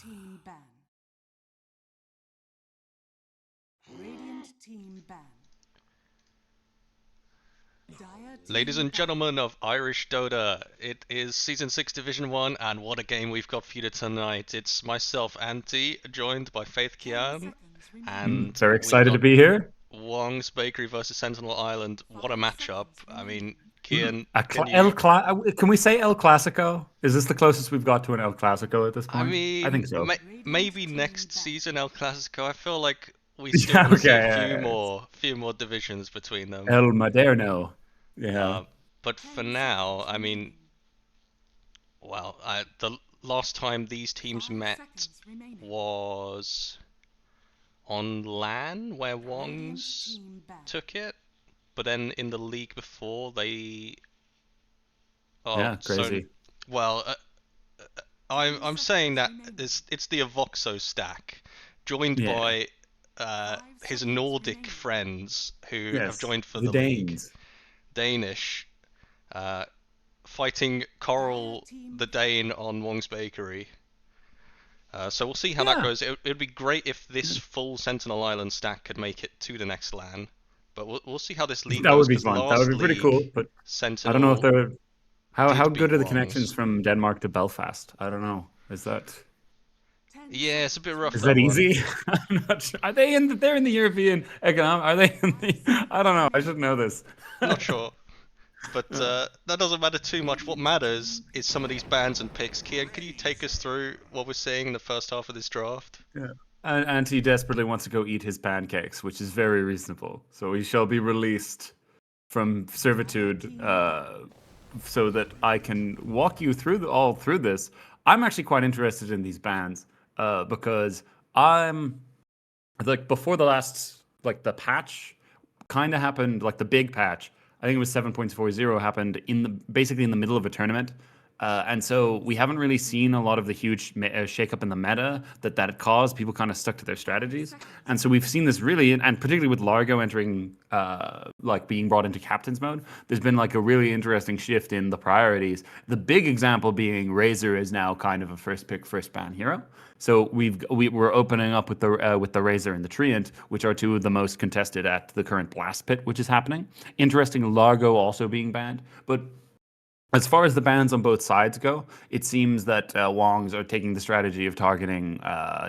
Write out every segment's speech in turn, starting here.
team ban. Radiant team ban. Dire Ladies team and ban. gentlemen of Irish Dota, it is Season 6 Division 1, and what a game we've got for you tonight. It's myself, Anti, joined by Faith 10 Kian, seconds remaining. and Very we've excited to got be here. Wong's Bakery versus Sentinel Island. What a 5 matchup. seconds I mean, remaining. Kian, A can cla you... Can we say El Clasico? Is this the closest we've got to an El Clasico at this I point? I mean, think so. Radiant maybe team next ban. season El Clasico, I feel like we still Yeah, want to see a okay. few more divisions between them. El Maderno. Yeah. Uh, but for 10 now, seconds I mean, remaining. well, the last time these 5 teams met seconds remaining. was on LAN, where Radiant Wongs team ban. took it. But then in the league before, they... Oh, Yeah, so... crazy. Well, 10 I'm saying seconds that remaining. it's the Avoxo stack, joined Yeah. by 5 his seconds Nordic remaining. friends who have Yes. joined for The the league. Danes. Danish, uh, fighting Dire Coral team the ban. Dane on Wong's Bakery. So we'll see how that Yeah. goes. It'd be great if this full Sentinel Island stack could make it to the next LAN, but we'll see how this league That goes would be because fun. That would last be pretty league cool. But I don't know if Sentinel they're how did good beat are the connections Wongs. from Denmark to Belfast? I don't know. Ten Yeah, it's a bit seconds rough Is that that remaining. one. easy? I'm not sure. Are they in they're in the European economic are they in 5 the I don't seconds know. I should remaining. know this. Not sure, but Yeah. that doesn't matter too much. What Radiant matters team ban. is some of these bans and picks. Kian, can you take us through what we're seeing in the first half of this draft? Yeah. And he desperately wants to go eat his pancakes, which is very reasonable. So he shall be released from Dire servitude, team ban. so that I can walk you through all through this. I'm actually quite interested in these bans, because I'm like before the last like the patch kind of happened, like the big patch. I think it was 7.40 happened in the basically in the middle of a tournament. And so we haven't really seen a lot of the huge shake up in the meta that it caused. People kind of stuck to their 10 strategies, seconds and so we've remaining. seen this really, and particularly with Largo entering, like being brought into captain's mode. There's been like a really interesting shift in the priorities. The big example being Razor is now kind of a first pick, first ban hero. So we're opening up with the Razor and the Treant, which are two of the most contested at the current Blast Pit, which is happening. Interesting, Largo also being banned, but as far as the bans on both sides go, it seems that Wongs are taking the strategy of targeting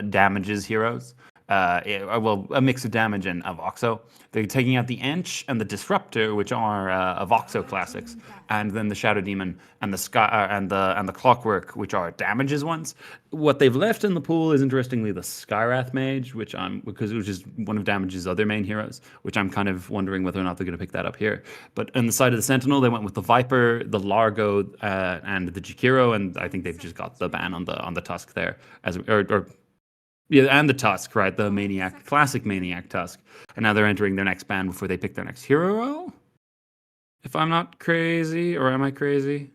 damages heroes. Well, a mix of damage and Avoxo. They're taking out the Ench and the Disruptor, which are Avoxo Dire classics, team ban. and then the Shadow Demon and the Sky and the Clockwork, which are damages ones. What they've left in the pool is interestingly the Skywrath Mage, which is one of Damage's other main heroes, which I'm kind of wondering whether or not they're going to pick that up here. But on the side of the Sentinel, they went with the Viper, the Largo, and the Jakiro, and I 10 think they've just got seconds the ban on remaining. the Tusk there, as or yeah, and the Tusk, right? The 5 Maniac, seconds classic remaining. Maniac Tusk, and now they're entering their next ban before they pick their next hero. If I'm not crazy, or am I crazy?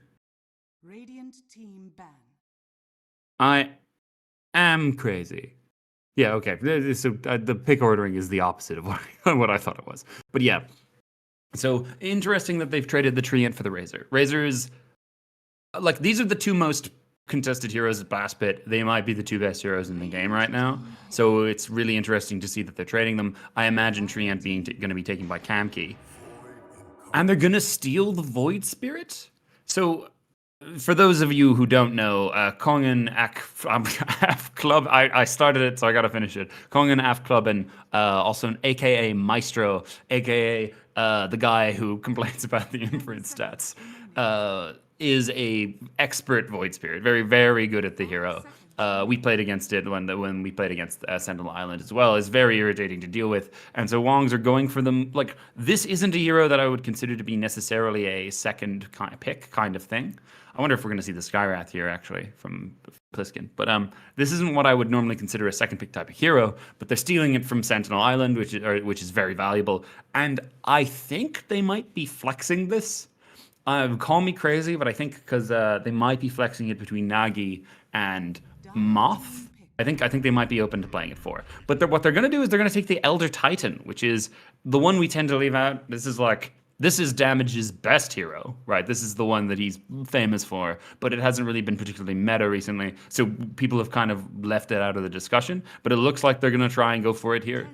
Radiant team ban. I am crazy. Yeah, okay. So the pick ordering is the opposite of what I thought it was. But yeah, so interesting that they've traded the Treant for the Razor. Razors, like these are the two most contested heroes at Blast Pit. They might be the two best heroes in the game Radiant right now. team ban. So it's really interesting to see that they're trading them. I imagine Dire Treant being team going to be ban. taken by Kamki, and they're going to steal the Void Spirit. So for those of you who don't know, Kongen Af Club, I started it, so I got to finish it. Kongen Af Club, and also an AKA Maestro, AKA the guy who complains about the 10 inference stats, seconds remaining. is a expert Void Spirit, very very good at the 5 hero. seconds We remaining. played against it when we played against Sentinel Island as well. It's very irritating to deal with, and so Wongs are going for them. Like this isn't a hero that I would consider to be necessarily a second kind of pick kind of thing. I wonder if we're going to see the Skywrath here actually from Pliskin. But this isn't what I would normally consider a second pick type of hero. But they're stealing it from Sentinel Island, which is very valuable. And I think they might be flexing this. Call me crazy, but I think because they might be flexing it between Nagi and Dire team Moth. pick. I think they might be open to playing it for. But what they're going to do is they're going to take the Elder Titan, which is the one we tend to leave out. This is like This is Damage's best hero, right? This is the one that he's famous for, but it hasn't really been particularly meta recently, so people have kind of left it out of the discussion. But it looks like they're going to try and go for it here,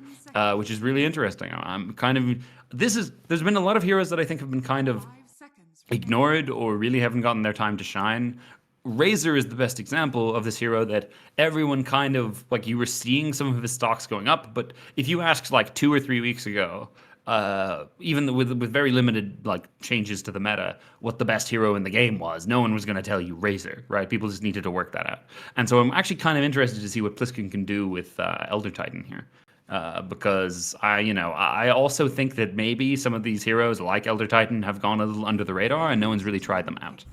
which is really interesting. I'm kind of there's been a lot of heroes that I think have been kind of 5 seconds. ignored or really haven't gotten their time to shine. Razor is the best example of this hero that everyone kind of like you were seeing some of his stocks going up, but if you asked like 2 or 3 weeks ago, even with very limited like changes to the meta, what the best hero in the game was, no one was going to tell you Razor, right? People just needed to work that out. And so I'm actually kind of interested to see what Pliskin can do with Elder Titan here. Because I also think that maybe some of these heroes like Elder Titan have gone a little under the radar and no one's really tried them out.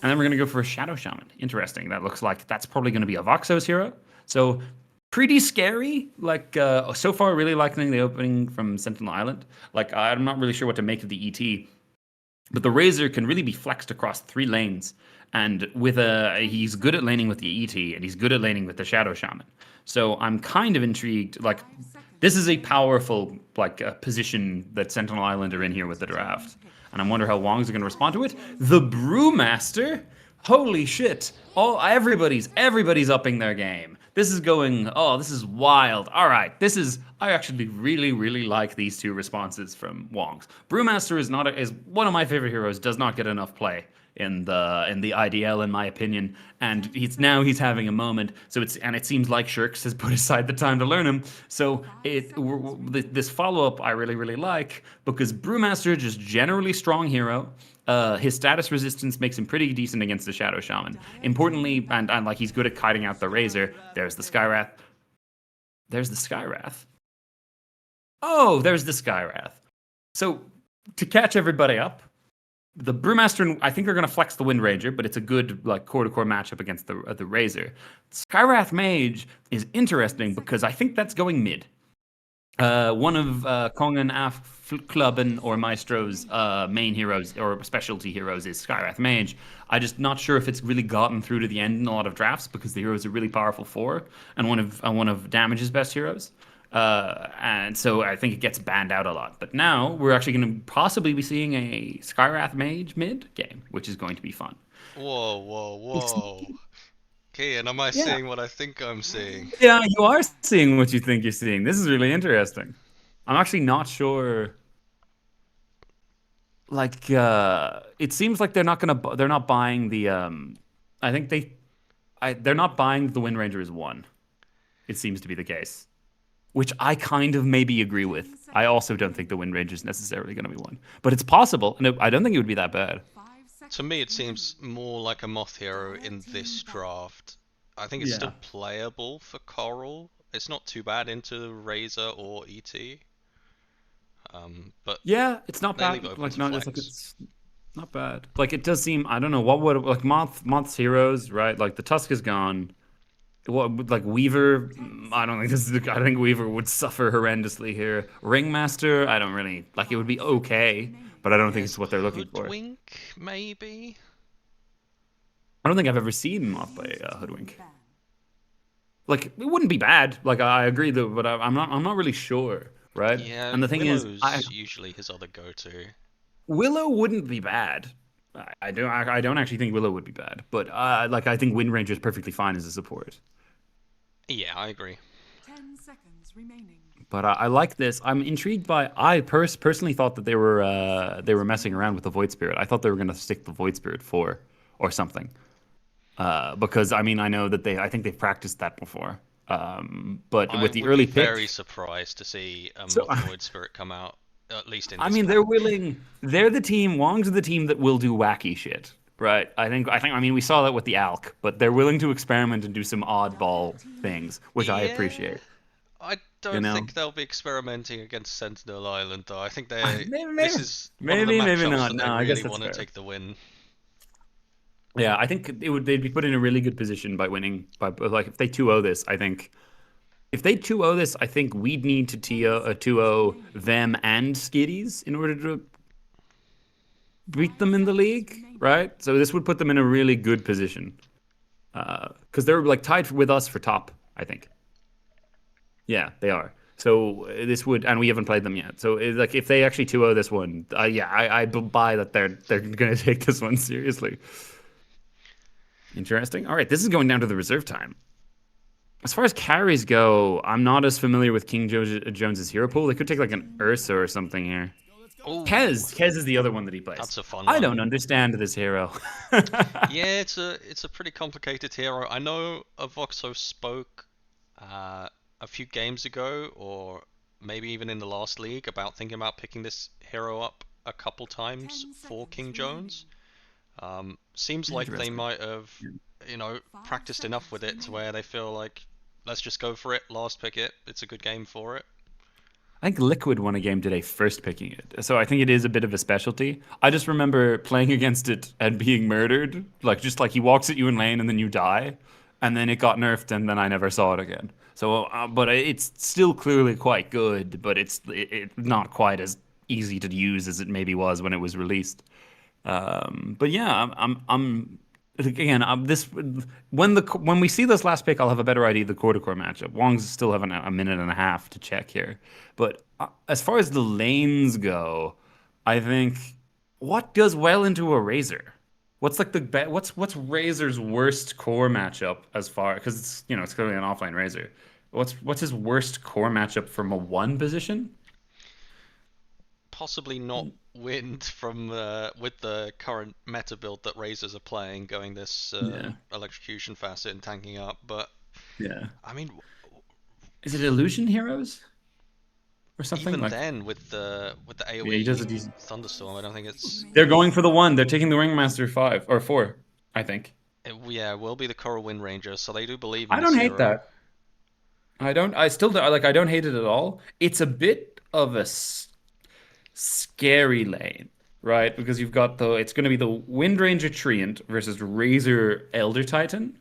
And then we're going to go for a Shadow Shaman. Interesting. That looks like that's probably going to be a Voxos hero. So pretty scary. Like so far, really liking the opening from Sentinel Island. Like I'm not really sure what to make of the ET, but the Razor can really be flexed across 3 lanes. And with he's good at laning with the ET, and he's good at laning with the Shadow Shaman. So I'm kind of intrigued. Like this is a powerful position that Sentinel Island are in here with the draft. And I wonder how Wongs are going to respond to it. The Brewmaster? Holy shit. Everybody's upping their game. This is this is wild. All right, I actually really, really like these 2 responses from Wongs. Brewmaster is one of my favorite heroes, does not get enough play in the IDL in my opinion, and he's having a moment. So it seems like Shirks has put aside the time to learn him. So this follow up I really, really like because Brewmaster just generally strong hero. His status resistance makes him pretty decent against the Shadow Shaman. Importantly, and like he's good at kiting out the Razor. There's the Skywrath. There's the Skywrath. Oh, there's the Skywrath. So to catch everybody up, the Brewmaster, I think they're going to flex the Wind Ranger, but it's a good core-to-core matchup against the Razor. Skywrath Mage is interesting because I think that's going mid. One of Kongen Af Klubben or Maestro's main heroes or specialty heroes is Skywrath Mage. I'm just not sure if it's really gotten through to the end in a lot of drafts because the hero is a really powerful 4 and one of Damage's best heroes. And so I think it gets banned out a lot. But now we're actually going to possibly be seeing a Skywrath Mage mid game, which is going to be fun. Whoa. Okay, and am I seeing what I think I'm seeing? Yeah, you are seeing what you think you're seeing. This is really interesting. I'm actually not sure. Like, it seems like they're not buying the. I think they're not buying the Wind Ranger as 1. It seems to be the case. Which I kind of maybe agree with. I also don't think the Wind Ranger is necessarily going to be 1. But it's possible, and I don't think it would be that bad. To me, it seems more like a Moth hero in this draft. I think it's still playable for Coral. It's not too bad into Razor or ET. But yeah, it's not bad. It's not bad. Like it does seem. I don't know what would like Moth's heroes, right? Like the Tusk is gone. What like Weaver? I don't think I think Weaver would suffer horrendously here. Ringmaster, I don't really like. It would be okay, but I don't think it's what they're looking for. Hoodwink, maybe. I don't think I've ever seen Moth play Hoodwink. Like it wouldn't be bad. Like I agree though, but I'm not really sure, right? Yeah, and the thing Willow's is, usually his other go-to. Willow wouldn't be bad. I don't actually think Willow would be bad, but I think Wind Ranger is perfectly fine as a support. Yeah, I agree. 10 seconds remaining. But I like this. I'm intrigued by. I personally thought that they were messing around with the Void Spirit. I thought they were going to stick the Void Spirit 4 or something. Because I mean I know that I think they've practiced that before. But with the early pick, very surprised to see Void Spirit come out. At least in. I mean, they're willing. They're the team. Wongs are the team that will do wacky shit, right? I think. I mean, we saw that with the Alk, but they're willing to experiment and do some oddball things, which I appreciate. I don't think they'll be experimenting against Sentinel Island, though. I think this is maybe not. No, I guess really want to take the win. Yeah, I think they'd be put in a really good position by winning. Like if they 2-0 this, I think. If they 2-0 this, I think we'd need to 2-0 them and Skiddies in order to beat them in the league, right? So this would put them in a really good position. Because they're like tied with us for top, I think. Yeah, they are. So this would, and we haven't played them yet. So like if they actually 2-0 this one, yeah, I buy that they're going to take this one seriously. Interesting. All right, this is going down to the reserve time. As far as carries go, I'm not as familiar with King Jones's hero pool. They could take like an Ursa or something here. Ooh, Kez is the other one that he plays. that's a fun I one. don't understand this hero. Yeah, it's a pretty complicated hero. I know Avoxo spoke a few games ago, or maybe even in the last league, about thinking about picking this hero up a couple times 10 for King seconds Jones. Seems like they Interesting. might have, practiced enough with it to where they feel like, let's just go for it, last pick it. It's a good game for it. I think Liquid won a game today first picking it. So I think it is a bit of a specialty. I just remember playing against it and being murdered. Like just like he walks at you in lane and then you die. And then it got nerfed and then I never saw it again. So, but it's still clearly quite good, but it's not quite as easy to use as it maybe was when it was released. But yeah, I'm again. This when we see this last pick, I'll have a better idea of the core to core matchup. Wongs still have a minute and a half to check here, but as far as the lanes go, I think what does well into a Razor? What's like what's Razor's worst core matchup as far because it's clearly an offline Razor. What's his worst core matchup from a one position? Possibly not wind from with the current meta build that Razors are playing, going this Yeah, electrocution facet and tanking up. But yeah. I mean, Is it Illusion Heroes or something even like? then with the Yeah, he does a AOE decent. thunderstorm, I don't think it's They're going for the one. They're taking the Ringmaster 5 or 4, I think. yeah, it will be the Coral Wind Ranger, so they do believe in I this don't hate hero. that. I don't. I still don't, like. I don't hate it at all. It's a bit of a scary lane, right? Because you've got the. It's going to be the Wind Ranger Treant versus Razor Elder Titan.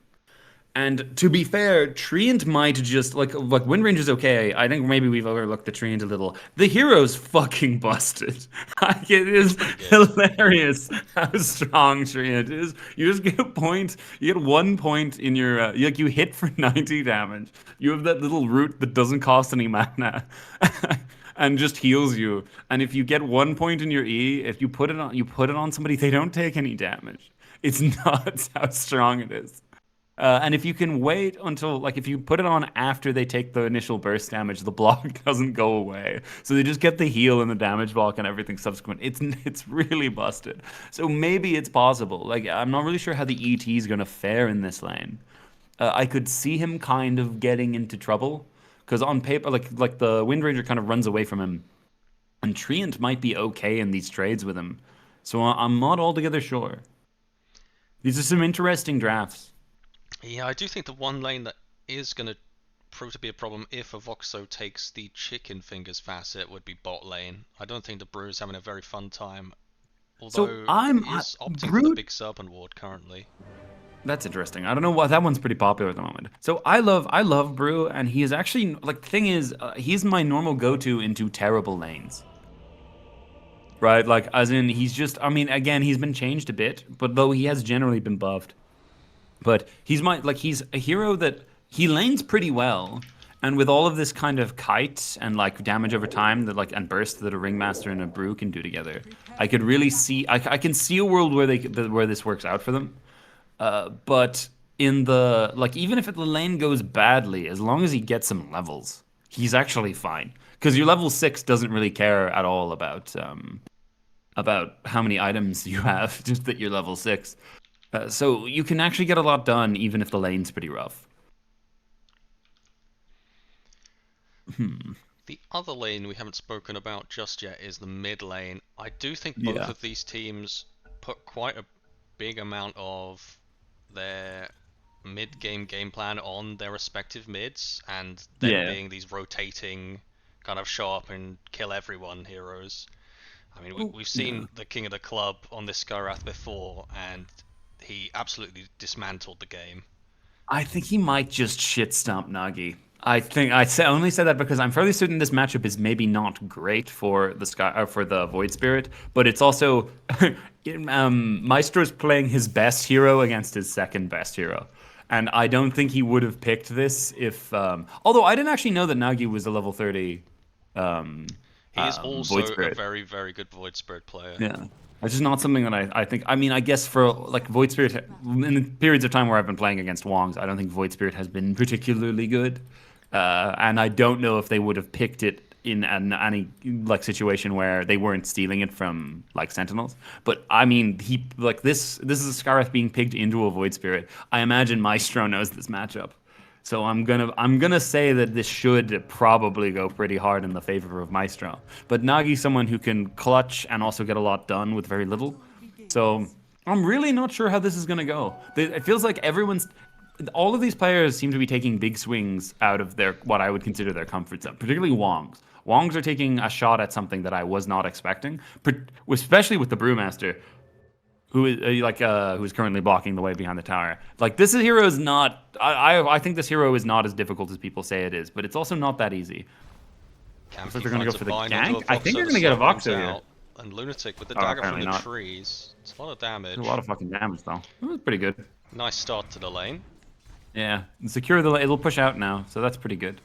And to be fair, Treant might just like Wind Ranger's okay. I think maybe we've overlooked the Treant a little. The hero's fucking busted. Like it It's is pretty good. hilarious how strong Treant is. You just get a point. You get 1 point in your you hit for 90 damage. You have that little root that doesn't cost any mana. And just heals you. And if you get 1 point in your E, if you put it on somebody, they don't take any damage. It's nuts how strong it is. And if you can wait until, like, if you put it on after they take the initial burst damage, the block doesn't go away. So they just get the heal and the damage block and everything subsequent. It's really busted. So maybe it's possible. Like, I'm not really sure how the ET is going to fare in this lane. I could see him kind of getting into trouble because on paper, like the Wind Ranger kind of runs away from him, and Treant might be okay in these trades with him. So I'm not altogether sure. These are some interesting drafts. Yeah, I do think the one lane that is going to prove to be a problem if Avoxo takes the chicken fingers facet would be bot lane. I don't think the Brew's having a very fun time, So although I'm he is opting for the Brood. big Serpent Ward currently. That's interesting. I don't know why that one's pretty popular at the moment. So I love Brew, and he is actually like the thing is he's my normal go-to into terrible lanes. Right, like as in he's just. I mean, again, he's been changed a bit, but though he has generally been buffed. But he's a hero that he lanes pretty well, and with all of this kind of kite and like damage over time that and burst that a ringmaster and a brew can do together, I could really see I can see a world where where this works out for them. But in the even if the lane goes badly, as long as he gets some levels, he's actually fine. Because your level 6 doesn't really care at all about how many items you have, just that you're level 6. So you can actually get a lot done even if the lane's pretty rough. The other lane we haven't spoken about just yet is the mid lane. I do think both Yeah. of these teams put quite a big amount of their game plan on their respective mids, and them Yeah. being these rotating kind of show up and kill everyone heroes. I mean, Oh, we've yeah. seen the king of the club on this Skyrath before, and he absolutely dismantled the game. I think he might just shit stomp Nagi. I only say that because I'm fairly certain this matchup is maybe not great for the for the Void Spirit, but it's also Maestro's playing his best hero against his second best hero, And I don't think he would have picked this if... although I didn't actually know that Nagi was a level 30 He is Void also a Spirit. very, very good Void Spirit player. Yeah. It's just not something that I think... I mean, I guess for like Void Spirit... In the periods of time where I've been playing against Wongs, I don't think Void Spirit has been particularly good. And I don't know if they would have picked it in any like situation where they weren't stealing it from like Sentinels. But I mean, he like this is a Scarith being picked into a Void Spirit. I imagine Maestro knows this matchup. So I'm gonna say that this should probably go pretty hard in the favor of Maestro. But Nagi's someone who can clutch and also get a lot done with very little. So I'm really not sure how this is gonna go. It feels like all of these players seem to be taking big swings out of their what I would consider their comfort zone, particularly Wongs. Wongs are taking a shot at something that I was not expecting, especially with the Brewmaster, who is who's currently blocking the way behind the tower. Like this hero is not. I think this hero is not as difficult as people say it is, but it's also not that easy. Looks like they're gonna go for the gank. I think they're gonna get a Voxo here. And Lunatic with the dagger from the trees. It's a lot of damage. A lot of fucking damage though. It was pretty good. Nice start to the lane. Yeah, secure the. It'll push out now, so that's pretty good.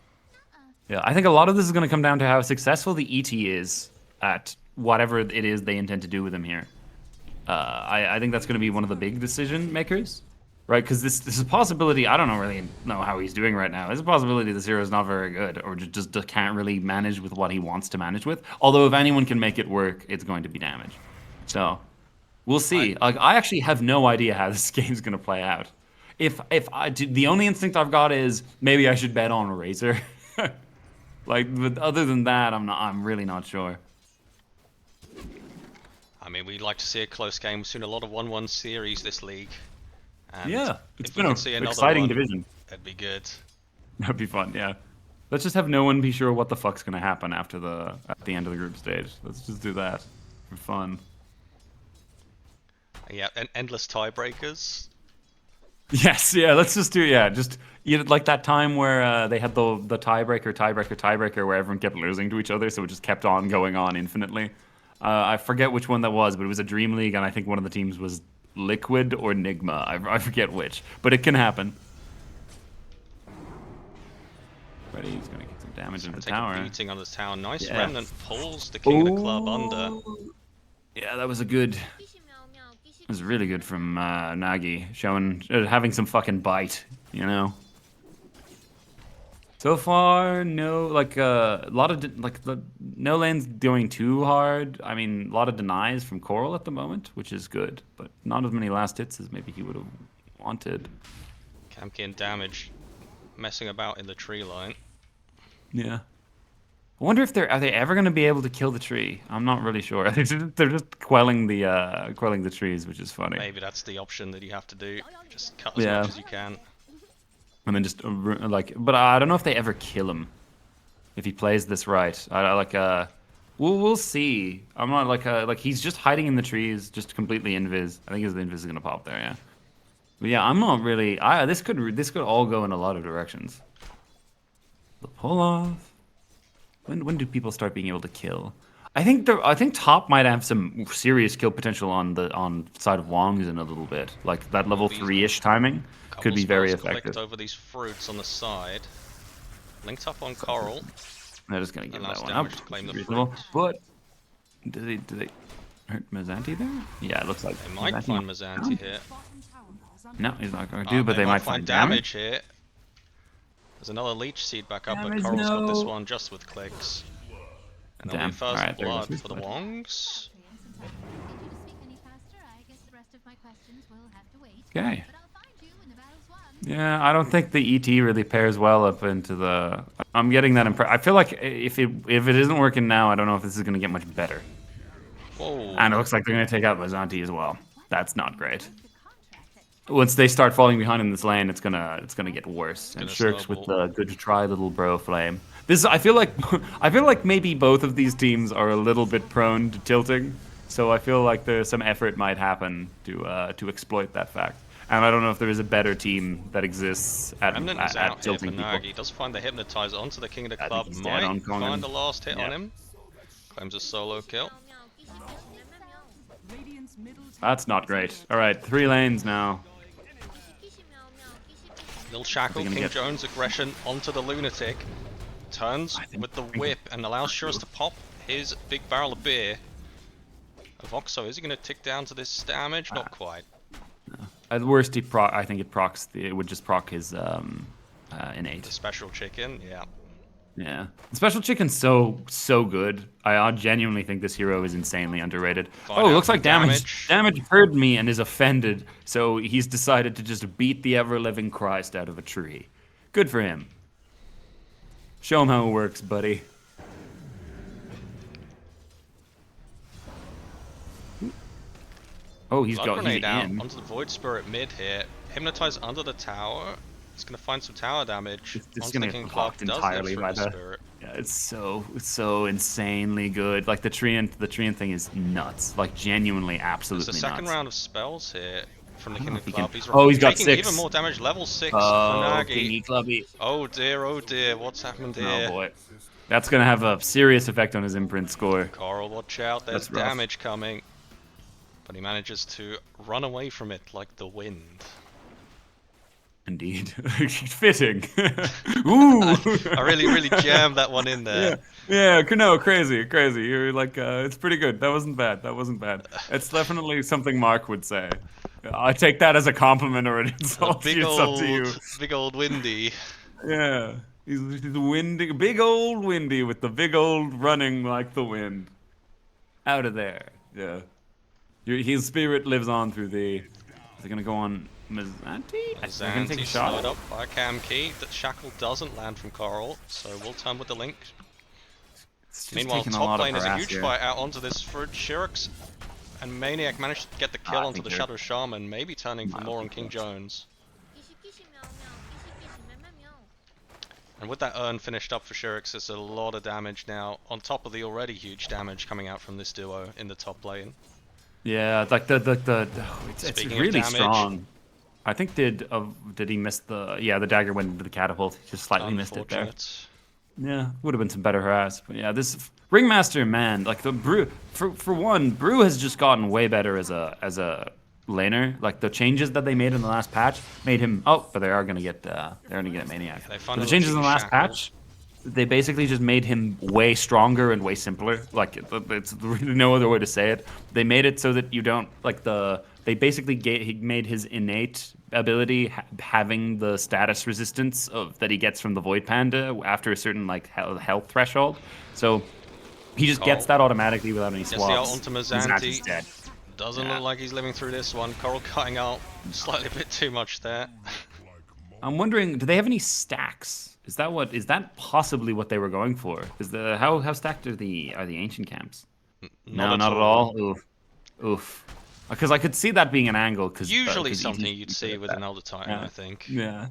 Yeah, I think a lot of this is going to come down to how successful the ET is at whatever it is they intend to do with him here. I think that's going to be one of the big decision makers, right? Because this is a possibility. I don't really know how he's doing right now. There's a possibility this hero is not very good, or just can't really manage with what he wants to manage with. Although if anyone can make it work, it's going to be Damage. So we'll see. I actually have no idea how this game's going to play out. The only instinct I've got is maybe I should bet on Razor. But other than that, I'm really not sure. I mean, we'd like to see a close game. We've seen a lot of 1-1 series this league. And yeah, it's if been an exciting division. That'd be good. That'd be fun, yeah. Let's just have no one be sure what the fuck's gonna happen at the end of the group stage. Let's just do that for fun. Yeah, and endless tiebreakers. Yes, yeah. Let's just do like that time where they had the tiebreaker where everyone kept losing to each other, so it just kept on going on infinitely. I forget which one that was, but it was a Dream League, and I think one of the teams was Liquid or Nigma. I forget which, but it can happen. Ready, he's gonna get some damage into the tower. Beating on the tower. Nice remnant pulls the king of the club under. Yeah, that was a good. It was really good from Nagi, having some fucking bite, you know. So far, no, no lane's going too hard. I mean, a lot of denies from Coral at the moment, which is good, but not as many last hits as maybe he would have wanted. Kamki and Damage messing about in the tree line. Yeah. I wonder if are they ever going to be able to kill the tree? I'm not really sure. They're just quelling the trees, which is funny. Maybe that's the option that you have to do. Just cut as much as you can. And then just but I don't know if they ever kill him if he plays this right. We'll see. I'm not like he's just hiding in the trees, just completely invis. I think his invis is gonna pop there, yeah. But yeah, I'm not really. This could all go in a lot of directions. The pull off. When do people start being able to kill? I think top might have some serious kill potential on the side of Wongs in a little bit. Like that level 3-ish timing could be very effective. Clicked over these fruits on the side. Linked up on Coral. They're just gonna give that one up. To claim the fruit. But do they hurt Mazanti there? Yeah, it looks like they might find Mazanti here. No, he's not going to but they might find damage here. There's another leech seed back up, but Coral's got this one just with clicks. And there'll be first blood for the Wongs. Okay. Yeah, I don't think the ET really pairs well up into the. I'm getting that impression. I feel like if it isn't working now, I don't know if this is going to get much better. Whoa. And it looks like they're going to take out Mazanti as well. That's not great. Once they start falling behind in this lane, it's gonna get worse. And Shirks with the good to try little bro flame. I feel like maybe both of these teams are a little bit prone to tilting. So I feel like there's some effort might happen to exploit that fact. And I don't know if there is a better team that exists at tilting people. He does find the Hypnotizer onto the King of the Club. Might find the last hit on him. Claims a solo kill. That's not great. All right, 3 lanes now. Little Shackle, gonna King get- Jones aggression onto the Lunatic. Turns think- with the whip and allows Shurus to pop his big barrel of beer. Voxo, is he going to tick down to this damage? Not quite. At worst, I think it would just proc his innate. The special chicken, yeah. Yeah, the special chicken's so good. I genuinely think this hero is insanely underrated. Find Oh, out looks the like damage heard me and is offended, so he's decided to just beat the ever-living Christ out of a tree. Good for him. Show him how it works, buddy. Oh, he's Blood grenade out in. onto the Void Spirit mid here. Hypnotize under the tower. He's going to find some tower damage. It's onto gonna the get King Club. blocked Does entirely live by through the. Spirit. Yeah, it's so insanely good. Like the Treant thing is nuts. Like genuinely, absolutely There's a second nuts. round of spells here from the I don't King know of if he Club. can- He's Oh, he's got taking 6. even more damage. Level 6 Oh, for Nagi. Kingy Clubby. Oh dear, what's happened here? Oh boy, that's gonna have a serious effect on his imprint score. Coral, watch out, there's That's rough. damage coming. But he manages to run away from it like the wind. Indeed, fitting. Ooh. I really jammed that one in there. Yeah, no, crazy. You're like, it's pretty good. That wasn't bad. It's definitely something Mark would say. I take that as a compliment or an insult. Big It's up to you. old windy. Yeah, he's windy, big old windy with the big old running like the wind. Out of there. Yeah. His spirit lives on through the. Is it gonna go on Mizanti? Is gonna take a Zanti slowed shot? up by Cam Key. That Shackle doesn't land from Coral, so we'll turn with the link. It's just Meanwhile, taking a top lot of lane is a harass huge here. fight out onto this for Shirix. And Maniac managed to get the kill I onto think the they're- Shadow Shaman, maybe turning for Might more be on King close. Jones. And with that urn finished up for Shirix, there's a lot of damage now, on top of the already huge damage coming out from this duo in the top lane. Yeah, like it's Speaking of really damage- strong. I think did he miss the dagger went into the catapult. He just slightly missed it there. Unfortunate. Yeah, would have been some better harass. But yeah, this Ringmaster, man, like the Brew for one, Brew has just gotten way better as a laner. Like the changes that they made in the last patch made him. Oh, but they are gonna get Maniac. They But found the a changes in the little last shackle. patch, they basically just made him way stronger and way simpler. Like it's really no other way to say it. They made it so that you don't like the. They basically he made his innate ability having the status resistance that he gets from the Void Panda after a certain like health threshold. So he just gets that automatically without any Gets the swaps. ult onto Mizanti's Mizanti. dead. Doesn't Yeah. look like he's living through this one. Coral cutting out slightly a bit too much there. I'm wondering, do they have any stacks? Is that possibly what they were going for? Is how stacked are the ancient camps? No, not at all. Oof. Because I could see that being an angle. Usually something you'd see with an Elder Titan, Yeah. I think. Yeah.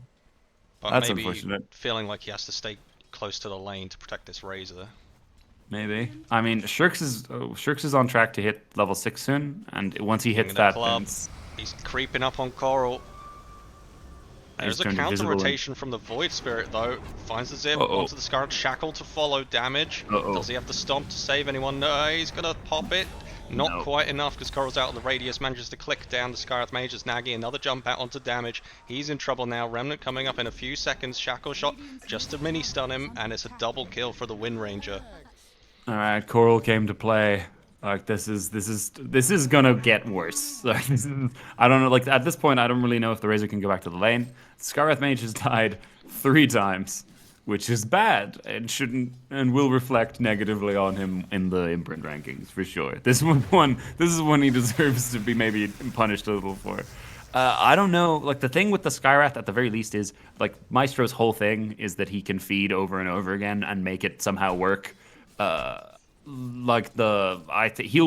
But That's maybe unfortunate. feeling like he has to stay close to the lane to protect this Razor. Maybe. I mean, Shirks is on track to hit level 6 soon, and once he hits the that, club. then it's- He's creeping up on Coral. There's a turned counter invisible and- rotation from the Void Spirit though. Finds the zip Uh-oh. onto the Scarlet Shackle to follow damage. Uh-oh. Does he have the stomp to save anyone? No, he's gonna pop it. Not No. quite enough because Coral's out of the radius. Manages to click down the Scarlet Mage as Nagi. Another jump out onto damage. He's in trouble now. Remnant coming up in a few seconds. Shackle shot just to mini stun him, and it's a double kill for the Wind Ranger. all right, Coral came to play. Like this is gonna get worse. Like I don't know. Like at this point, I don't really know if the Razor can go back to the lane. Scarlet Mage has died 3 times, which is bad and shouldn't and will reflect negatively on him in the imprint rankings for sure. This is one he deserves to be maybe punished a little for. I don't know. Like the thing with the Skywrath at the very least is like Maestro's whole thing is that he can feed over and over again and make it somehow work. He'll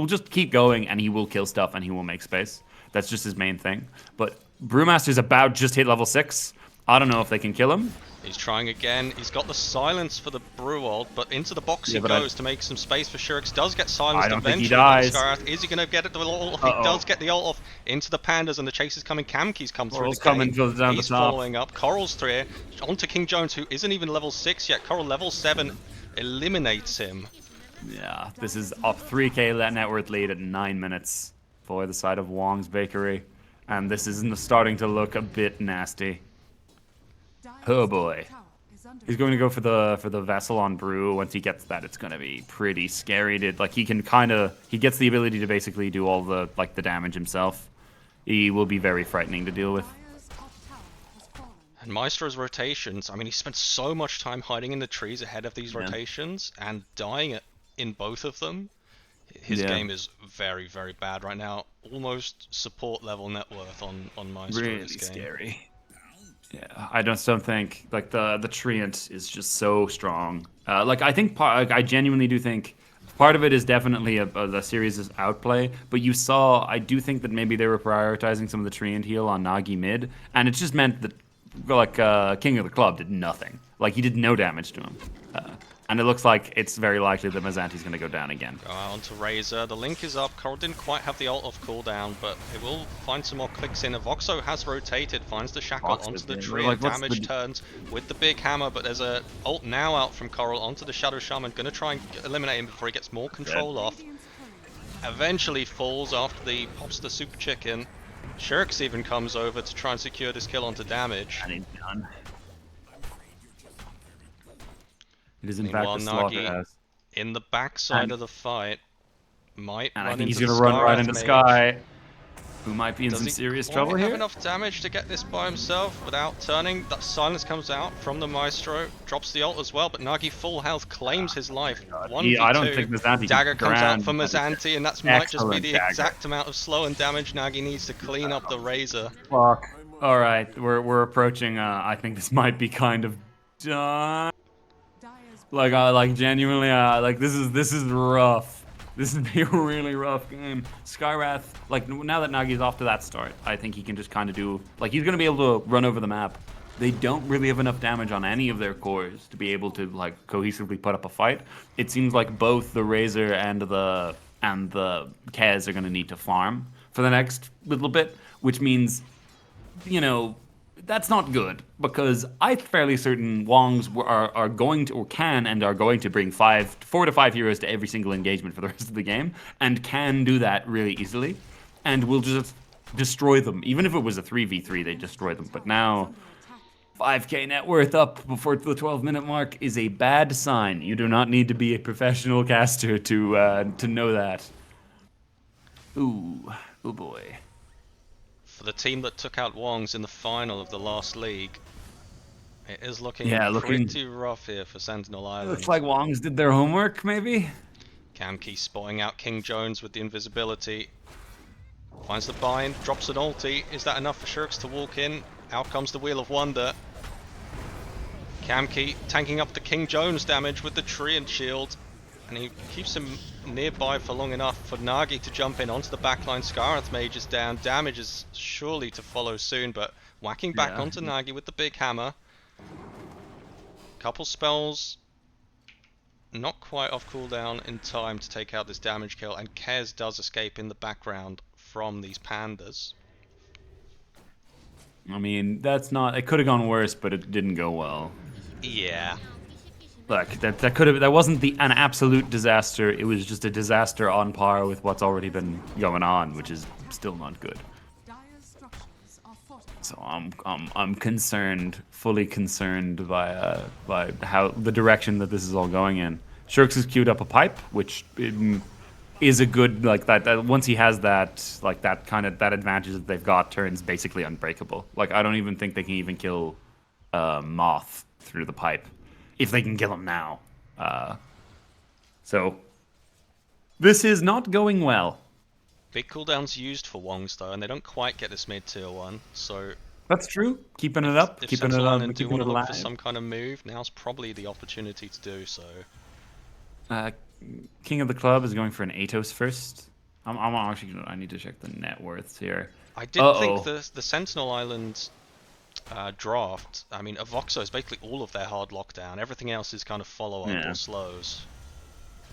just keep going and he will kill stuff and he will make space. That's just his main thing. But Brewmaster's about just hit level 6. I don't know if they can kill him. He's trying again. He's got the silence for the Brew ult, but into the box he but goes to make some space for Shurix. Does get silenced I don't think eventually. he by the dies. Scarlet. Is he going to get it? The ult off? He does get the ult off into the Pandas, and the chase is coming. Kamki's come through Coral's the coming gate. down the He's top. following up. Coral's through onto King Jones, who isn't even level 6 yet. Coral level 7 eliminates him. Yeah, this is up 3k net worth lead at 9 minutes for the side of Wong's Bakery. And this is starting to look a bit nasty. Oh boy. Tower is under He's going to go for the vessel on Brew. Once he gets that, it's going to be pretty scary. He can he gets the ability to basically do all the the damage himself. He will be very frightening to deal with. Dire's top tower has fallen. And Maestro's rotations, I mean, he spent so much time hiding in the trees ahead of these Yeah. rotations and dying in both of them. His Yeah. game is very, very bad right now. Almost support level net worth on Maestro Really this game. scary. Yeah, I just don't think the Treant is just so strong. I think I genuinely do think part of it is definitely the series' outplay. But I do think that maybe they were prioritizing some of the Treant heal on Nagi mid, and it just meant that King of the Club did nothing. He did no damage to him. And it looks like it's very likely that Mazanti's going to go down again. Go out onto Razor. The link is up. Coral didn't quite have the ult off cooldown, but it will find some more clicks in. Voxo has rotated, finds the shackle Vox onto is the in. tree, What's damage the- turns with the big hammer, but there's a ult now out from Coral onto the Shadow Shaman. Gonna try and eliminate him before he gets more control off. Radiant's courier Eventually falls after the pops the super chicken. Shirks even comes over to try and secure this kill onto damage. And he's done. It is in Meanwhile, fact the Nagi slaughterhouse. in the backside And- of the fight might And run I think he's into going the to run right Scarrath into mage. Sky, who might be in Does some he serious quite trouble have here. enough damage to get this by himself without turning? That silence comes out from the Maestro, drops the ult as well, but Nagi full health claims his life. 1v2, I don't think Mazanti dagger can comes out grand for that. Mazanti, and that might just be Excellent the dagger. exact amount of slow and damage Nagi needs to clean up the Razor. Fuck. All right, we're approaching. I think this might be kind of done. Dire's Genuinely, this is rough. This is a really rough game. Skywrath, now that Nagi's off to that start, I think he can just kind of do he's gonna be able to run over the map. They don't really have enough damage on any of their cores to be able to cohesively put up a fight. It seems like both the Razor and the Kez are gonna need to farm for the next little bit, which means, that's not good, because I'm fairly certain Wongs are going to, or can and are going to bring 4 to 5 heroes to every single engagement for the rest of the game, and can do that really easily, and will just destroy them. Even if it was a 3v3, they destroy them. But now, 5k net worth up before the 12-minute mark is a bad sign. You do not need to be a professional caster to know that. Ooh boy. For the team that took out Wongs in the final of the last league, it is looking pretty rough here for Sentinel Island. Looks like Wongs did their homework, maybe? Camkey spotting out King Jones with the invisibility. Finds the bind, drops an ulti. Is that enough for Shirks to walk in? Out comes the Wheel of Wonder. Camkey tanking up the King Jones damage with the tree and shield. And he keeps him nearby for long enough for Nagi to jump in onto the backline. Scarrath Mage is down. Damage is surely to follow soon, but whacking back onto Nagi with the big hammer. Couple spells. Not quite off cooldown in time to take out this damage kill, and Kez does escape in the background from these pandas. I mean, it could have gone worse, but it didn't go well. Yeah. Look, that wasn't an absolute disaster. It was just a disaster on par with what's already been going on, which is still not good. Dire's structures are fortified. So I'm concerned, fully concerned by how the direction that this is all going in. Shirks has queued up a pipe, which is a good that once he has that that advantage that they've got turns basically unbreakable. I don't even think they can even kill Moth through the pipe. If they can kill him now. So, this is not going well. Big cooldowns used for Wongs though, and they don't quite get this mid tier 1, so... That's true. Keeping it up. If Keeping it Sentinel up. Island do Keeping want it to look for alive. some kind of move, now's probably the opportunity to do so. King of the Club is going for an Atos first. I'm actually... I need to check the net worths here. I did think the Sentinel Island draft, I mean, Avoxo is basically all of their hard lockdown. Everything else is kind of follow-up or slows.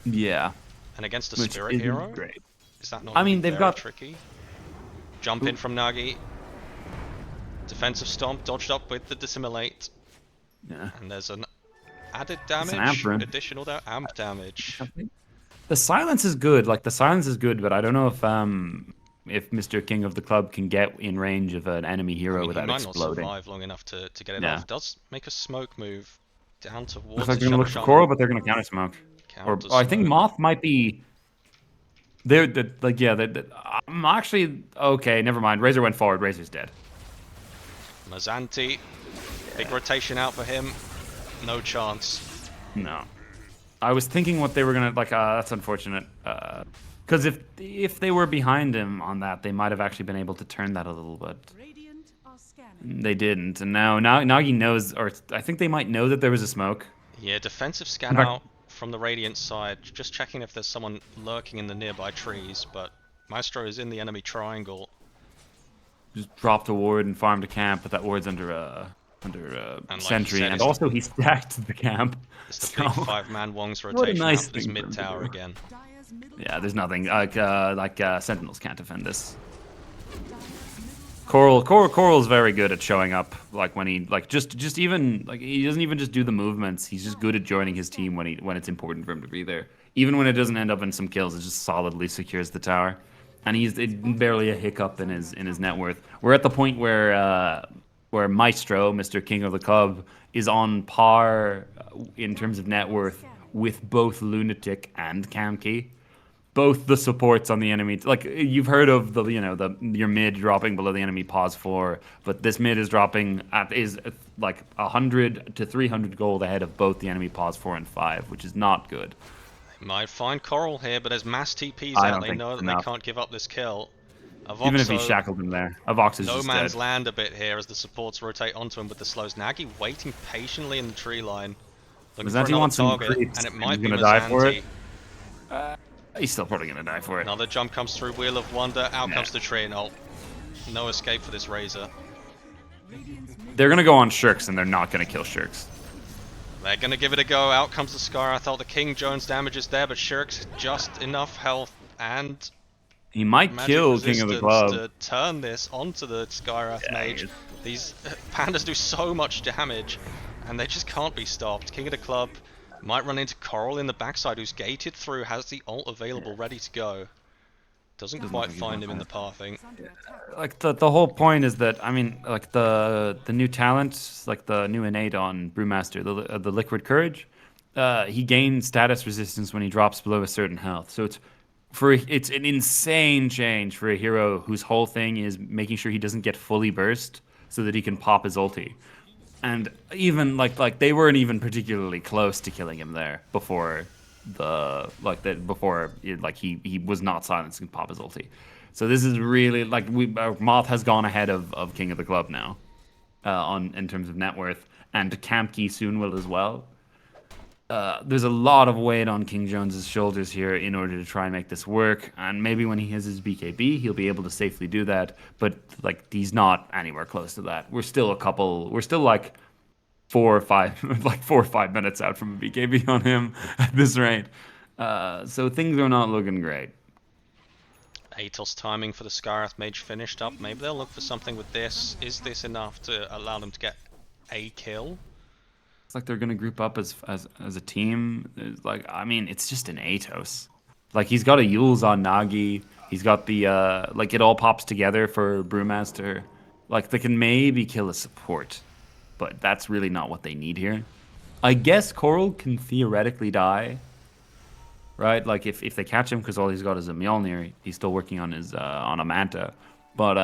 Yeah. And against a Which Spirit isn't Hero? great. Is that not I mean, they've very got... tricky? Jump in from Nagi. Defensive Stomp, dodged up with the Dissimulate. Yeah. And there's an added an damage, Amperin. additional amp damage. The silence is good. The silence is good, but I don't know if if Mr. King of the Club can get in range of an enemy hero I mean, he without might not exploding. survive long enough to get it Yeah. off. Does make a smoke move down Looks towards like the they're gonna Shadow look for Shaman. Coral, but they're gonna counter smoke. Or Counter I think smoke. Moth might be. Like yeah, I'm actually okay. Never mind. Razor went forward. Razor's dead. Mazanti, big rotation out for him. No chance. No. I was thinking what they were gonna like. That's unfortunate. Because if they were behind him on that, they might have actually been able to turn that a little bit. Radiant are scanning. They didn't, and now Nagi knows, or I think they might know that there was a smoke. Yeah, defensive scan In fact- out from the Radiant side, just checking if there's someone lurking in the nearby trees, but Maestro is in the enemy triangle. Just dropped a ward and farmed a camp, but that ward's under And like you sentry, said, and it's also he stacked the camp. It's the So- big 5-man Wongs What a rotation nice out for this thing for him mid to tower do. again. Dire's middle Yeah, tower there's nothing Sentinels can't defend this. Dire's middle tower Coral's very good at showing up, like when he just even like he doesn't even just do the movements. He's just good at joining his team when it's important for him to be there. Even when it doesn't end up in some kills, it just solidly secures the tower, and he's barely a hiccup in his net worth. We're at the point where Maestro, Mr. King of the Club, is on par in terms of net worth with both Lunatic and Kamki. Both the supports on the enemy, like you've heard of your mid dropping below the enemy pause 4, but this mid is dropping is like 100 to 300 gold ahead of both the enemy pause 4 and 5, which is not good. Might find Coral here, but as mass TPs I out, don't they think know it's that they enough. can't give up this kill. Even if he Avoxo, shackled him there, Avox is no just man's dead. land a bit here as the supports rotate onto him with the slows. Nagy waiting patiently in the tree line, looking for Mazanti another wants some target, creeps, and it and might he's be gonna die for Mazanti. it. He's still probably gonna die for it. Another jump comes through, Wheel of Wonder, out Yeah. comes the tree, and no escape for this Razor. They're gonna go on Shirks, and they're not gonna kill Shirks. They're gonna give it a go. Out comes the Scar. I thought the King Jones damage is there, but Shirk's just enough health and He might magic kill King of the resistance Club. to turn this onto the Skyrath Yeah, Mage. he- These pandas do so much damage, and they just can't be stopped. King of the Club might run into Coral in the backside, who's gated through, has the ult available, ready to go. Doesn't quite find him in the pathing. is under attack. Like the whole point is that I mean, like the new talent, like the new innate on Brewmaster, the Liquid Courage, he gains status resistance when he drops below a certain health. So it's an insane change for a hero whose whole thing is making sure he doesn't get fully burst so that he can pop his ulti. And even like they weren't even particularly close to killing him there before he was not silenced and pop his ulti. So this is really like Moth has gone ahead of King of the Club now, in terms of net worth, and Kamki soon will as well. There's a lot of weight on King Jones's shoulders here in order to try and make this work, and maybe when he has his BKB, he'll be able to safely do that. But like he's not anywhere close to that. We're still like 4 or 5, like 4 or 5 minutes out from a BKB on him at this rate. So things are not looking great. Atos timing for the Skyrath Mage finished up. Maybe they'll look for something with this. Is this enough to allow them to get a kill? It's like they're gonna group up as a team. It's like I mean, it's just an Atos. Like he's got a Yules on Nagi. He's got the like it all pops together for Brewmaster. Like they can maybe kill a support, but that's really not what they need here. I guess Coral can theoretically die, right? Like if they catch him, because all he's got is a Mjolnir. He's still working on his on a Manta. But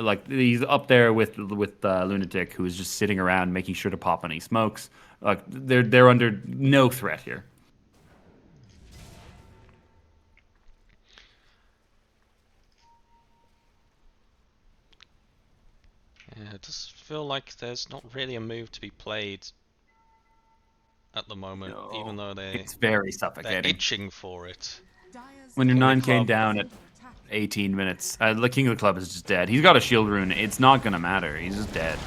like he's up there with Lunatic, who is just sitting around making sure to pop any smokes. Like they're under no threat here. Yeah, it does feel like there's not really a move to be played at the moment, No. even though It's very they're suffocating. itching for it. Dire's When you're top 9k Club down is at under attack. 18 minutes, the King of the Club is just dead. He's got a shield rune. It's not gonna matter. He's just dead.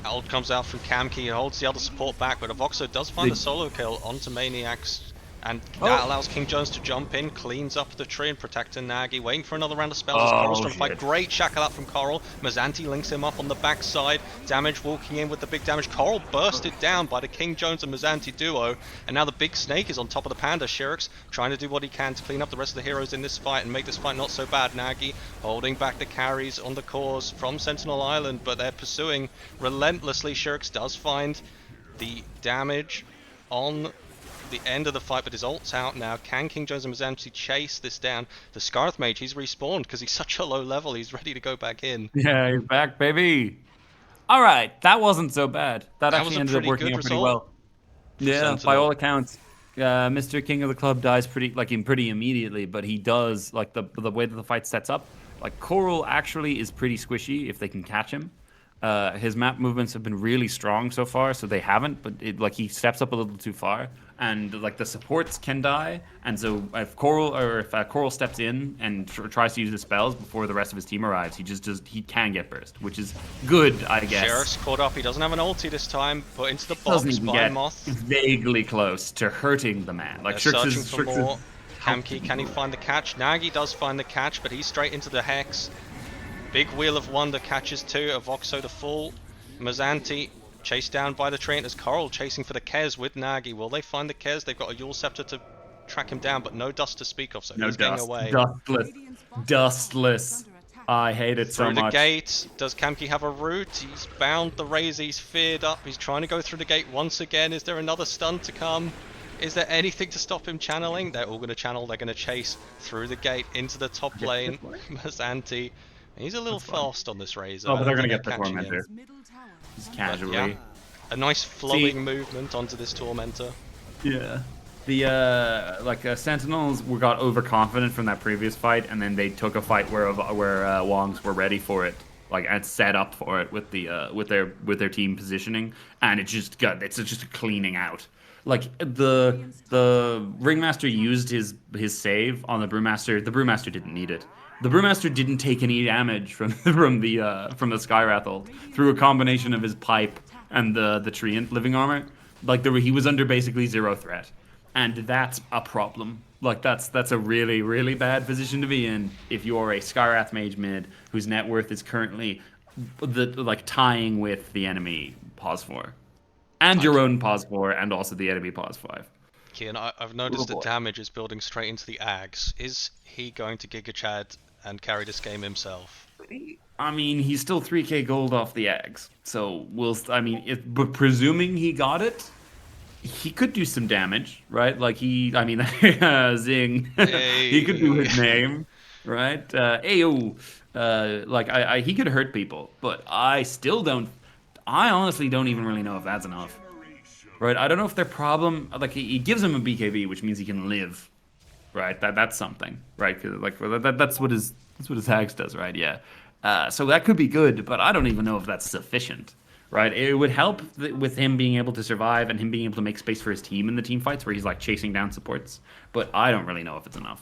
Ult comes out from Kamki and holds the other support back, but Avoxo does find the solo kill onto Maniacs. And Oh. that allows King Jones to jump in, cleans up the tree and protecting Nagy, waiting for another round of spells as Coral's trying to fight. Shit. Great shackle out from Coral. Mazanti links him up on the backside. Damage walking in with the big damage. Coral bursted down by the King Jones and Mazanti duo. And now the big snake is on top of the Panda. Shirix trying to do what he can to clean up the rest of the heroes in this fight and make this fight not so bad. Nagy holding back the carries on the cores from Sentinel Island, but they're pursuing relentlessly. Shirix does find the damage on the end of the fight, but his ult's out now. Can King Jones and Mazanti chase this down? The Scarth Mage, he's respawned because he's such a low level. He's ready to go back in. Yeah, he's back, baby. All right, that wasn't so bad. That was actually a ended up pretty working good out pretty result well. Yeah, by Sentinel. all accounts, Mr. King of the Club dies pretty immediately, but he does like the way that the fight sets up. Like Coral actually is pretty squishy if they can catch him. His map movements have been really strong so far, so they haven't. But he steps up a little too far, and like the supports can die. And so if Coral steps in and tries to use the spells before the rest of his team arrives, he can get burst, which is good, I guess. Sheriff's caught up. He doesn't have an ulti this time. Put into the box Doesn't even by get Moth. vaguely close to hurting the man. Like They're Strix searching is for Strix more. is Hamkey, can he find the catch? Nagy does find the catch, but he's straight into the Hex. Big Wheel of Wonder catches too. Avoxo to fall. Mazanti chased down by the Treant as Coral chasing for the Kez with Nagy. Will they find the Kez? They've got a Yule Scepter to track him down, but no dust to speak of, so no he's getting dust, away. dustless. I hate it so Through the much. gate, does Kamki have a route? He's bound the Razor, he's feared up, he's trying to go through the gate once again. Is there another stun to come? Is there anything to stop him channeling? They're all going to channel, they're going to chase through the gate into the top lane. Mazanti, he's a little fast on this Razor. Oh, but I they're don't going to think get the they're catching him. Tormentor. Middle tower. Just But casually. yeah, a nice flowing movement onto this Tormentor. Yeah. The Sentinels got overconfident from that previous fight, and then they took a fight where Wongs were ready for it, like and set up for it with their team positioning, and it's just a cleaning out. Like the Ringmaster used his save on the Brewmaster. The Brewmaster didn't need it. The Brewmaster didn't take any damage from the Skywrath ult through a combination of his pipe and the Treant living armor. Like he was under basically zero threat. And that's a problem. Like that's a really, really bad position to be in if you're a Skywrath mage mid whose net worth is currently tying with the enemy pos 4. And your own pos 4 and also the enemy pos 5. Kian, I've noticed the damage is building straight into the Ags. Is he going to Giga Chad and carry this game himself? I mean, he's still 3k gold off the eggs. So but presuming he got it, he could do some damage, right? Like Zing. Hey. He could do his name, right? Ayo. He could hurt people, but I honestly don't even really know if that's enough. Right? I don't know if their problem, like he gives him a BKB, which means he can live. Right? That's something, right? 'Cause, that's what his Hags does, right? Yeah. So that could be good, but I don't even know if that's sufficient. Right? It would help with him being able to survive and him being able to make space for his team in the team fights where he's like chasing down supports, but I don't really know if it's enough.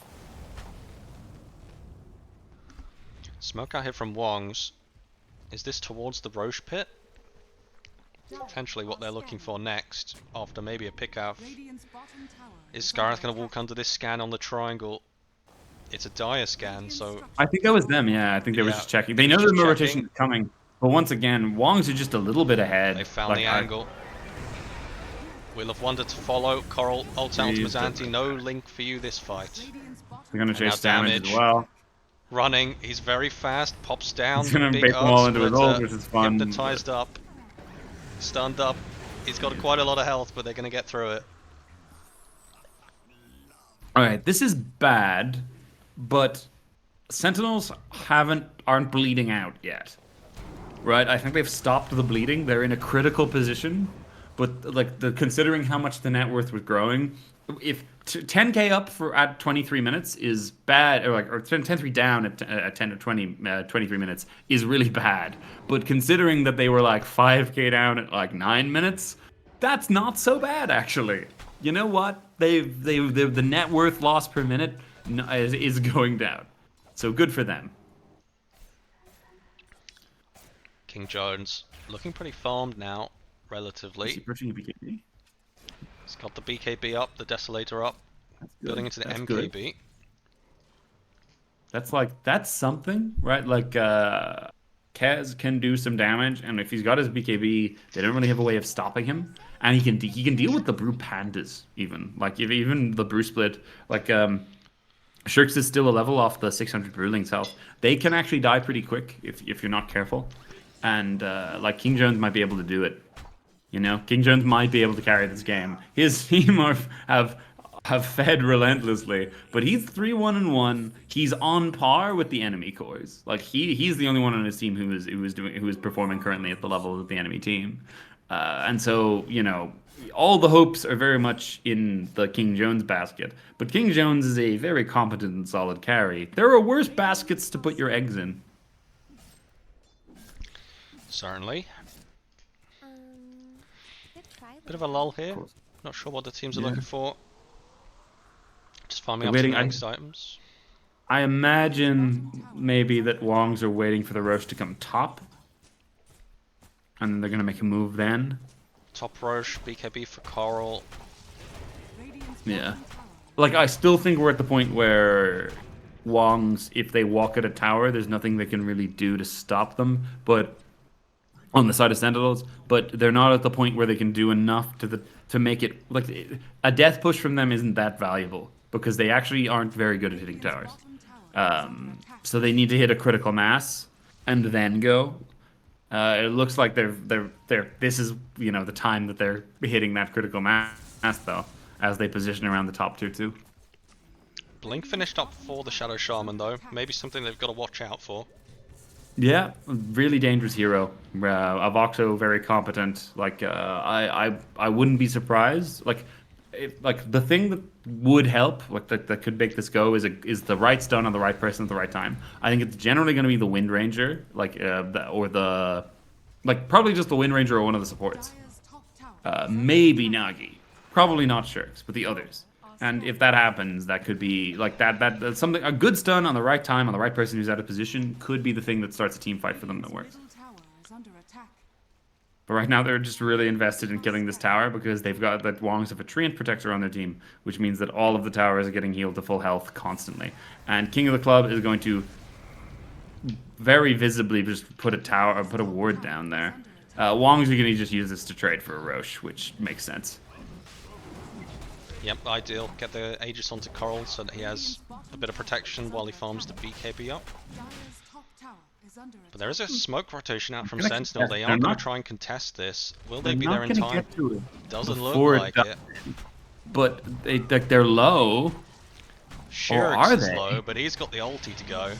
Smoke out here from Wongs. Is this towards the Roche pit? Potentially what they're looking for next, after maybe a pick out. Radiant's bottom tower Is Scarth going to walk under this scan on the triangle? It's a dire scan, so I think that was them, yeah. I think they were Yeah, just checking. they They know were the just rotation checking. is coming, but once again, Wongs are just a little bit ahead. they found the angle. Wheel of Wonder to follow. Coral ults out to Jesus. Mazanti. No link for you this fight. Radiant's bottom They're gonna And now chase damage damage. as well. Running, he's very fast, pops down, He's gonna big bait them all ult into his splitter, ult, which is fun. hypnotized up, stunned up. He's got quite a lot of health, but they're gonna get through it. All right, this is bad, but Sentinels aren't bleeding out yet. Right? I think they've stopped the bleeding. They're in a critical position, but considering how much the net worth was growing, if 10k up at 23 minutes is bad, or 10-3 down at 10 or 23 minutes is really bad. But considering that they were like 5k down at like 9 minutes, that's not so bad actually. You know what? The net worth loss per minute is going down, so good for them. King Jones looking pretty farmed now, Is he relatively. approaching a BKB? He's got the BKB up, the Desolator up. building into the That's MKB. good. That's something, right? Like Kaz can do some damage, and if he's got his BKB, they don't really have a way of stopping him. And he can deal with the Brew Pandas even. Like if even the Brew Split, like Shirks is still a level off the 600 Brewling's health. They can actually die pretty quick if you're not careful. And like King Jones might be able to do it. You know, King Jones might be able to carry this game. His team have fed relentlessly, but he's 3-1-1. He's on par with the enemy cores. Like he's the only one on his team who is performing currently at the level of the enemy team. And so, you know, all the hopes are very much in the King Jones basket. But King Jones is a very competent and solid carry. There are worse baskets to put your eggs in. Certainly. Good try. Bit of a lull here. Not sure what the teams are looking for. Just farming up Waiting- some next items. I imagine maybe that Wongs are waiting for the Roche to come top. And then they're going to make a move then. Top Roche, BKB for Coral. Radiant's Yeah. bottom tower Like, I still think we're at the point where Wongs, if they walk at a tower, there's nothing they can really do to stop them. But on the side of Sentinels, but they're not at the point where they can do enough to make it like a death push from them isn't that valuable because they actually aren't very good at hitting towers. bottom tower So they need to hit a critical mass and then go. It looks like they're this is, you know, the time that they're hitting that critical mass though, as they position around the top tier 2. Blink finished up for the Shadow Shaman though. Maybe something they've got to watch out for. Yeah, really dangerous hero. Avoxo very competent. Like I wouldn't be surprised. Like the thing that would help, like that could make this go, is the right stun on the right person at the right time. I think it's generally going to be the Wind Ranger, like probably just the Wind Ranger or one of the supports. Dire's top tower Maybe Nagi, probably not Shirks, but the others. And if that happens, that could be like that's something. A good stun on the right time on the right person who's out of position could be the thing that starts a team fight for them that works. middle tower is under attack. But right now they're just really invested in killing this tower because they've got that Wongs of a Treant Protector on their team, which means that all of the towers are getting healed to full health constantly. And King of the Club is going to very visibly just put a ward down there. Wongs are going to just use this to trade for a Roche, which makes sense. Yep, ideal. Get the Aegis onto Coral so that he has a bit of protection while he farms the BKB up. Dire's top tower is under But there is a smoke rotation out from gonna Sentinel. contest- They they're aren't going not- to try and contest this. Will They're they be not there in gonna time? get to it Doesn't look before like does. it. But they're low. Shirks are is they? low, but he's got the ulti to go.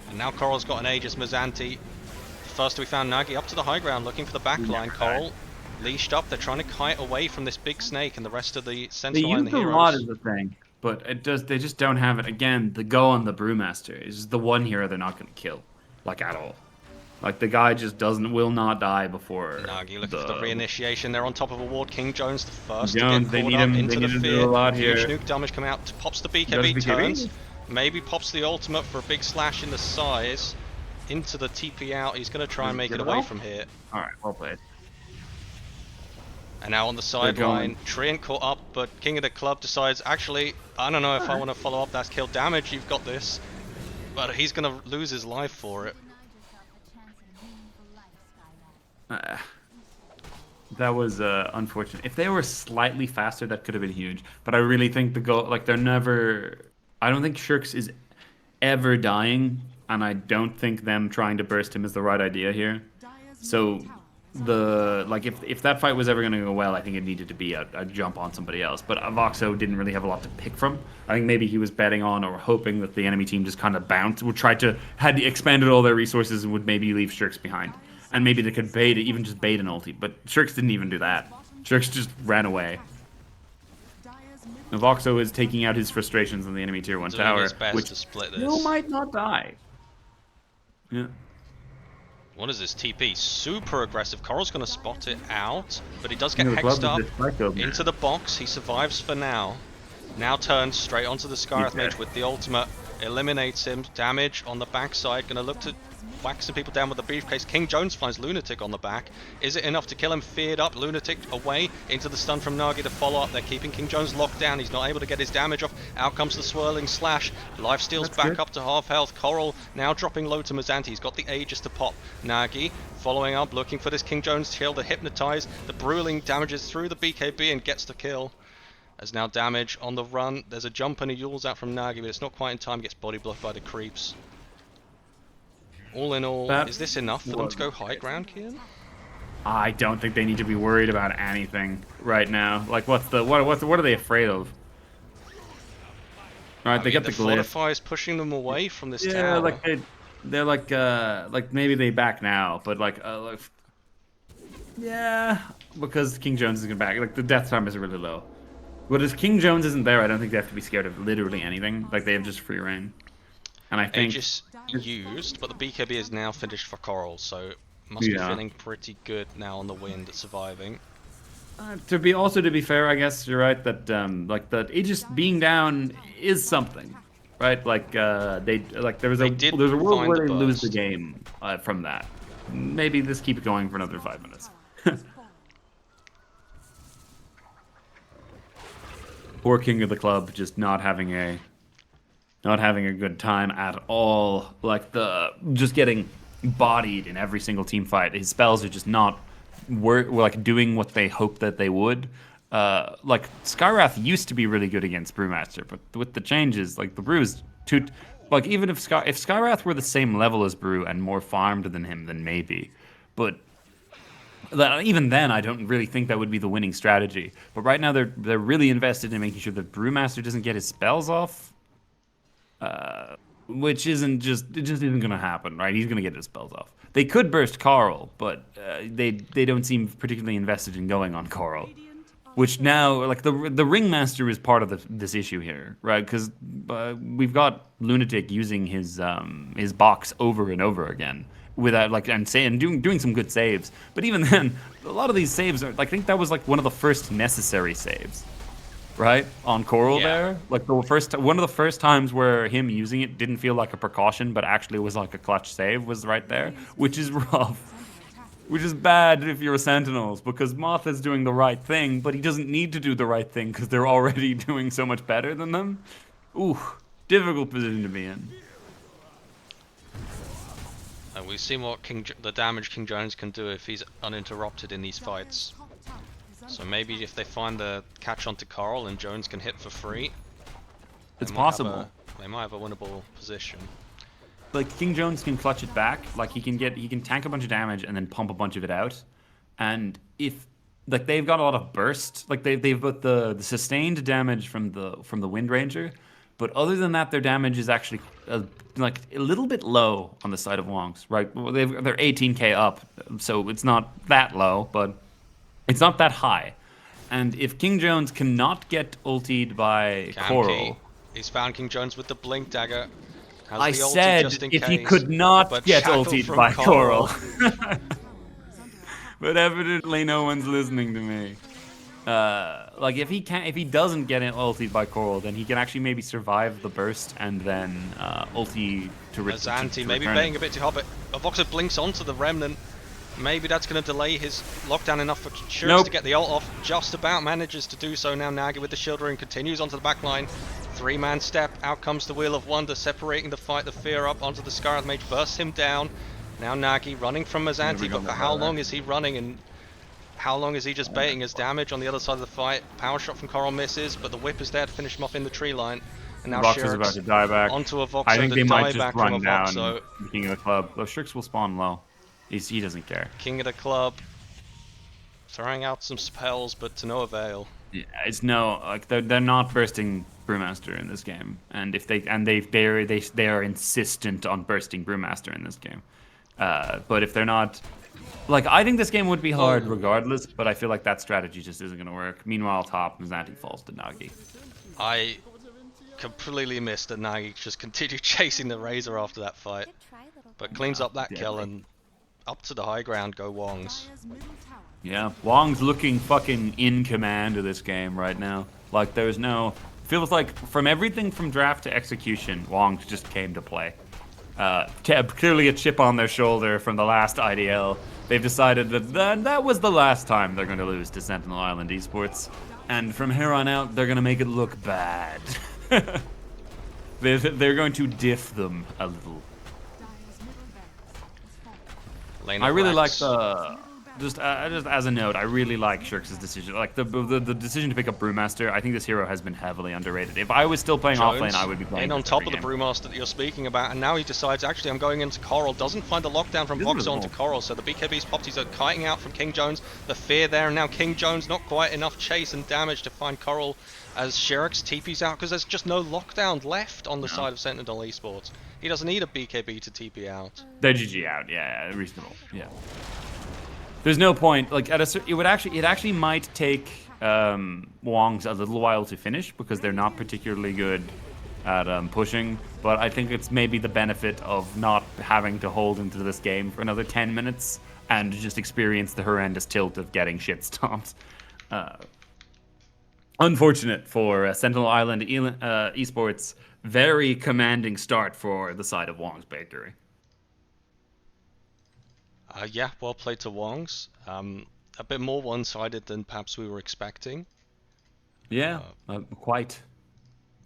And now Coral's got an Aegis Mizanti. First we found Nagi up to the high ground looking for the backline. Coral leashed up. They're trying to kite away from this big snake and the rest of the They Sentinel and use the a lot heroes. is the thing, but they just don't have it. Again, the go on the Brewmaster is the one hero they're not going to kill, like at all. Like the guy just will not die before. Nagi looking for the reinitiation. They're on top of a ward. King Jones the first Jones, to they get caught need up him- into they the need him to fear. do a lot Huge here. nuke damage coming out. Pops the Does BKB, BKB? turns. Maybe pops the ultimate for a big slash in the size. Into the TP out. He's going to try and make Get it it away off? from here. All right, well played. And now on the going. sideline, Treant caught up, but King of the Club decides, actually, I don't know if I want to follow up. That's kill damage. You've got this. But he's going to lose his life for it. That was unfortunate. If they were slightly faster, that could have been huge. But I really think the goal, like they're never. I don't think Shirks is ever dying, and I don't think them trying to burst him is the right idea here. Dire's So middle tower is if that fight was ever going to go well, I think it needed to be a jump on somebody else. But Avoxo didn't really have a lot to pick from. I think maybe he was betting on or hoping that the enemy team just kind of bounced, had expanded all their resources and would maybe leave Shirks behind. And maybe they could even just bait an ulti. But Shirks didn't even do that. Shirks just ran away. Dire's middle Avoxo is taking out his frustrations on the enemy tier 1 Doing tower, his best which to split still this. might not die. Yeah. What is this TP? Super aggressive. Coral's going to spot it out, but he does get King of the Club hexed up with this spike opener. into the box. He survives for now. Now turns straight onto the Scarlet Yeah. Mage with the ultimate. Eliminates him. Damage on the backside. Gonna look to whack some people down with the briefcase. King Jones finds Lunatic on the back. Is it enough to kill him? Feared up. Lunatic away into the stun from Nagi to follow up. They're keeping King Jones locked down. He's not able to get his damage off. Out comes the swirling slash. Lifesteal's That's back good. up to half health. Coral now dropping low to Mazanti. He's got the Aegis to pop. Nagi following up, looking for this King Jones kill to hypnotize. The Bruiling damages through the BKB and gets the kill. As now damage on the run. There's a jump and a Yule's out from Nagi, but it's not quite in time. Gets body blocked by the creeps. All in all, That is this enough for them to go wasn't high ground, Kian? I don't think they need to be worried about anything right now. Like, what are they afraid of? All right, I they mean, get the the glyph. Fortify is pushing them away from this Yeah, tower. like they're like maybe they back now, but yeah, because King Jones is gonna back. Like the death time is really low. But as King Jones isn't there, I don't think they have to be scared of literally anything. Like they have just free reign, and I think Aegis used, but the BKB is now finished for Coral, so must be Yeah. feeling pretty good now on the wind at surviving. to be fair, I guess you're right that like that Aegis being down is something, right? Like there was They did a world find where the they lose the burst. game from that. Maybe this keep it going for another 5 minutes. Poor King of the Club just not having a good time at all. Like just getting bodied in every single team fight. His spells are just not like doing what they hoped that they would. Like Skywrath used to be really good against Brewmaster, but with the changes, like the Brew's too. Like even if Skywrath were the same level as Brew and more farmed than him, then maybe. But even then, I don't really think that would be the winning strategy. But right now, they're really invested in making sure that Brewmaster doesn't get his spells off, which it just isn't going to happen, right? He's going to get his spells off. They could burst Carl, but they don't seem particularly invested in going on Carl. Which now, like the Ringmaster is part of this issue here, right? Because we've got Lunatic using his box over and over again without doing some good saves. But even then, a lot of these saves are. I think that was like one of the first necessary saves, right? On Coral Yeah. there, like one of the first times where him using it didn't feel like a precaution, but actually was like a clutch save was right there, which is rough. Which is bad if you're Sentinels, because Moth is doing the right thing, but he doesn't need to do the right thing because they're already doing so much better than them. Ooh, difficult position to be in. And we've seen what the damage King Jones can do if he's uninterrupted in these fights. So maybe if they find the catch onto Coral and Jones can hit for free, It's they might have possible. they might have a winnable position. Like King Jones can clutch it back. Like he can tank a bunch of damage and then pump a bunch of it out. And if like they've got a lot of burst, like they've got the sustained damage from the Wind Ranger, but other than that, their damage is actually like a little bit low on the side of Wongs, right? Well, they're 18k up, so it's not that low, but it's not that high. And if King Jones cannot get ultied by Coral, He's found King Jones with the Blink Dagger. Has I the ulti said just in if he case, could not but get shackled ultied from by Coral. Coral. But evidently no one's listening to me. Like if he doesn't get ultied by Coral, then he can actually maybe survive the burst and then ulti to Azanti maybe return betting it. a bit too hard, but Avoxa blinks onto the Remnant. Maybe that's going to delay his lockdown enough for Shurix Nope. to get the ult off. Just about manages to do so now. Nagi with the shield ring continues onto the back line. 3-man step. Out comes the Wheel of Wonder, separating the fight. The Fear up onto the Scarlet Mage, bursts him down. Now Nagi running from Mazanti, but for how long is he running and how long is he just baiting his damage on the other side of the fight? Power shot from Coral misses, but the whip is there to finish him off in the tree line. And now Vox is about to Shurix die back. onto Avoxa, I think the they might die just back run from down Avoxa. the King of the Club. Though Strix will spawn low. He doesn't care. King of the Club throwing out some spells, but to no avail. Yeah, it's no like they're not bursting Brewmaster in this game, and if they are insistent on bursting Brewmaster in this game. But if they're not, like I think this game would be hard regardless, but I feel like that strategy just isn't gonna work. Meanwhile, top Mazanti falls to Nagi. I completely missed that Nagi just continued chasing the Razor after that fight, but cleans up that kill and up to the high ground go Wongs. Dire's middle tower Yeah, Wong's looking fucking in command of this game right now. Like there's no feels like from everything from draft to execution, Wongs just came to play. Clearly a chip on their shoulder from the last IDL. They've decided that that was the last time they're going to lose to Sentinel Island Esports. And from here on out, they're going to make it look bad. They're going to diff them a little. Dire's middle barracks is falling. Lane I of really like Rax. the just as a note. I really like Shirks' decision, like the decision to pick up Brewmaster. I think this hero has been heavily underrated. If I was still playing offlane, I would be playing in on this top every of the game. Brewmaster that you're speaking about, and now he decides, actually, I'm going into Coral. Doesn't find the lockdown from This is Vox really onto cool. Coral, so the BKB's popped. He's kiting out from King Jones. The fear there, and now King Jones not quite enough chase and damage to find Coral as Sherix TP's out, because there's just no lockdown left on the No. side of Sentinel Esports. He doesn't need a BKB to TP out. They're GG out. Yeah, reasonable. Yeah. There's no point. Like it actually might take Wongs a little while to finish because they're not particularly good at pushing. But I think it's maybe the benefit of not having to hold into this game for another 10 minutes and just experience the horrendous tilt of getting shit stomped. Unfortunate for Sentinel Island Esports. Very commanding start for the side of Wong's Bakery. Yeah, well played to Wongs. A bit more one-sided than perhaps we were expecting. Yeah, quite.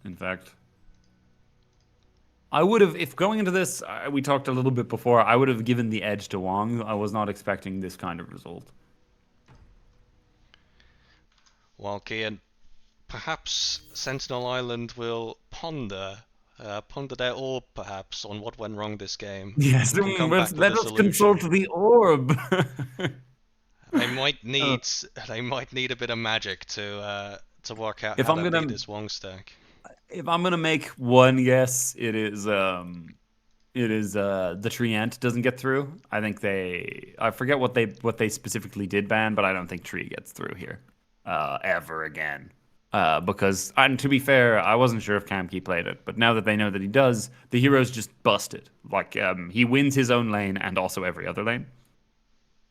In fact, I would have, if going into this, we talked a little bit before, I would have given the edge to Wong. I was not expecting this kind of result. Well, Kian, perhaps Sentinel Island will ponder their orb, perhaps, on what went wrong this game. Yes, And can come back with let a us solution. consult the orb. They might need a bit of magic to work out If how I'm to gonna- beat this Wong stack. If I'm gonna make one guess, it is the Treant doesn't get through. I think I forget what they specifically did ban, but I don't think Tree gets through here ever again. Because, and to be fair, I wasn't sure if Kamki played it, but now that they know that he does, the hero's just busted. Like he wins his own lane and also every other lane.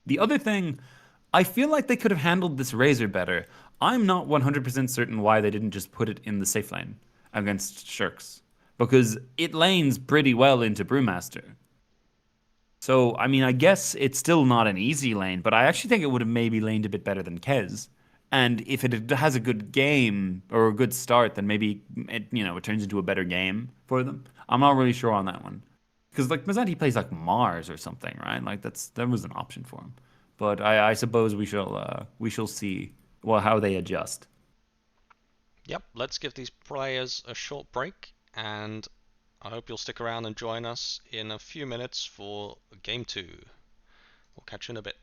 The other thing, I feel like they could have handled this Razor better. I'm not 100% certain why they didn't just put it in the safe lane against Shirks, because it lanes pretty well into Brewmaster. So, I mean, I guess it's still not an easy lane, but I actually think it would have maybe laned a bit better than Kez. And if it has a good game or a good start, then maybe it turns into a better game for them. I'm not really sure on that one. Because like Mazzanti plays like Mars or something, right? Like that was an option for him. But I suppose we shall see how they adjust. Yep, let's give these players a short break, and I hope you'll stick around and join us in a few minutes for Game 2. We'll catch you in a bit.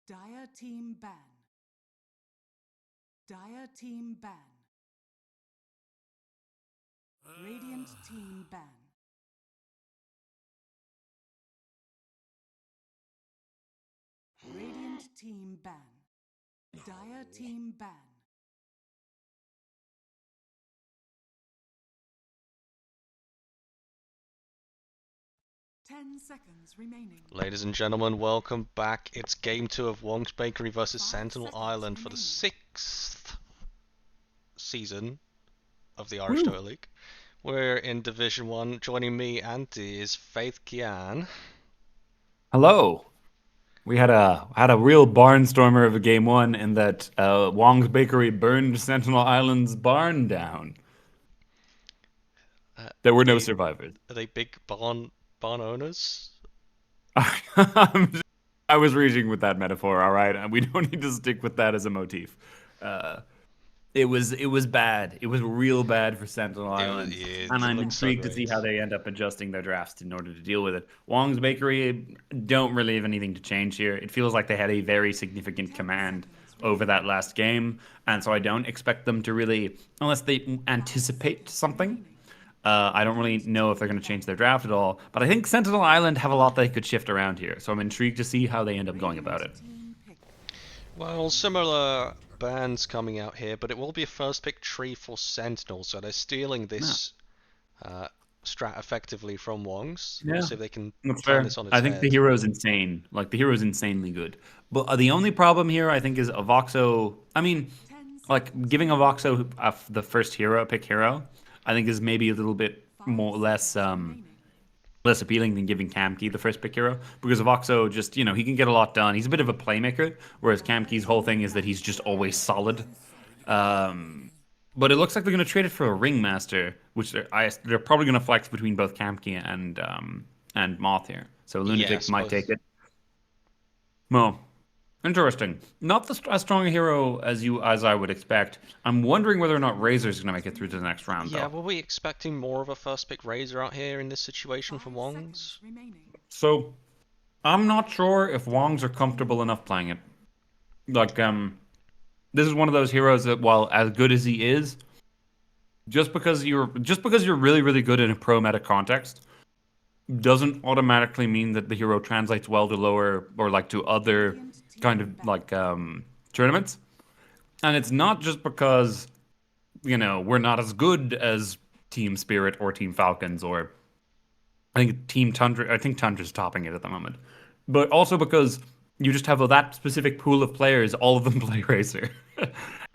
Dire team ban. Dire team ban. Radiant team ban. Radiant team ban. Dire team ban. Ten seconds remaining. Ladies and gentlemen, welcome back. It's game 2 of Wongs Bakery versus 5 Sentinel seconds Island for the remaining. 6th season of the Irish Dota League. We're in Division 1. Joining me, Andy, is Faith Kian. Hello. We had a real barnstormer of a game 1 in that Wong's Bakery burned Sentinel Island's barn down. There were no survivors. Are they big barn owners? I was reaching with that metaphor, all right? And we don't need to stick with that as a motif. It was bad. It was real bad for Sentinel Island. And I'm intrigued to see how they end up adjusting their drafts in order to deal with it. Wong's Bakery don't really have anything to change here. It feels like they had a very significant command over that last game. And so I don't expect them to really, unless they anticipate something, I don't really know if they're going to change their draft at all. But I think Sentinel Island have a lot they could shift around here. So I'm intrigued to see how they end up going about it. Well, similar bans coming out here, but it will be a first pick tree for Sentinel, so they're stealing this strat effectively from Wongs. Yeah, We'll see if they can that's turn fair. this on its I think head. the hero's insane. Like, the hero's insanely good. But the only problem here, I think, is Avoxo. I mean, like, giving Avoxo the first pick hero, I think is maybe a little bit less appealing than giving Kamki the first pick hero, because Avoxo just, he can get a lot done. He's a bit of a playmaker, whereas Kamki's whole thing is that he's just always solid. But it looks like they're going to trade it for a Ringmaster, which they're probably going to flex between both Kamki and Moth here. So Lunatic might take it. Well, interesting. Not as strong a hero as I would expect. I'm wondering whether or not Razor's going to make it through to the next round. Yeah, though. were we expecting more of a first pick Razor out here in this situation for Wongs? So, I'm not sure if Wongs are comfortable enough playing it. Like, this is one of those heroes that, while as good as he is, just because you're really, really good in a pro meta context, doesn't automatically mean that the hero translates well to lower or like to other kind of like tournaments. And it's not just because we're not as good as Team Spirit or Team Falcons, or I think Team Tundra. I think Tundra's topping it at the moment, but also because you just have that specific pool of players. All of them play Racer,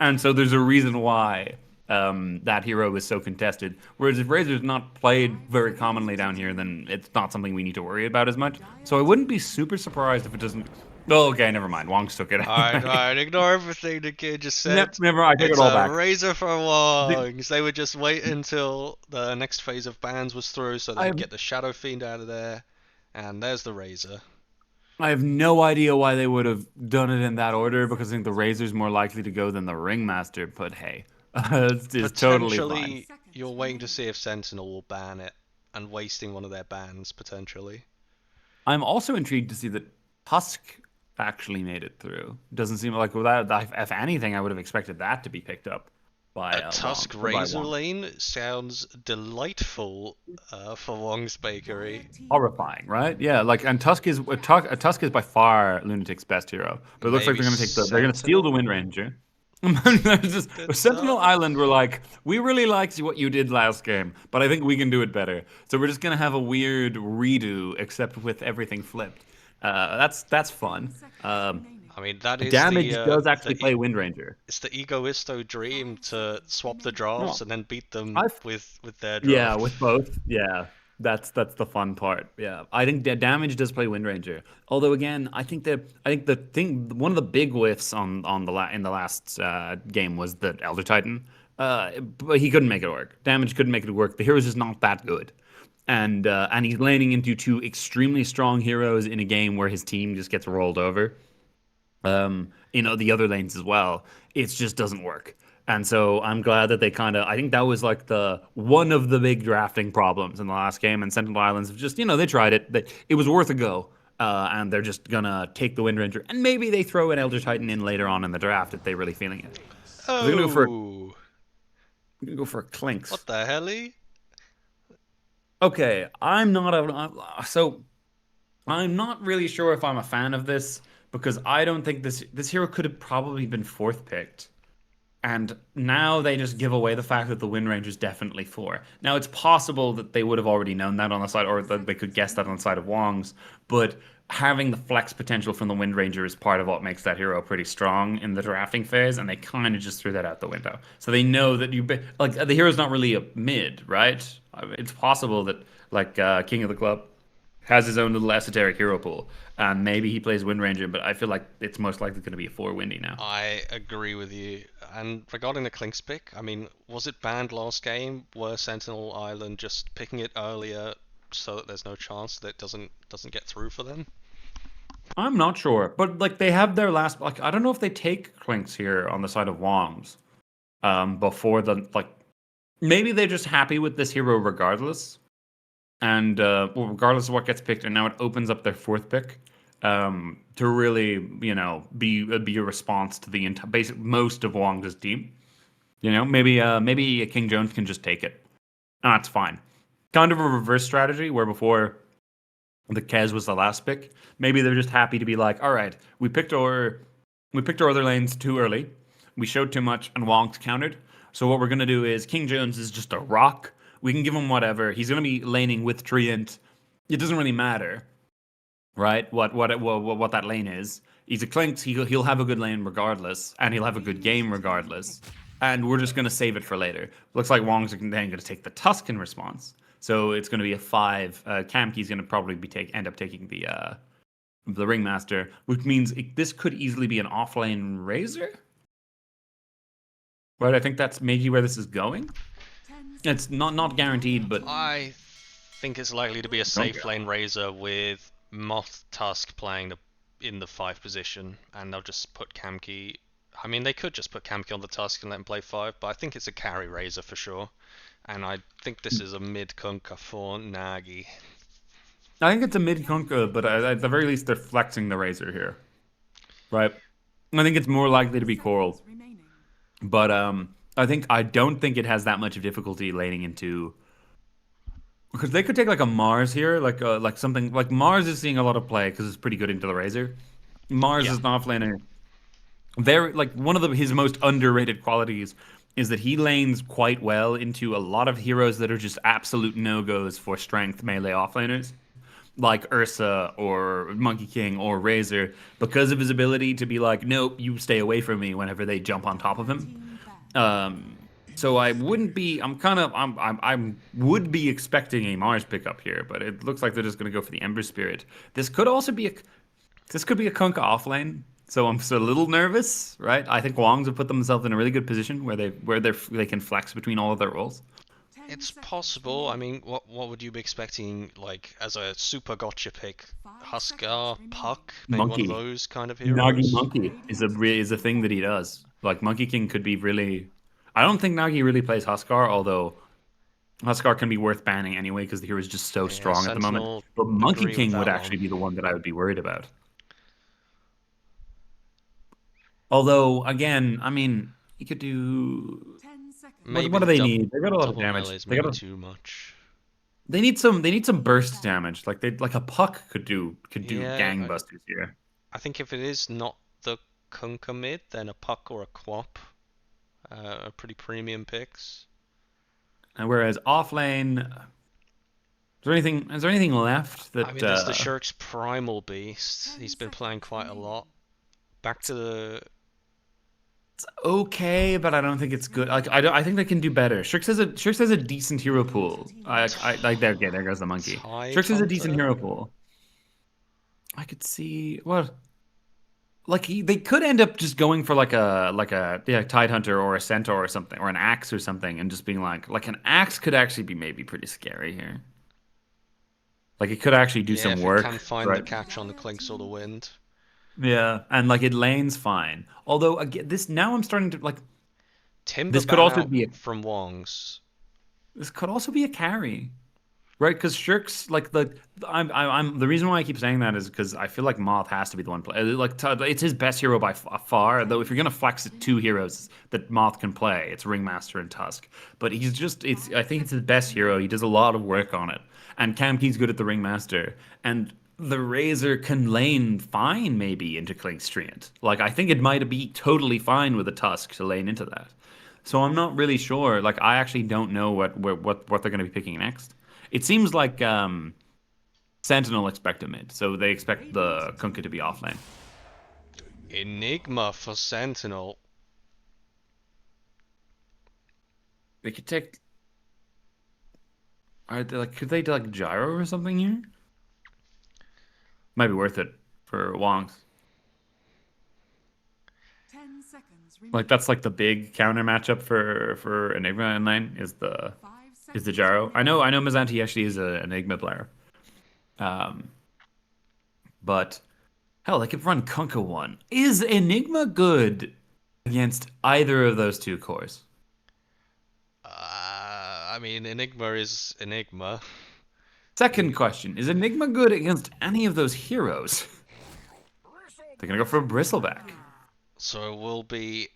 and so there's a reason why that hero is so contested. Whereas if Razor's not played very commonly down here, then it's not something we need to worry about as much. So I wouldn't be super surprised if it doesn't. Oh, okay, never mind. Wongs took it. Alright, ignore everything the kid just said. Never mind, I take it all back. It's a Razor for Wongs. They would just wait until the next phase of bans was through so they could get the Shadow Fiend out of there. And there's the Razor. I have no idea why they would have done it in that order, because I think the Razor's more likely to go than the Ringmaster, but hey. It's totally fine. You're waiting to see if Sentinel will ban it and wasting one of their bans, potentially. I'm also intrigued to see that Tusk actually made it through. Doesn't seem like without, if anything, I would have expected that to be picked up by a Tusk Razor lane sounds delightful for Wong's Bakery. Horrifying, right? Yeah, and Tusk is by far Lunatic's best hero. But it looks like they're going to steal the Wind Ranger. Sentinel Island were like, we really liked what you did last game, but I think we can do it better. So we're just gonna have a weird redo, except with everything flipped. That's fun. I mean, that is Damage does actually play Wind Ranger. It's the egoisto dream to swap the drafts and then beat them with their draft. Yeah, with both. Yeah, that's the fun part. Yeah, I think Damage does play Wind Ranger. Although again, I think one of the big whiffs in the last game was the Elder Titan. But he couldn't make it work. Damage couldn't make it work. The hero's just not that good. And he's landing into two extremely strong heroes in a game where his team just gets rolled over. The other lanes as well. It just doesn't work. And so I'm glad that they I think that was like one of the big drafting problems in the last game. And Sentinel Islands have just, they tried it. It was worth a go. and they're just gonna take the Wind Ranger, and maybe they throw an Elder Titan in later on in the draft if they're really feeling it. They're gonna Oh, go for a Clinks. what the helly? Okay, so I'm not really sure if I'm a fan of this because I don't think this hero could have probably been fourth picked. And now they just give away the fact that the Wind Ranger is definitely 4. Now, it's possible that they would have already known that on the side, or that they could guess that on the side of Wongs, but having the flex potential from the Wind Ranger is part of what makes that hero pretty strong in the drafting phase, and they kind of just threw that out the window. So they know that the hero's not really a mid, right? It's possible that, King of the Club has his own little esoteric hero pool, and maybe he plays Wind Ranger, but I feel like it's most likely going to be a 4 Windy now. I agree with you. And regarding the Clinks pick, I mean, was it banned last game? Were Sentinel Island just picking it earlier so that there's no chance that it doesn't get through for them? I'm not sure, but they have their last. I don't know if they take Clinks here on the side of Wongs, before maybe they're just happy with this hero regardless, and regardless of what gets picked, and now it opens up their fourth pick, to really be a response to the basic most of Wong's team. Maybe King Jones can just take it. That's fine. Kind of a reverse strategy where before the Kez was the last pick. Maybe they're just happy to be like, all right, we picked our other lanes too early. We showed too much, and Wong's countered. So what we're gonna do is King Jones is just a rock. We can give him whatever. He's gonna be laning with Treant. It doesn't really matter, right? What that lane is. He's a Clinks. He'll have a good lane regardless, and he'll have a good game regardless. And we're just gonna save it for later. Looks like Wong's then gonna take the Tusk in response. So it's going to be a 5. Kamki's going to probably end up taking the Ringmaster, which means this could easily be an offlane Razor. Right, I think that's maybe where this is going. It's not guaranteed, but I think it's likely to be a safe lane Razor with Moth Tusk playing in the 5 position, and they'll just put Kamki. I mean, they could just put Kamki on the Tusk and let him play 5, but I think it's a carry Razor for sure. And I think this is a mid-Kunkka for Nagi. I think it's a mid-Kunkka, but at the very least, they're flexing the Razor here. Right? I think it's more likely to be Coral. But I don't think it has that much of difficulty laning into... Because they could take a Mars here, like something... Like Mars is seeing a lot of play because it's pretty good into the Razor. Mars is an offlaner. One of his most underrated qualities is that he lanes quite well into a lot of heroes that are just absolute no-goes for strength melee offlaners, like Ursa or Monkey King or Razor, because of his ability to be like, nope, you stay away from me whenever they jump on top of him. So I would be expecting a Mars pickup here, but it looks like they're just going to go for the Ember Spirit. This could be a Kunkka offlane. So I'm a little nervous, right? I think Wongs have put themselves in a really good position where they can flex between all of their roles. It's possible. I mean, what would you be expecting, as a super gotcha pick? Huskar, Puck, maybe Monkey. one of those kind of heroes? Nagi Monkey is a thing that he does. Like, Monkey King could be really... I don't think Nagi really plays Huskar, although Huskar can be worth banning anyway because the hero is just so strong at the moment. But Monkey King would actually be the one that I would be worried about. Although, again, I mean, you could do... What do they need? They got a lot of damage. They got too much. They need some burst damage. Like a Puck could do gangbusters here. I think if it is not the Kunkka mid, then a Puck or a Quap are pretty premium picks. And whereas offlane, is there anything left that? I mean, there's the Shirk's Primal Beast. He's been playing quite a lot. Back to the... It's okay, but I don't think it's good. I think they can do better. Shirks has a decent hero pool. There goes the monkey. Shirks has a decent hero pool. I could see what. They could end up just going for a Tide Hunter or a Centaur or something, or an Axe or something, and just being like an Axe could actually be maybe pretty scary here. It could actually do some work. If it can find the catch on the Clinks or the Wind. Yeah, and it lanes fine. Although again, I'm starting to Timber this could also be from Wongs. This could also be a carry. Right, because Shirk's like I'm the reason why I keep saying that is because I feel like Moth has to be the one play. Like it's his best hero by far. Though if you're gonna flex two heroes that Moth can play, it's Ringmaster and Tusk. But he's just it's I think it's his best hero. He does a lot of work on it, and Kamki's good at the Ringmaster, and the Razor can lane fine maybe into Klink's Treant. Like I think it might be totally fine with a Tusk to lane into that. So I'm not really sure. Like I actually don't know what they're gonna be picking next. It seems like Sentinel expect a mid, so they expect the Kunkka to be offlane. Enigma for Sentinel. They could take. Are they like? Could they do like gyro or something here? Might be worth it for Wongs. 10 seconds Like that's like the big counter matchup for Enigma in lane is the 5 is the seconds gyro. I know Mazanti actually is an Enigma player. But hell, they could run Kunkka one. Is Enigma good against either of those two cores? I mean, Enigma is Enigma. Second question, is Enigma good against any of those heroes? They're gonna go for a Bristleback. So it will be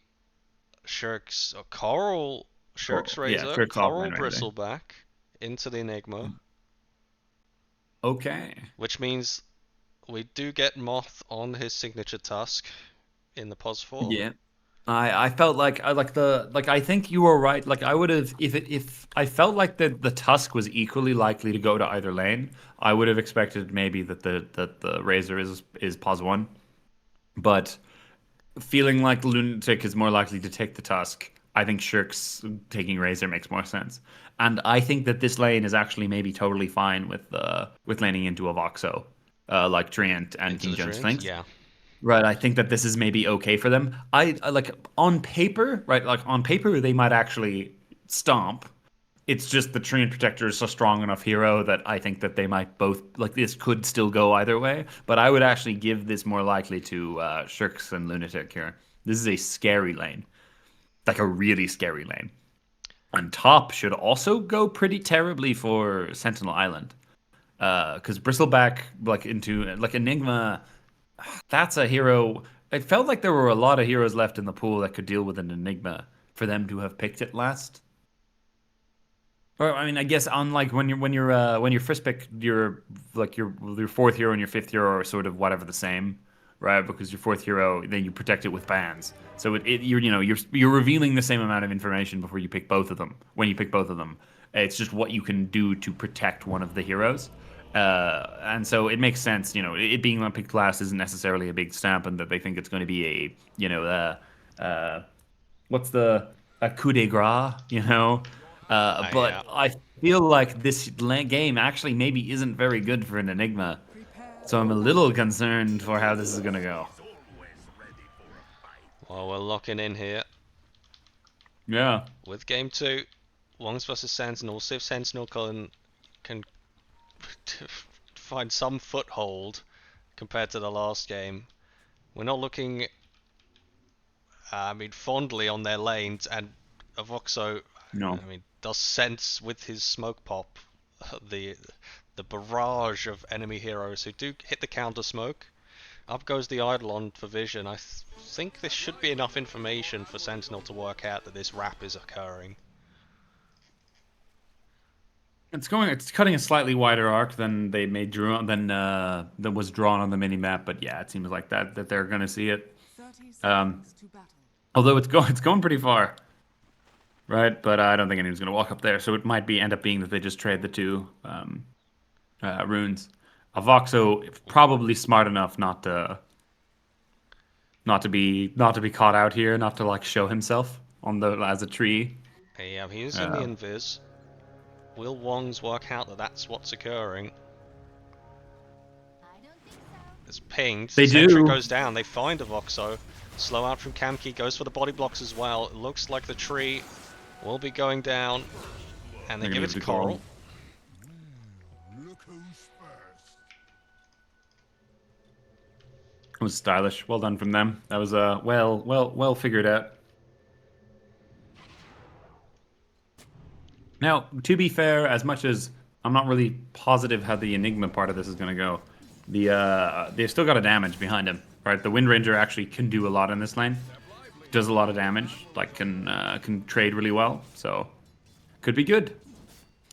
Shirk's Coral, Shirk's Yeah, Razor, Shirk's Coral offlane right there. Bristleback into the Enigma, Okay. which means we do get Moth on his signature Tusk in the pos 4. Yeah. I felt like I think you were right. Like I would have if I felt like the Tusk was equally likely to go to either lane, I would have expected maybe that the Razor is pos 1. But feeling like Lunatic is more likely to take the Tusk, I think Shirk's taking Razor makes more sense. And I think that this lane is actually maybe totally fine with laning into a Voxo, like Treant and Into King the Jones Treant? Sphinx. Yeah. Right, I think that this is maybe okay for them. I like on paper, right? Like on paper, they might actually stomp. It's just the Treant Protector is a strong enough hero that I think that they might both like this could still go either way. But I would actually give this more likely to Shirks and Lunatic here. This is a scary lane, like a really scary lane. And top should also go pretty terribly for Sentinel Island, because Bristleback like into like Enigma. That's a hero. It felt like there were a lot of heroes left in the pool that could deal with an Enigma for them to have picked it last. Or I mean, I guess unlike when you're first pick, your like your fourth hero and your fifth hero are sort of whatever the same, right? Because your fourth hero, then you protect it with bans. So you're revealing the same amount of information before you pick both of them. When you pick both of them, it's just what you can do to protect one of the heroes. And so it makes sense, it being on picked last isn't necessarily a big stamp, and that they think it's going to be what's a coup de grace, But Yeah. I feel like this game actually maybe isn't very good for an Enigma, so I'm a little concerned for how this is going to go. Well, we're locking in here Yeah. with game 2. Wongs versus Sentinel. See if Sentinel can find some foothold compared to the last game. We're not looking, fondly on their lanes, and Avoxo, No. does sense with his smoke pop the barrage of enemy heroes who do hit the counter smoke. Up goes the Eidolon for vision. I think this should be enough information for Sentinel to work out that this wrap is occurring. It's cutting a slightly wider arc than they made than was drawn on the mini map, but yeah, it seems like that they're gonna see it. 30 seconds to battle. Although it's going pretty far, right? But I don't think anyone's gonna walk up there, so it might end up being that they just trade the two runes. Avoxo probably smart enough not to be caught out here, not to like show himself as a tree. Yeah, he is in the invis. Will Wongs work out that that's what's occurring? It's pinged. They Sentry do. goes down. They find a Voxo. Slow out from Kamki. Goes for the body blocks as well. It looks like the tree will be going down. And they give it to Coral. It was stylish. Well done from them. That was well figured out. Now, to be fair, as much as I'm not really positive how the Enigma part of this is going to go. They've still got a damage behind him, right? The Wind Ranger actually can do a lot in this lane. Does a lot of damage, like can trade really well, so could be good.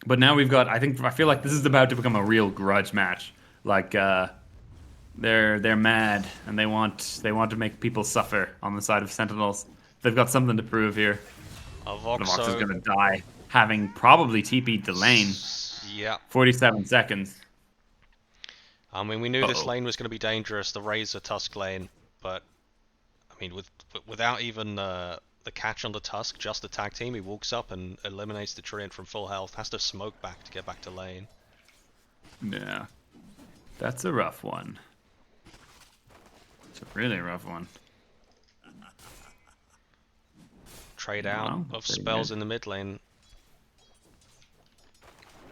But now we've got, I feel like this is about to become a real grudge match. Like they're mad and they want to make people suffer on the side of Sentinels. They've got something to prove here. Vox is gonna die, having probably TP'd the lane. Yeah. 47 seconds. I mean, we knew this lane was going to be dangerous, the Razor Tusk lane, but I mean, without even the catch on the Tusk, just the tag team, he walks up and eliminates the Treant from full health, has to smoke back to get back to lane. Yeah, that's a rough one. It's a really rough one. Trade out of spells in the mid lane.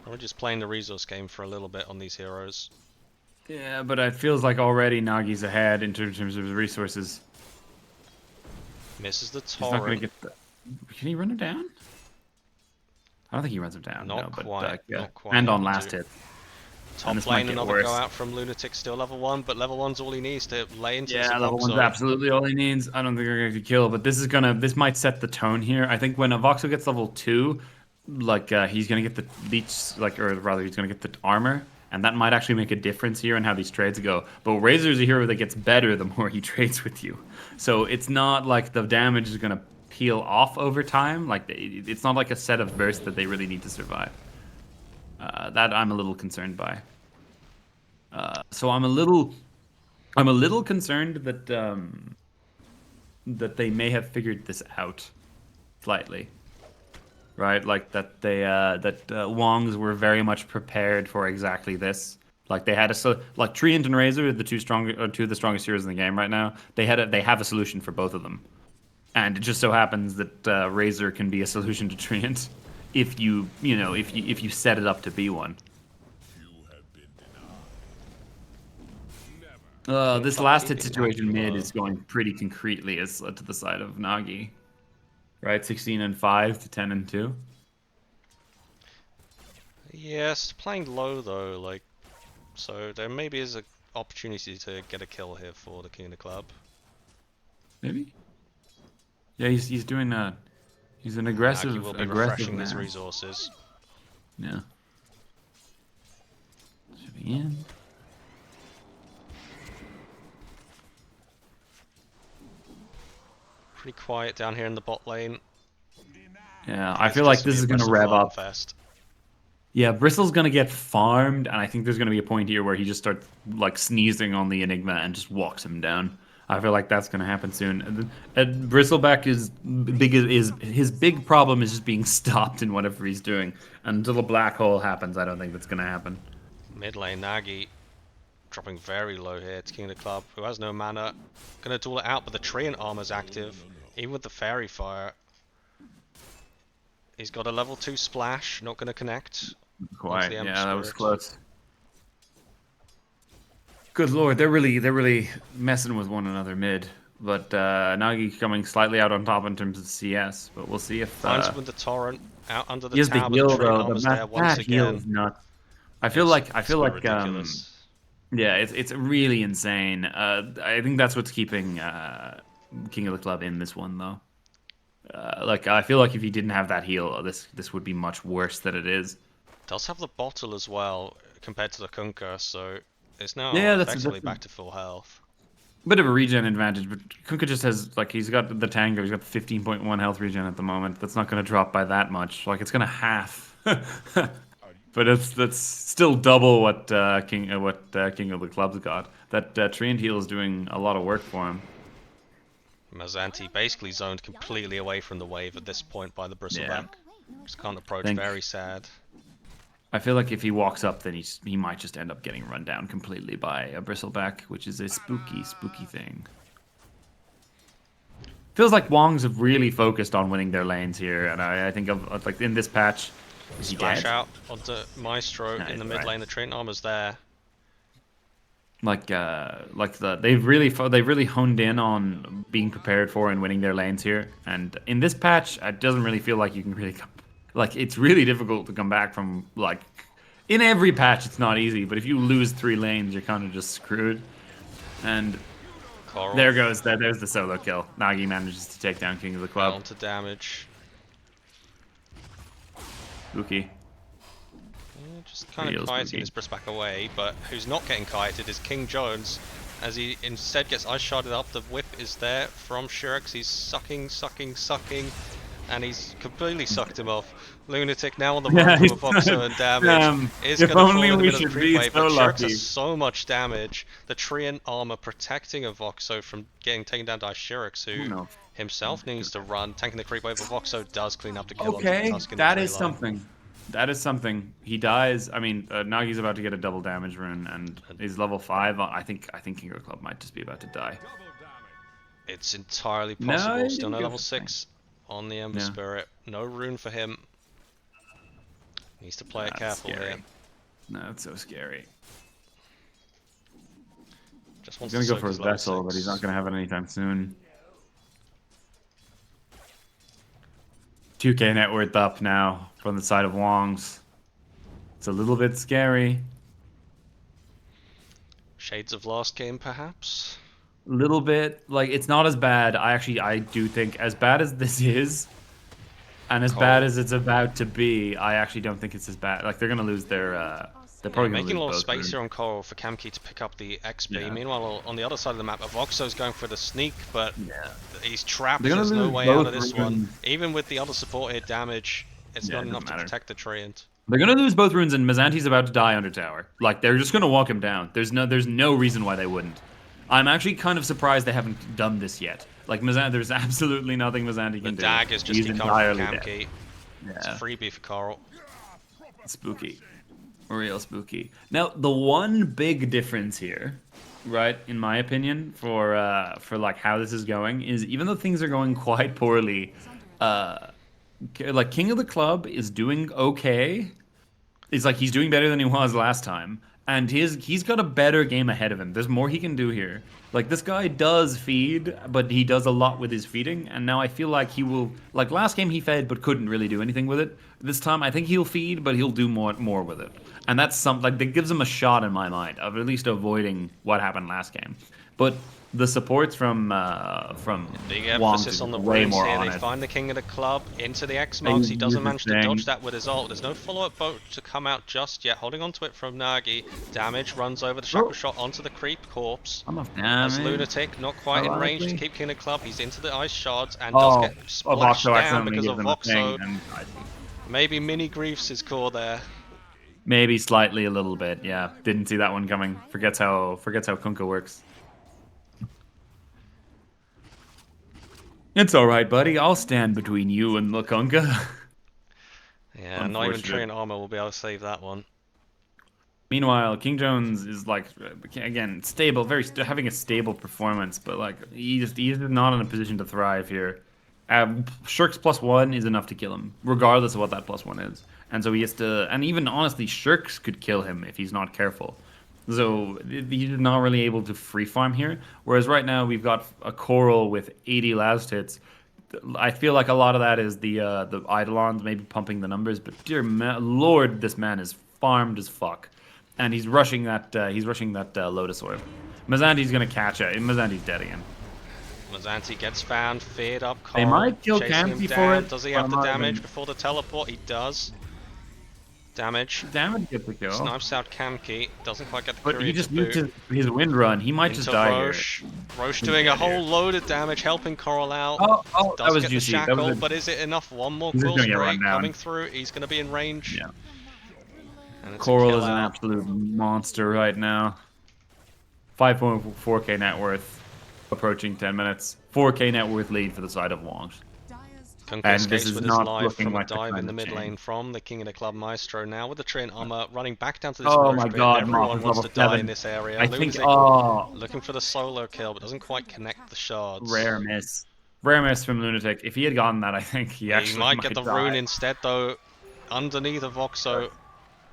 We're just playing the resource game for a little bit on these heroes. Yeah, but it feels like already Nagi's ahead in terms of his resources. Misses the He's not gonna torrent. get the... Can he run him down? I don't think he runs him down. Not no, quite. But, yeah. Not quite. And on last hit. Top lane, another go out from Lunatic, still level 1, but level 1's all he needs to lay into this. Yeah, level 1's absolutely all he needs. I don't think they're going to kill, but this might set the tone here. I think when Avoxo gets level 2, like he's going to get the leech, like, or rather he's going to get the armor, and that might actually make a difference here in how these trades go. But Razor's a hero that gets better the more he trades with you. So it's not like the damage is going to peel off over time. Like it's not like a set of bursts that they really need to survive. That I'm a little concerned by. So I'm a little concerned that that they may have figured this out slightly, right? Like that they Wongs were very much prepared for exactly this. Like they had like Treant and Razor, two of the strongest heroes in the game right now. They have a solution for both of them, and it just so happens that Razor can be a solution to Treant. If you set it up to be one. This last hit situation mid is going pretty concretely as to the side of Nagi. Right, 16 and 5 to 10 and 2. Yes, playing low though, like, so there maybe is an opportunity to get a kill here for the King of the Club. Maybe. Yeah, he's doing he's an aggressive. Nagi will be aggressive refreshing man. his resources. Yeah. Should be in. Pretty quiet down here in the bot lane. Yeah, I feel like this is going to rev up. Fest. Yeah, Bristle's going to get farmed, and I think there's going to be a point here where he just starts like sneezing on the Enigma and just walks him down. I feel like that's going to happen soon. Bristleback is his big problem is just being stopped in whatever he's doing. Until a black hole happens, I don't think that's going to happen. Mid lane Nagi dropping very low here to King of the Club, who has no mana. Gonna duel it out, but the Treant armor's active. Even with the Fairy Fire. He's got a level 2 splash, not gonna connect. Quite, yeah, that was close. Good lord, they're really messing with one another mid. But Nagi coming slightly out on top in terms of CS, but we'll see if finds him with the torrent out under the he has tower. the heal the though. armor's there once heal again. is nuts. I feel like ridiculous. Yeah, it's really insane. I think that's what's keeping King of the Club in this one though. Like I feel like if he didn't have that heal, this would be much worse than it is. Does have the bottle as well compared to the Kunkka, so it's now that's effectively back to full health. Bit of a regen advantage, but Kunkka just has like he's got the Tango, he's got 15.1 health regen at the moment. That's not going to drop by that much. Like it's going to half. But that's still double what King of the Club's got. That Treant heal is doing a lot of work for him. Mazanti basically zoned completely away from the wave at this point by the Bristleback. Just can't approach, very sad. I feel like if he walks up, then he might just end up getting run down completely by a Bristleback, which is a spooky thing. Feels like Wongs have really focused on winning their lanes here, and I think of like in this patch. Is he Splash dead? out onto Maestro in the mid lane. The Treant armor's there. They've really honed in on being prepared for and winning their lanes here. And in this patch, it doesn't really feel like you can really come. Like it's really difficult to come back from like In every patch, it's not easy, but if you lose 3 lanes, you're kind of just screwed. And Coral there goes that. There's the solo kill. Nagi manages to take down King of the Club. down to damage. Spooky. Just kind Real of kiting spooky. his Briss back away, but who's not getting kited is King Jones, as he instead gets ice sharded up. The whip is there from Shirks. He's sucking, and he's completely sucked him off. Lunatic now on the run from a Voxo and damage. Is if going to fall only in the we middle of the should creep be wave, so but Shirks lucky. has so much damage. The Treant armor protecting a Voxo from getting taken down by Shirks, who no. himself needs to run, tanking the creep wave. But Voxo does clean up the kill onto Okay, the Tusk in that the is tree line. something. That is something. He dies. I mean, Nagi's about to get a double damage rune, and he's level 5. I think King of the Club might just be about to die. It's entirely No, possible. he Still didn't no go level for 6 on the Ember Yeah. Spirit. No rune for him. Needs to play it That's careful scary. here. No, it's so scary. Just He's wants gonna to go soak for his level vessel, but 6. he's not gonna have it anytime soon. 2k net worth up now from the side of Wongs. It's a little bit scary. Shades of last game, perhaps. Little bit. Like, it's not as bad. I do think as bad as this is, and as bad as it's about to be, I actually don't think it's as bad. Like, they're gonna lose their. They're probably gonna Making a lose lot of both space runes. here on Coral for Kamki to pick up the XP. Yeah. Meanwhile, on the other side of the map, Avoxo's going for the sneak, but Yeah. he's trapped. They're gonna There's no lose way out both of this runes. one. Even with the other support here, damage, it's Yeah, not it enough doesn't to matter. protect the Treant. They're gonna lose both runes, and Mazanti's about to die under tower. Like, they're just gonna walk him down. There's no reason why they wouldn't. I'm actually kind of surprised they haven't done this yet. Like, there's absolutely nothing Mazanti The can do. daggers just He's keep coming from entirely Kamki. dead. It's a Yeah, freebie for Coral. spooky, real spooky. Now, the one big difference here, right, in my opinion, for like how this is going, is even though things are going quite poorly, like King of the Club is doing okay. It's like he's doing better than he was last time, and he's got a better game ahead of him. There's more he can do here. Like, this guy does feed, but he does a lot with his feeding, and now I feel like he will. Like, last game he fed but couldn't really do anything with it. This time I think he'll feed, but he'll do more with it, and that's like that gives him a shot in my mind of at least avoiding what happened last game. But the supports from Big Wongs emphasis is on the way runes more here. on They it. find the King of the Club into the X marks. He doesn't manage to dodge that with his ult. There's no follow-up boat to come out just yet. Holding onto it from Nagi. Damage runs over the shackle shot onto the creep corpse. I'm a As damage. Lunatic not quite in range to Ironically. keep King of the Club. He's into the ice shards and Oh, does get splashed Voxo down accidentally because gave of them a thing, Voxo. and Maybe mini griefs his core there. maybe slightly a little bit. Yeah, didn't see that one coming. Forgets how Kunkka works. It's all right, buddy. I'll stand between you and Kunkka. Yeah, not even Unfortunate. Treant armor will be able to save that one. Meanwhile, King Jones is like, again, stable, having a stable performance, but like he's not in a position to thrive here. Shirk's +1 is enough to kill him, regardless of what that +1 is. And so he has to, and even honestly, Shirks could kill him if he's not careful. So he's not really able to free farm here. Whereas right now we've got a Coral with 80 last hits. I feel like a lot of that is the Eidolons maybe pumping the numbers, but dear Lord, this man is farmed as fuck, and he's rushing that Lotus Orb. Mazanti's gonna catch it. Mazanti's dead again. Mazanti gets found, feared up. They Coral might kill chasing him Kamki for down. it, Does he but have I'm the not damage even- before the teleport? He does. Damage. Damage gets the kill, Snipes out Kamki. Doesn't quite get the but he courier just to used boot. his wind run. He might just Into die Roche. here. Roche He's doing a dead whole here. load of damage, helping Coral out. Oh, Does that was get juicy. the That shackle, was but is it enough? One more He's quill gonna get spray run down. coming through. He's going to be in range. Yeah. And it's a Coral kill is an out. absolute monster right now. 5.4k net worth, approaching 10 minutes. 4k net worth lead for the side of Wongs. Dyer's Kunkka And this escapes is with his not life looking from a like the dive in kind the of mid change. lane from the King of the Club Maestro. Now with the Treant armor running back down to this Oh Roche my pit. god, Everyone Moth is wants to level die 7. in this area. I think, Lunatic looking for the solo kill, but doesn't quite connect the shards. rare miss. Rare miss from Lunatic. If he had gotten that, I think he He actually might get the die. rune instead, though. Underneath of Voxo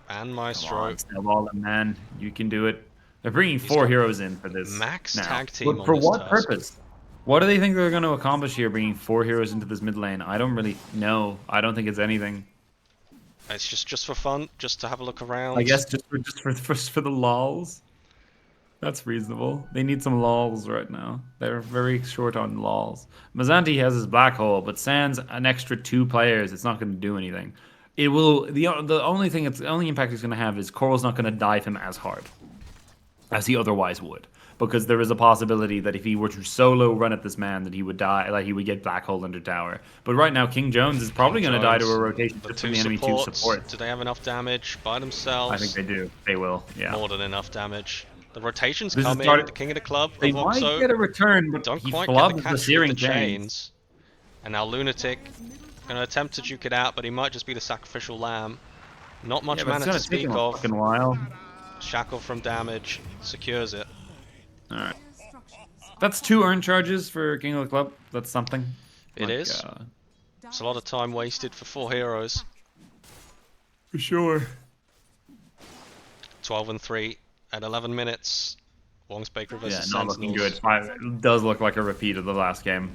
and Come Maestro. on, Snowball, man. You can do it. They're bringing He's 4 got heroes in for this. max now. tag team But on for this what task. purpose? What do they think they're going to accomplish here, bringing 4 heroes into this mid lane? I don't really know. I don't think it's anything. It's just for fun, just to have a look around. I guess just for the lols. That's reasonable. They need some lols right now. They're very short on lols. Mazzanti has his black hole, but sans an extra 2 players, it's not going to do anything. It will. The only impact it's going to have is Coral's not going to dive him as hard as he otherwise would, because there is a possibility that if he were to solo run at this man, that he would die, like he would get black hole under tower. But right now, King Jones is probably going to die to a rotation just from the enemy 2 support. Do they have enough damage by themselves? I think they do. They will. Yeah. More than enough damage. The rotations This is come in. started- The king of the club. They Voxo might get a return, but don't he quite get flubs the the catch searing with the chains. chains. And now Lunatic going to attempt to duke it out, but he might just be the sacrificial lamb. Not much Yeah, but mana it's to gonna take speak him a of. fucking while. Shackle from damage secures it. All right. That's 2 earn charges for King of the Club. That's something. It is. It's a lot of time wasted for 4 heroes. For sure. 12 and 3 at 11 minutes. Wongs Baker Yeah, versus not looking Sentinels. good. It does look like a repeat of the last game.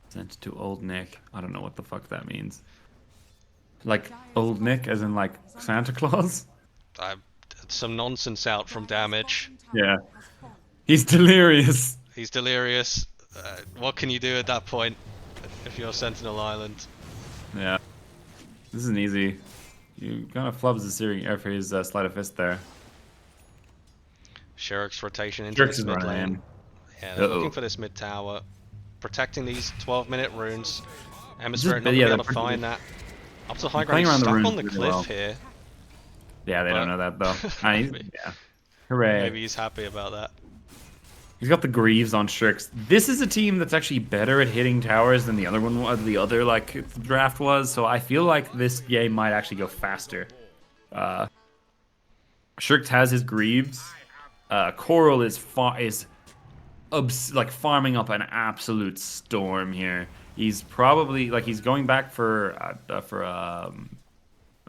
Sent to Old Nick. I don't know what the fuck that means. Like Old Nick, as in like Santa Claus? Some nonsense out from damage. Yeah. He's delirious. He's delirious. What can you do at that point if you're Sentinel Island? Yeah. This isn't easy. You kind of flubs the searing air for his sleight of fist there. Shirk's rotation into Shirk's this is mid running lane. in. Yeah, they're looking for this mid tower. Protecting these 12-minute runes. Hemisphere not going to be able to find that. Up to high ground, he's around the stuck runes on the really cliff well. here. Yeah, they don't know that though. Yeah. Hooray. Maybe he's happy about that. He's got the Greaves on Shirks. This is a team that's actually better at hitting towers than the other one was, the other like draft was. So I feel like this game might actually go faster. Shirks has his Greaves. Coral is like farming up an absolute storm here. He's probably like he's going back for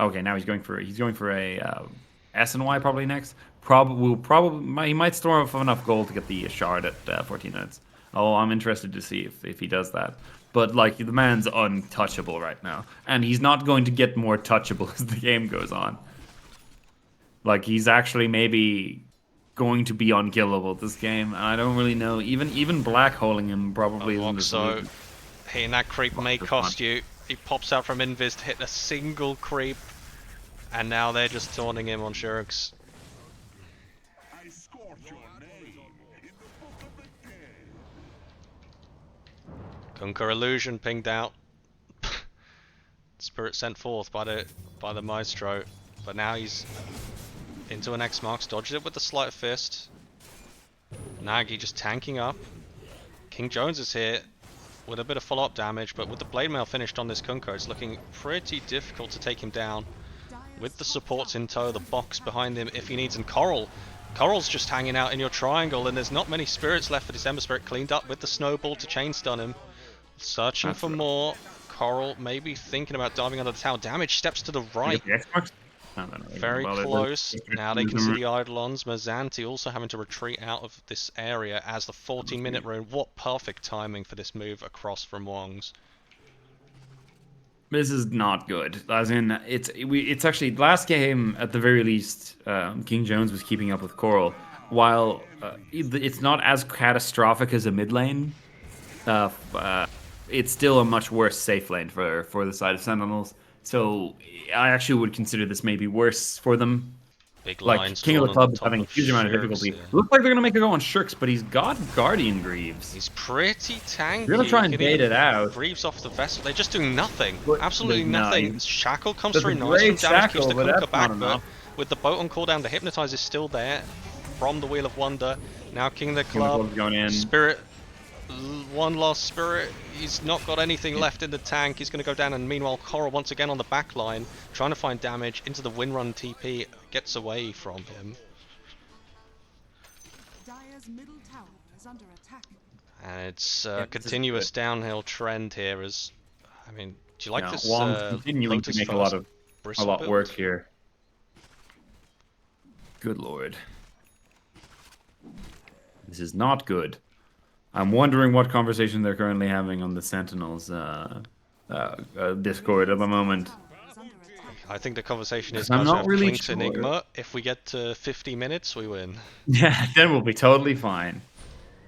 okay, now he's going for a S and Y probably next. He might store up enough gold to get the shard at 14 minutes. Oh, I'm interested to see if he does that. But like the man's untouchable right now, and he's not going to get more touchable as the game goes on. Like he's actually maybe going to be unkillable this game, and I don't really know. Even black holing him probably isn't the solution. Hitting that creep may cost you. He pops out from invis to hit a single creep, and now they're just taunting him on Shurks. Conquer Illusion pinged out. Spirit sent forth by the Maestro, but now he's into an X marks, dodged it with the Sleight of Fist. Nagy just tanking up. King Jones is here with a bit of follow-up damage, but with the Blade Mail finished on this Kunko, it's looking pretty difficult to take him down. With the supports in tow, the box behind him if he needs, and Coral's just hanging out in your triangle, and there's not many spirits left for this Ember Spirit, cleaned up with the snowball to chain stun him. Searching for more. Coral maybe thinking about diving under the tower. Damage steps to the right. Very close. Now they can see the Eidolons. Mazzanti also having to retreat out of this area as the 14-minute rune. What perfect timing for this move across from Wongs. This is not good. As in, it's actually last game at the very least. King Jones was keeping up with Coral, while it's not as catastrophic as a mid lane. It's still a much worse safe lane for the side of Sentinels. So I actually would consider this maybe worse for them. Big like lines King of the Club is having a of huge amount of Shirks, difficulty. yeah. Looks like they're gonna make it go on Shirks, but he's got Guardian Greaves. He's pretty tanky. They're gonna try and He bait it out. Greaves off the vessel. They're just doing nothing. But- Absolutely no, nothing. Shackle comes there's through a nice great from damage, keeps shackle, the but Kunka that's back, not but enough. with the boat on cooldown, the Hypnotize is still there from the Wheel of Wonder. Now King of the King of the Club, Club's going in. Spirit, one last Spirit. He's not got anything left in the tank. He's going to go down, and meanwhile Coral once again on the back line, trying to find damage into the Windrun TP, gets away from him. Dire's middle tower is under attack. And it's Yeah, a this is continuous good. downhill trend here. As I mean, do you like Yeah, this? Wong's continuing to Lotus make first a bristle lot build? work here. Good lord. This is not good. I'm wondering what conversation they're currently having on the Sentinels Discord at the moment. I think the conversation is, I'm guys, we not have really Klink's sure. Enigma. If we get to 50 minutes, we win. Yeah, then we'll be totally fine.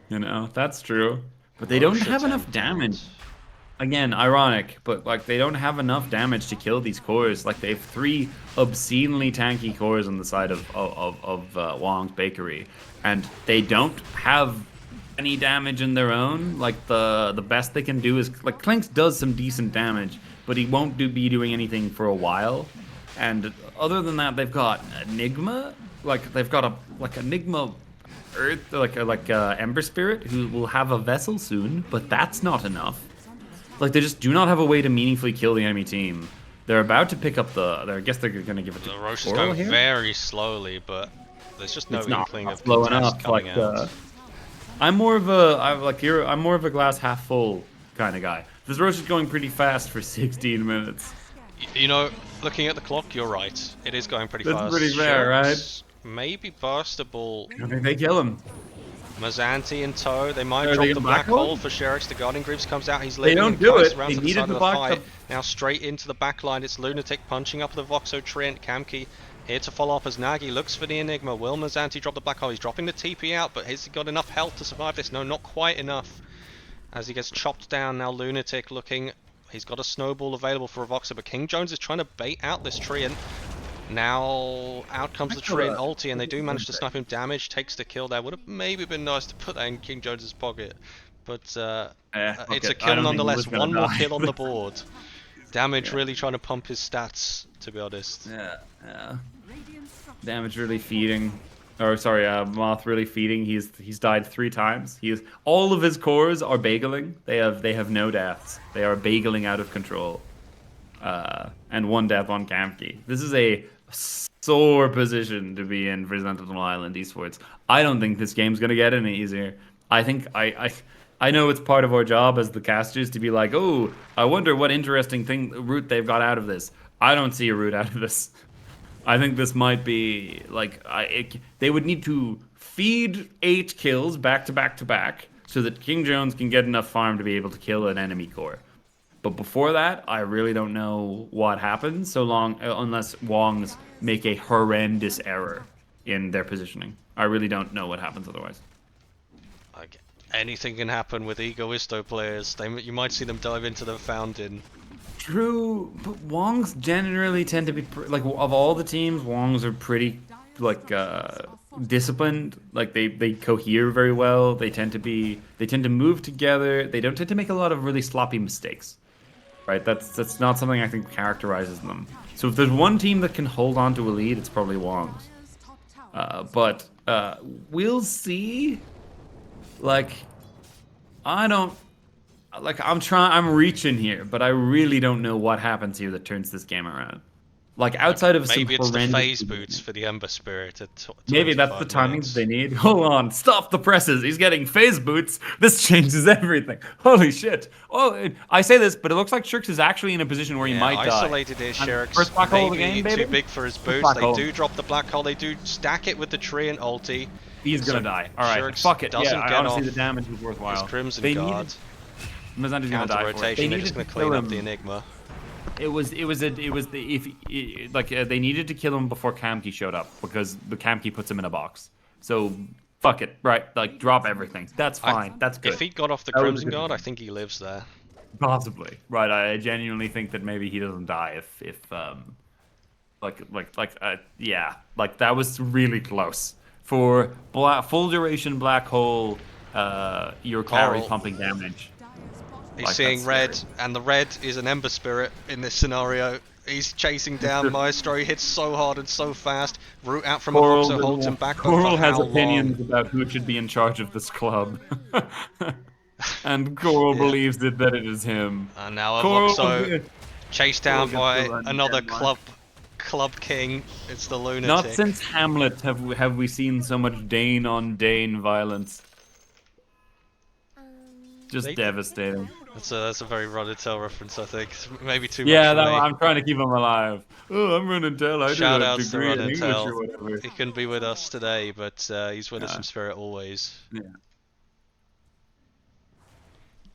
You know, that's true. But they don't Roche have enough attempt damage. out. Again, ironic, but like they don't have enough damage to kill these cores. Like they have 3 obscenely tanky cores on the side of Wong's Bakery, and they don't have any damage in their own. Like the best they can do is like Clinks does some decent damage, but he won't be doing anything for a while. And other than that, they've got Enigma. Like they've got a Enigma Earth, like Ember Spirit, who will have a vessel soon, but that's not enough. Like, they just do not have a way to meaningfully kill the enemy team. They're about to pick up I guess they're going to give it to The Roche is Coral going here? very slowly, but there's just no It's not inkling of slow contest enough. coming Like, out. I'm more of a glass half full kind of guy. This Roche is going pretty fast for 16 minutes. You know, looking at the clock, you're right. It is going pretty That's fast. pretty fair, Sharks Maybe burstable. I think they kill him. Mazanti in tow. They might Are drop they the gonna black black hole? hole for Sherix. The Guardian Greaves comes out. He's They living don't and do goes it. around They to the needed side to of the block fight. the- Now straight into the back line. It's Lunatic punching up the Voxo Treant. Kamki here to follow up as Nagi looks for the Enigma. Will Mazanti drop the black hole? He's dropping the TP out, but has he got enough health to survive this? No, not quite enough. As he gets chopped down now, Lunatic looking. He's got a snowball available for a Voxer, but King Jones is trying to bait out this Treant. Now out comes the Treant ulti, and they do manage to snipe him. Damage takes the kill there. Would have maybe been nice to put that in King Jones's pocket, but it's a kill nonetheless. One more kill on the board. Damage really trying to pump his stats, to be honest. Yeah. Damage really feeding. Or sorry, Moth really feeding. He's died 3 times. All of his cores are bageling. They have no deaths. They are bageling out of control. And 1 death on Kamki. This is a sore position to be in for Sentinel Island Esports. I don't think this game's gonna get any easier. I think I know it's part of our job as the casters to be like, oh, I wonder what interesting route they've got out of this. I don't see a route out of this. I think this might be like they would need to feed 8 kills back to back to back so that King Jones can get enough farm to be able to kill an enemy core. But before that, I really don't know what happens unless Wongs make a horrendous error in their positioning. I really don't know what happens otherwise. Like, anything can happen with Egoisto players. You might see them dive into the fountain. True, but Wongs generally tend to be like, of all the teams, Wongs are pretty like disciplined. Like they cohere very well. They tend to move together. They don't tend to make a lot of really sloppy mistakes. Right? That's not something I think characterizes them. So if there's one team that can hold on to a lead, it's probably Wongs. But we'll see. Like, I'm reaching here, but I really don't know what happens here that turns this game around. Like, outside of maybe some it's the horrendous phase boots for the Ember Spirit at maybe that's the 25 timing minutes. they need. Hold on, stop the presses. He's getting phase boots. This changes everything. Holy shit. Oh, I say this, but it looks like Shirks is actually in a position where he might isolated die. here, And Shirks. first black hole of the Maybe game, baby? too big for his First boots. black They hole. do drop the black hole. They do stack it with the tree and ulti. He's gonna So die. All right, Shirks fuck it. doesn't Yeah, get honestly, off the damage was worthwhile. His Crimson They Guard. needed- Mazanti's gonna Counter die for it. They rotation. They're needed just gonna to clean kill up him. the Enigma. They needed to kill him before Kamki showed up because the Kamki puts him in a box. So fuck it, right? Like drop everything. That's fine. That's good. If he got off the That was a Crimson good Guard, I thing. think he lives there. Possibly, right? I genuinely think that maybe he doesn't die if yeah, like that was really close for full duration black hole. Your carry Coral. pumping damage. He's Like, seeing that's red, scary. and the red is an Ember Spirit in this scenario. He's chasing down Maestro. He hits so hard and so fast. Root out from a Voxer holds him back. But Coral for has how opinions long? about who should be in charge of this club, and Coral believes that it is him. And now a Coral Voxo chased down Coral by gets to run another Denmark. club king. It's the Lunatic. Not since Hamlet have we seen so much Dane on Dane violence. Just They- devastating. That's a very Run-and-Tell reference, I think. Maybe too Yeah, much for me. I'm trying to keep him alive. Oh, I'm running tell. I Shout did a outs to degree in English Run-and-Tell. or whatever. He couldn't be with us today, but he's with us Yeah. in spirit always. Yeah.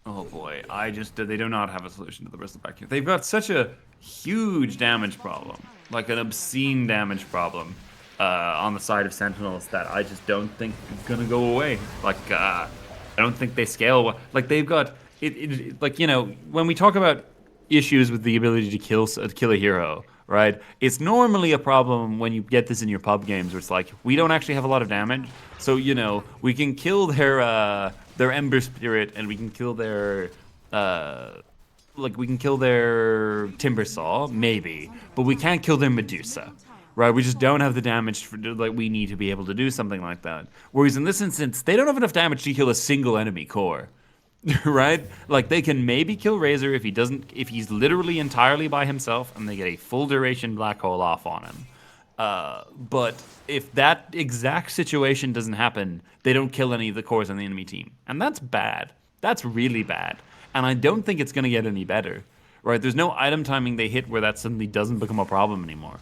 Oh boy, they do not have a solution to the rest of the back here. They've got such a huge damage problem, like an obscene damage problem, on the side of Sentinels that I just don't think is gonna go away. Like, I don't think they scale well. Like they've got like when we talk about issues with the ability to kill a hero, right? It's normally a problem when you get this in your pub games, where it's like we don't actually have a lot of damage, so we can kill their Ember Spirit and we can kill their Timber Saw maybe, but we can't kill their Medusa. Right, we just don't have the damage we need to be able to do something like that. Whereas in this instance, they don't have enough damage to kill a single enemy core. Right? Like they can maybe kill Razor if he's literally entirely by himself and they get a full duration black hole off on him. But if that exact situation doesn't happen, they don't kill any of the cores on the enemy team. And that's bad. That's really bad. And I don't think it's going to get any better. Right? There's no item timing they hit where that suddenly doesn't become a problem anymore.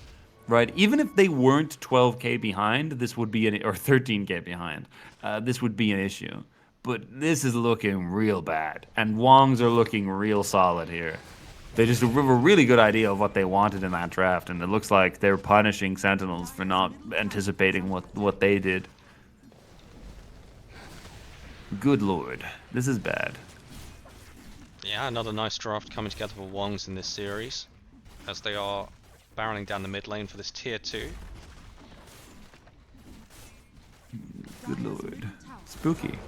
Right? Even if they weren't 12k behind, this would be or 13k behind. This would be an issue. But this is looking real bad, and Wongs are looking real solid here. They just have a really good idea of what they wanted in that draft, and it looks like they're punishing Sentinels for not anticipating what they did. Good lord, this is bad. Yeah, another nice draft coming together for Wongs in this series, as they are barreling down the mid lane for this tier 2. Good lord. Spooky.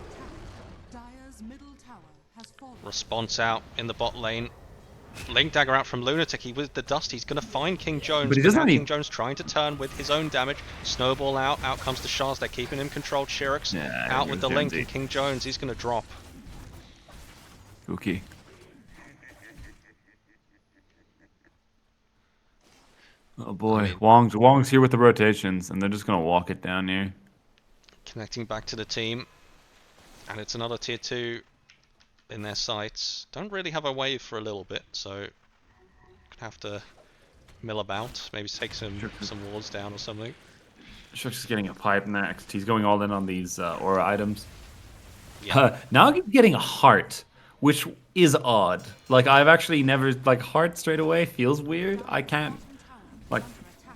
Response out in the bot lane. Link dagger out from Lunatic. He with the dust. He's going to find King Jones. But he doesn't. King Jones trying to turn with his own damage. Snowball out. Out comes the shards. They're keeping him controlled. Shirix out with the Link. And King Jones, he's going to drop. Spooky. Oh boy, Wong's here with the rotations, and they're just gonna walk it down here. Connecting back to the team, and it's another tier 2 in their sights. Don't really have a wave for a little bit, so gonna have to mill about. Maybe take some wards down or something. Shirk's is getting a pipe next. He's going all in on these aura items. Yeah. Now he's getting a heart, which is odd. Like I've actually never heart straight away feels weird. I can't.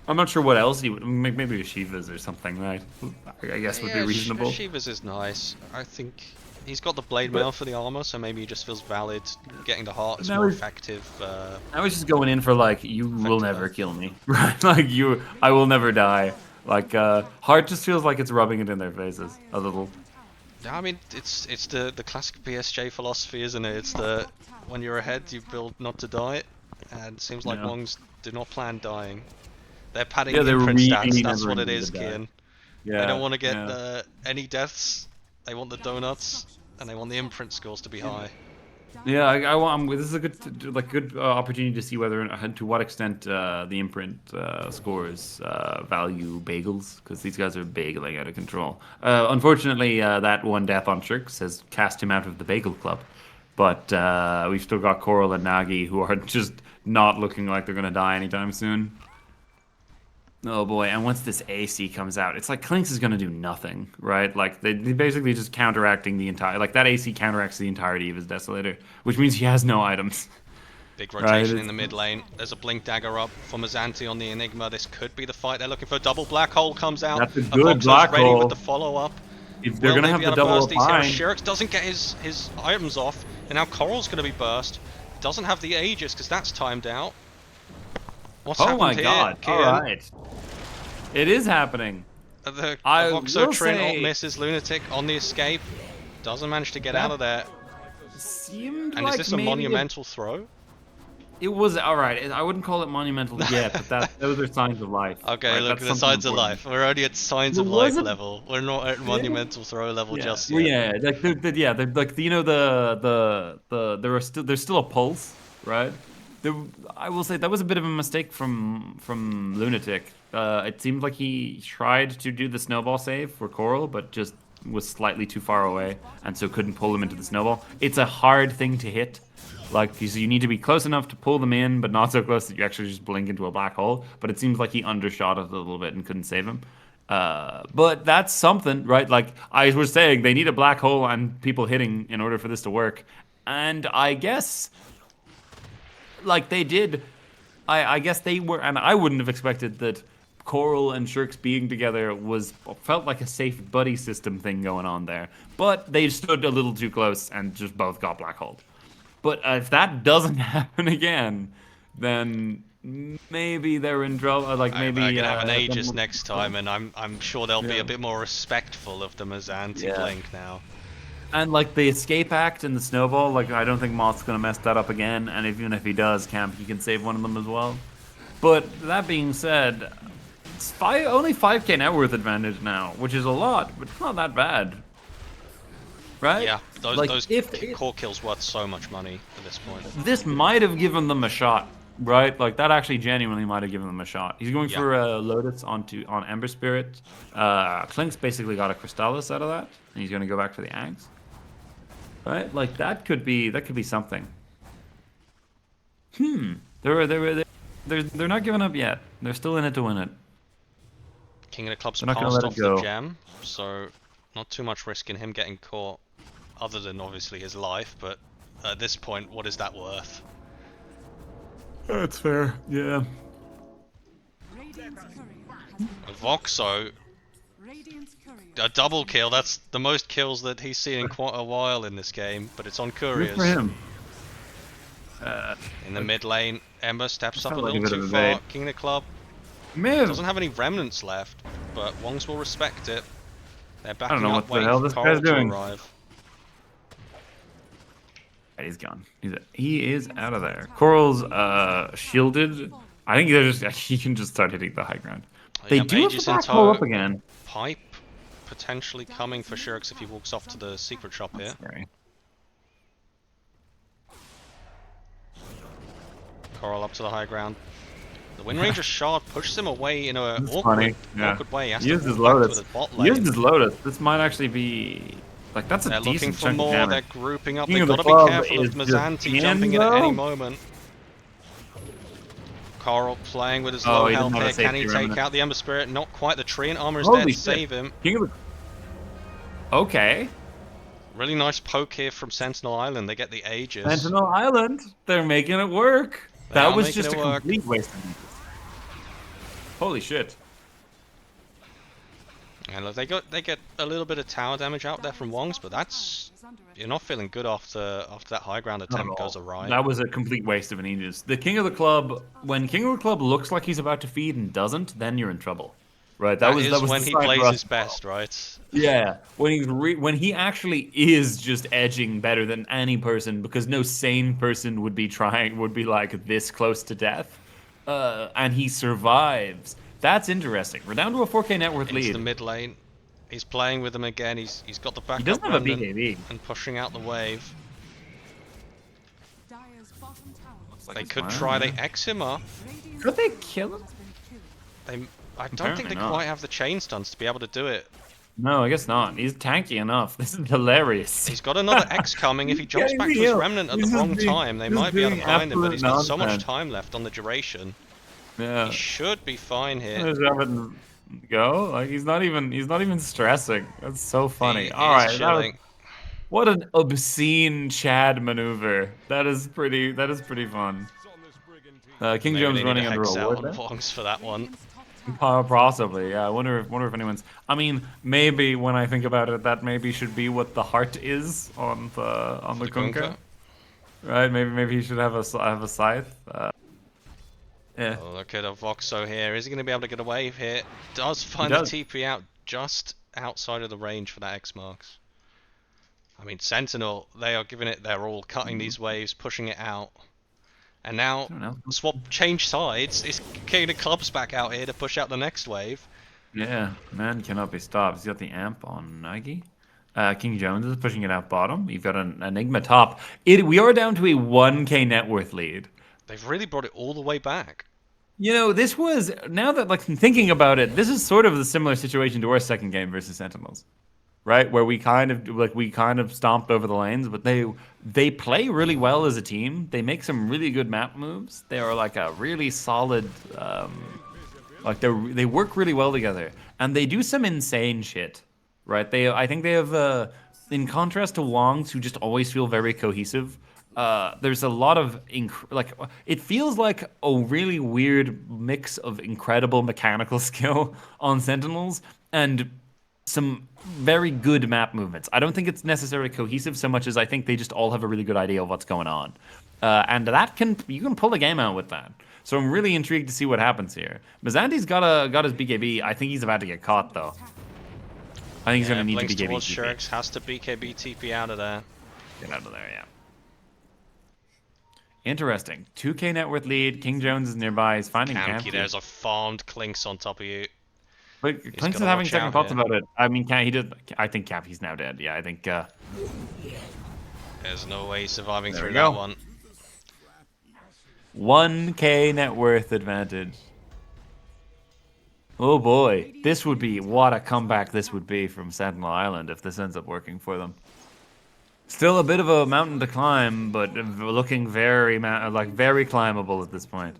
I'm not sure what else he would. Maybe a Shiva's or something, right? I guess would be reasonable. Shiva's is nice. I think he's got the blade mail for the armor, so maybe he just feels valid. Getting the heart is more effective. I was just going in for you will never kill me, right? I will never die. Heart just feels like it's rubbing it in their faces a little. I mean, it's the classic PSJ philosophy, isn't it? It's the when you're ahead, you build not to die, and it seems like Wongs do not plan dying. They're padding imprint stats, that's what it is, Kian. Yeah, they don't want to get any deaths, they want the donuts, and they want the imprint scores to be high. Yeah, this is a good opportunity to see whether to what extent the imprint scores value bagels, because these guys are bageling out of control. Unfortunately, that one death on Shirks has cast him out of the bagel club. But we've still got Coral and Nagi, who are just not looking like they're going to die anytime soon. Oh boy, and once this AC comes out, it's like Clinks is going to do nothing, right? They basically just counteracting the entire... that AC counteracts the entirety of his Desolator, which means he has no items. Big rotation in the mid lane. There's a Blink Dagger up for Mazanti on the Enigma. This could be the fight they're looking for. Double Black Hole comes out. That's a good Black ready Hole. With the follow-up. If they're going to have the double Pine... Shirix doesn't get his items off, and now Coral's going to be burst. Doesn't have the Aegis, because that's timed out. What's happened here? Oh my god, alright. It is happening. The Voxo Trin ult misses Lunatic on the escape. Doesn't manage to get out of there. Seemed and is this a monumental throw? It was alright. I wouldn't call it monumental yet, but those are signs of life. Okay, right? Look at the signs of life. We're only at signs of life level. We're not at monumental throw level just yet. There's still a pulse, right? I will say that was a bit of a mistake from Lunatic. It seemed like he tried to do the snowball save for Coral, but just was slightly too far away, and so couldn't pull him into the snowball. It's a hard thing to hit. You need to be close enough to pull them in, but not so close that you actually just blink into a black hole. But it seems like he undershot it a little bit and couldn't save him. But that's something, right? I was saying, they need a black hole and people hitting in order for this to work. And I guess, like they did, I guess they were, and I wouldn't have expected that Coral and Shirks being together felt like a safe buddy system thing going on there. But they stood a little too close and just both got black holed. But if that doesn't happen again, then maybe they're in trouble. Like maybe they're gonna have an Aegis next time, and I'm sure they'll be a bit more respectful of them as anti-blink now. And like the escape act and the snowball, like I don't think Moth's gonna mess that up again. And even if he does, Camp, he can save one of them as well. But that being said, it's only 5k net worth advantage now, which is a lot, but it's not that bad, right? Yeah, those like, core kills worth so much money at this point. This might have given them a shot, right? Like that actually genuinely might have given them a shot. He's going for a Lotus on Ember Spirit. Klink's basically got a Crystallis out of that, and he's gonna go back for the Axe. Right? Like that could be something. They're not giving up yet. They're still in it to win it. King of the Club's They're not gonna passed let off it go. the gem, so not too much risk in him getting caught, other than obviously his life. But at this point, what is that worth? That's fair. Yeah. Radiant's courier has been Voxo, Radiant's courier. a double kill. That's the most kills that he's seen in quite a while in this game. But it's on Good Couriers. for him. In the mid lane, Ember steps up a Felt like little a bit too of a far. bait. King of the Club Man, doesn't have any remnants left, but Wongs will respect it. They're I backing don't know up, what the waiting hell for this Coral guy's to doing. arrive. he's gone. He is out of there. Coral's shielded. I think he can just start hitting the high ground. They Yeah, do have Aegis the in back hole tow. up again. Pipe potentially coming for Shirks if he walks off to the secret shop here. Sorry. Coral up to the high ground. The Wind Ranger shard pushes him away in a This is awkward, funny. Yeah. awkward way. He has He to used his walk back Lotus. to the bot He lane. used his Lotus. This might actually be like that's a They're looking decent for chunk of more. damage. They're grouping up. King They've of the got to be Club careful of is just Mazanti jumping in at Enzo. any moment. Coral playing with his Oh, low he health doesn't have here. a Can he safety take remnant. out the Ember Spirit? Not quite. The Treant armor is there Holy to shit. save him. King of the... Okay. Really nice poke here from Sentinel Island. They get the Aegis. Sentinel Island. They're making it work. They That are was making just it a work. complete waste of Aegis. Holy shit. And look, they get a little bit of tower damage out there from Wongs, but that's you're not feeling good after that high ground Not at attempt goes all. awry. That was a complete waste of an Aegis. The King of the Club, when King of the Club looks like he's about to feed and doesn't, then you're in trouble. Right? That was is the when he sign for plays us his as well. best, right? Yeah, when he actually is just edging better than any person, because no sane person would be like this close to death, and he survives. That's interesting. We're down to a 4k net worth Into lead. the mid lane. He's playing with them again. He's got the backup doesn't have a remnant BKB. and pushing out the wave. Dire's bottom tower. They he's could fine, try. yeah. They X him up. Radiant's Could they courier kill him? has been killed. I don't Apparently think they not. quite have the chain stuns to be able to do it. No, I guess not. He's tanky enough. This is hilarious. He's got another X coming. If he jumps getting back to the his heal. remnant at the He's just wrong being- time, they he's might be able to being find him. But he's got so much nonsense. time left on the duration. Yeah. He should be fine here. Just have it go. Like he's not even stressing. That's so funny. He All is right, chilling. what an obscene Chad maneuver. That is pretty fun. King Maybe Jones they running need a under hex a out ward on there. Wongs for that one. Radiant's top tower. Possibly, yeah. I wonder if anyone's. I mean, maybe when I think about it, that maybe should be what the heart is on the Kunkka. Kunkka. Right? Maybe he should have a scythe. Yeah. Oh, look at a Voxo here. Is he going to be able to get a wave here? Does find the does. TP out just outside of the range for that X marks. I mean, Sentinel, they are giving it their all, cutting these waves, pushing it out. And now, don't know. change sides. It's King of the Club's back out here to push out the next wave. Yeah, man cannot be stopped. He's got the amp on Nike. King Jones is pushing it out bottom. You've got an Enigma top. We are down to a 1k net worth lead. They've really brought it all the way back. You know, this was, now that like thinking about it, this is sort of the similar situation to our second game versus Sentinels, right? Where we kind of stomped over the lanes, but they play really well as a team. They make some really good map moves. They are like a really solid, they work really well together, and they do some insane shit, right? I think they have in contrast to Wongs, who just always feel very cohesive, there's a lot of it feels like a really weird mix of incredible mechanical skill on Sentinels and some very good map movements. I don't think it's necessarily cohesive so much as I think they just all have a really good idea of what's going on, and you can pull a game out with that. So I'm really intrigued to see what happens here. Mazanti's got his BKB. I think he's about to get caught though. I think he's going to need to BKB. Towards Shirks, has to BKB TP out of there. Get out of there, yeah. Interesting. 2k net worth lead. King Jones is nearby. He's finding Kamki, there's a farmed Clinks on top of you. But Clinks is having second thoughts about it. I mean, I think Cappy's now dead. Yeah, I think. There's no way he's surviving through that one. 1k net worth advantage. Oh boy, this would be what a comeback this would be from Sentinel Island if this ends up working for them. Still a bit of a mountain to climb, but looking very climbable at this point.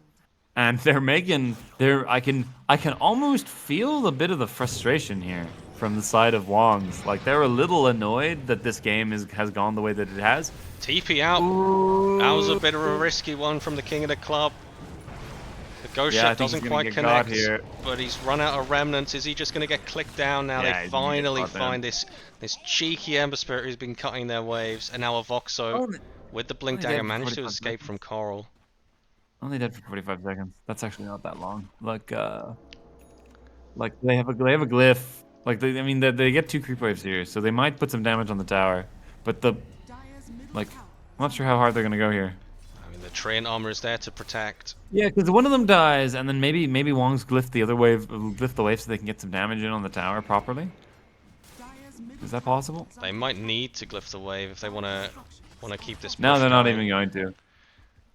And I can almost feel a bit of the frustration here from the side of Wongs. Like they're a little annoyed that this game has gone the way that it has. TP out. Ooh. That was a bit of a risky one from the king of the club. The ghost ship doesn't quite connect, but he's run out of remnants. Is he just going to get clicked down now? Yeah, they finally find this cheeky Ember Spirit who's been cutting their waves, and now a Voxo with the Blink Dagger managed to escape from Coral. Only dead for 45 seconds. That's actually not that long. Like they have a glyph. Like they get 2 creep waves here, so they might put some damage on the tower. But I'm not sure how hard they're gonna go here. I mean, the train armor is there to protect. Yeah, because one of them dies, and then maybe Wong's glyph the wave so they can get some damage in on the tower properly. Is that possible? They might need to glyph the wave if they wanna keep this. No, they're not even going to.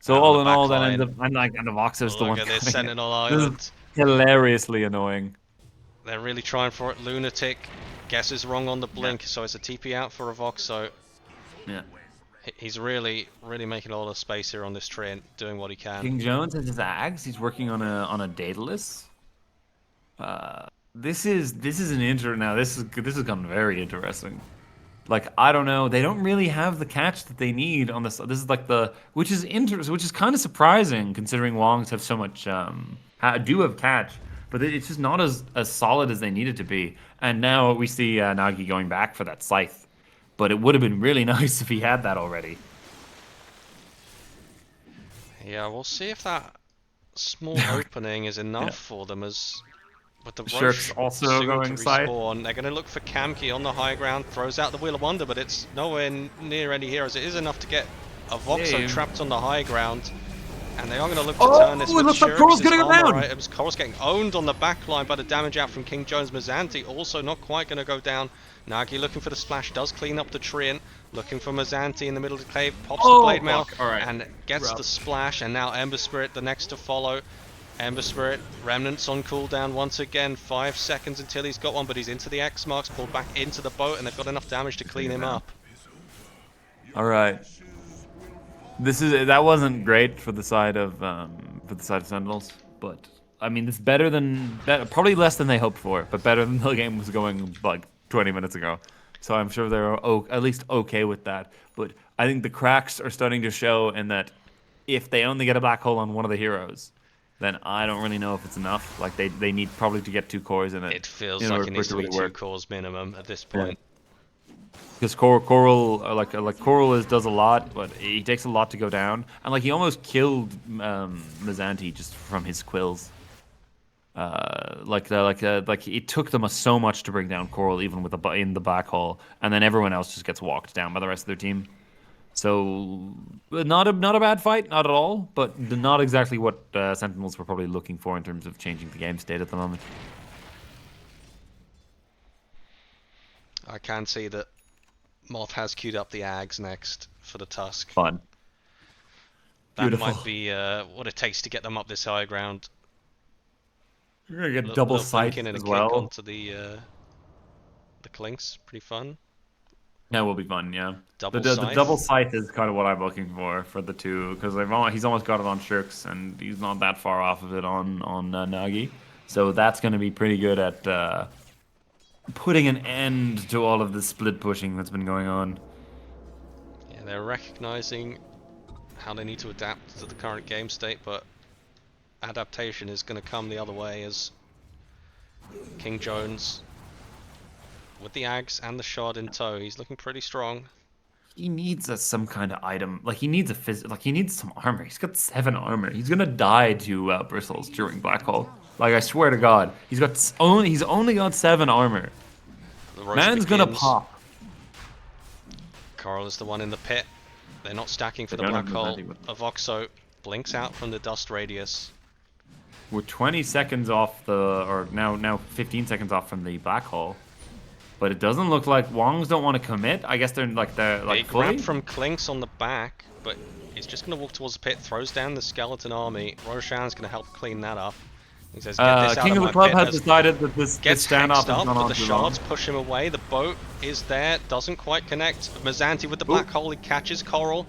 So all in all, then the Voxo's the one. Look at this Sentinel Island. This is hilariously annoying. They're really trying for it. Lunatic guesses wrong on the blink, so it's a TP out for a Voxo. Yeah. He's really making a lot of space here on this train, doing what he can. King Jones has his Ags. He's working on a Daedalus. This is an now. This has gotten very interesting. Like I don't know, they don't really have the catch that they need on this. This is like which is kind of surprising considering Wongs have so much do have catch, but it's just not as solid as they need it to be. And now we see Nagi going back for that scythe, but it would have been really nice if he had that already. Yeah, we'll see if that small opening is enough for them as. With the Shirks also going side. They're going to look for Kamki on the high ground, throws out the Wheel of Wonder, but it's nowhere near any heroes. It is enough to get a Voxo trapped on the high ground, and they are going to look to turn this with Shirks' Coral's getting armor items. Coral's getting owned on the back line by the damage out from King Jones. Mazanti also not quite going to go down. Nagi looking for the splash, does clean up the Treant, looking for Mazanti in the middle of the cave, pops the Blade Mail, and gets the splash, and now Ember Spirit the next to follow. Ember Spirit, Remnants on cooldown once again, 5 seconds until he's got one, but he's into the X marks, pulled back into the boat, and they've got enough damage to clean him up. Alright. That wasn't great for the side of Sentinels, but I mean it's better than probably less than they hoped for, but better than the game was going like 20 minutes ago. So I'm sure they're at least okay with that. But I think the cracks are starting to show in that if they only get a black hole on one of the heroes, then I don't really know if it's enough. Like they need probably to get 2 cores in it. It feels like it needs to be 2 cores minimum at this point. Because Coral does a lot, but he takes a lot to go down, and like he almost killed Mazanti just from his quills. It took them so much to bring down Coral, even with in the black hole, and then everyone else just gets walked down by the rest of their team. So not a bad fight, not at all, but not exactly what Sentinels were probably looking for in terms of changing the game state at the moment. I can see that Moth has queued up the Ags next for the Tusk. Fun. That might be what it takes to get them up this high ground. You're gonna get double sight as well. Onto the Clinks, pretty fun. That will be fun, yeah. The double scythe is kind of what I'm looking for the 2, because he's almost got it on Shirks, and he's not that far off of it on Nagi. So that's going to be pretty good at putting an end to all of the split pushing that's been going on. Yeah, they're recognizing how they need to adapt to the current game state, but adaptation is going to come the other way as King Jones, with the Ags and the Shard in tow, he's looking pretty strong. He needs some kind of item. Like he needs he needs some armor. He's got 7 armor. He's gonna die to bristles during Black Hole. Like I swear to God, he's only got 7 armor. The roast Man's gonna begins. pop. Coral is the one in the pit. They're not stacking for They the don't Black have Hole. Mazanti with them. Avoxo blinks out from the dust radius. We're 20 seconds off or now 15 seconds off from the Black Hole. But it doesn't look like Wongs don't want to commit. I guess they're like Big fully. grab from Klinks on the back, but he's just going to walk towards the pit, throws down the skeleton army. Roshan's going to help clean that up. He says, get this out King of of my the Club pit. has As decided that this gets standoff hexed has up, gone but on the too long. shards push him away. The boat is there, doesn't quite connect. Mazanti with the Black Hole, he catches Coral.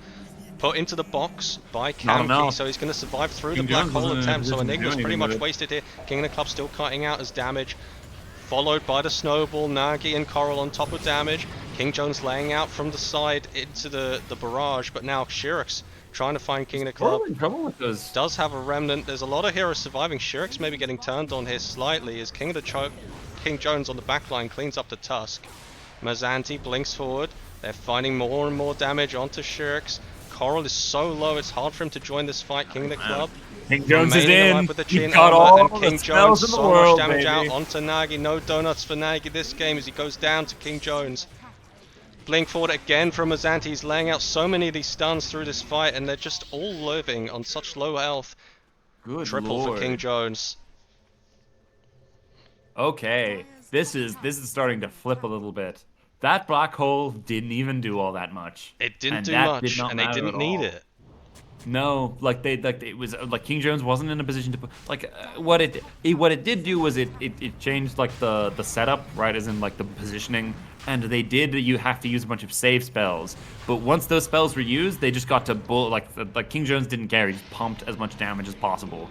Put into the box by Not Kamki, enough. so he's going to survive through King the Black Jones Hole isn't in a attempt. So position to do Enigma's pretty anything much with it. wasted here. King of the Club still cutting out as damage. Followed by the snowball, Nagi and Coral on top of damage. King Jones laying out from the side into the barrage, but now Shirix trying to find King of the Club. Coral in trouble with those. Does have a remnant. There's a lot of heroes surviving. Shirix maybe getting turned on here slightly as King Jones on the back line cleans up the Tusk. Mazanti blinks forward. They're finding more and more damage onto Shirix. Coral is so low, it's hard for him to join this fight. King of the Club King Jones is remaining in. alive with the He chin got armor, all and the King spells Jones in the so world, much damage baby. out onto Nagi. No donuts for Nagi this game as he goes down to King Jones. Blink forward again from Mazanti. He's laying out so many of these stuns through this fight, and they're just all living on such low health. Good Triple lord. for King Jones. Okay, this is starting to flip a little bit. That Black Hole didn't even do all that much. It didn't And do that much, did not and they matter didn't at need all. it. No, it was like King Jones wasn't in a position to put what it did do was it changed like the setup, right, as in like the positioning, and you have to use a bunch of save spells, but once those spells were used, they just got to like King Jones didn't care, he just pumped as much damage as possible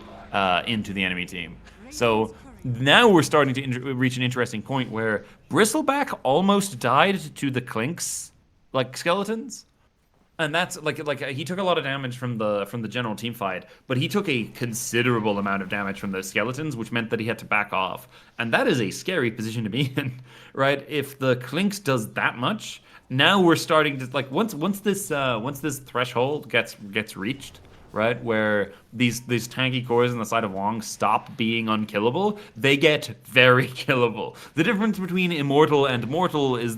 into the enemy team. So now we're starting to reach an interesting point where Bristleback almost died to the Clinks like skeletons. And that's like he took a lot of damage from the general team fight, but he took a considerable amount of damage from those skeletons, which meant that he had to back off. And that is a scary position to be in, right? If the Clinks does that much, now we're starting to like once this threshold gets reached, right, where these tanky cores on the side of Wong stop being unkillable, they get very killable. The difference between immortal and mortal is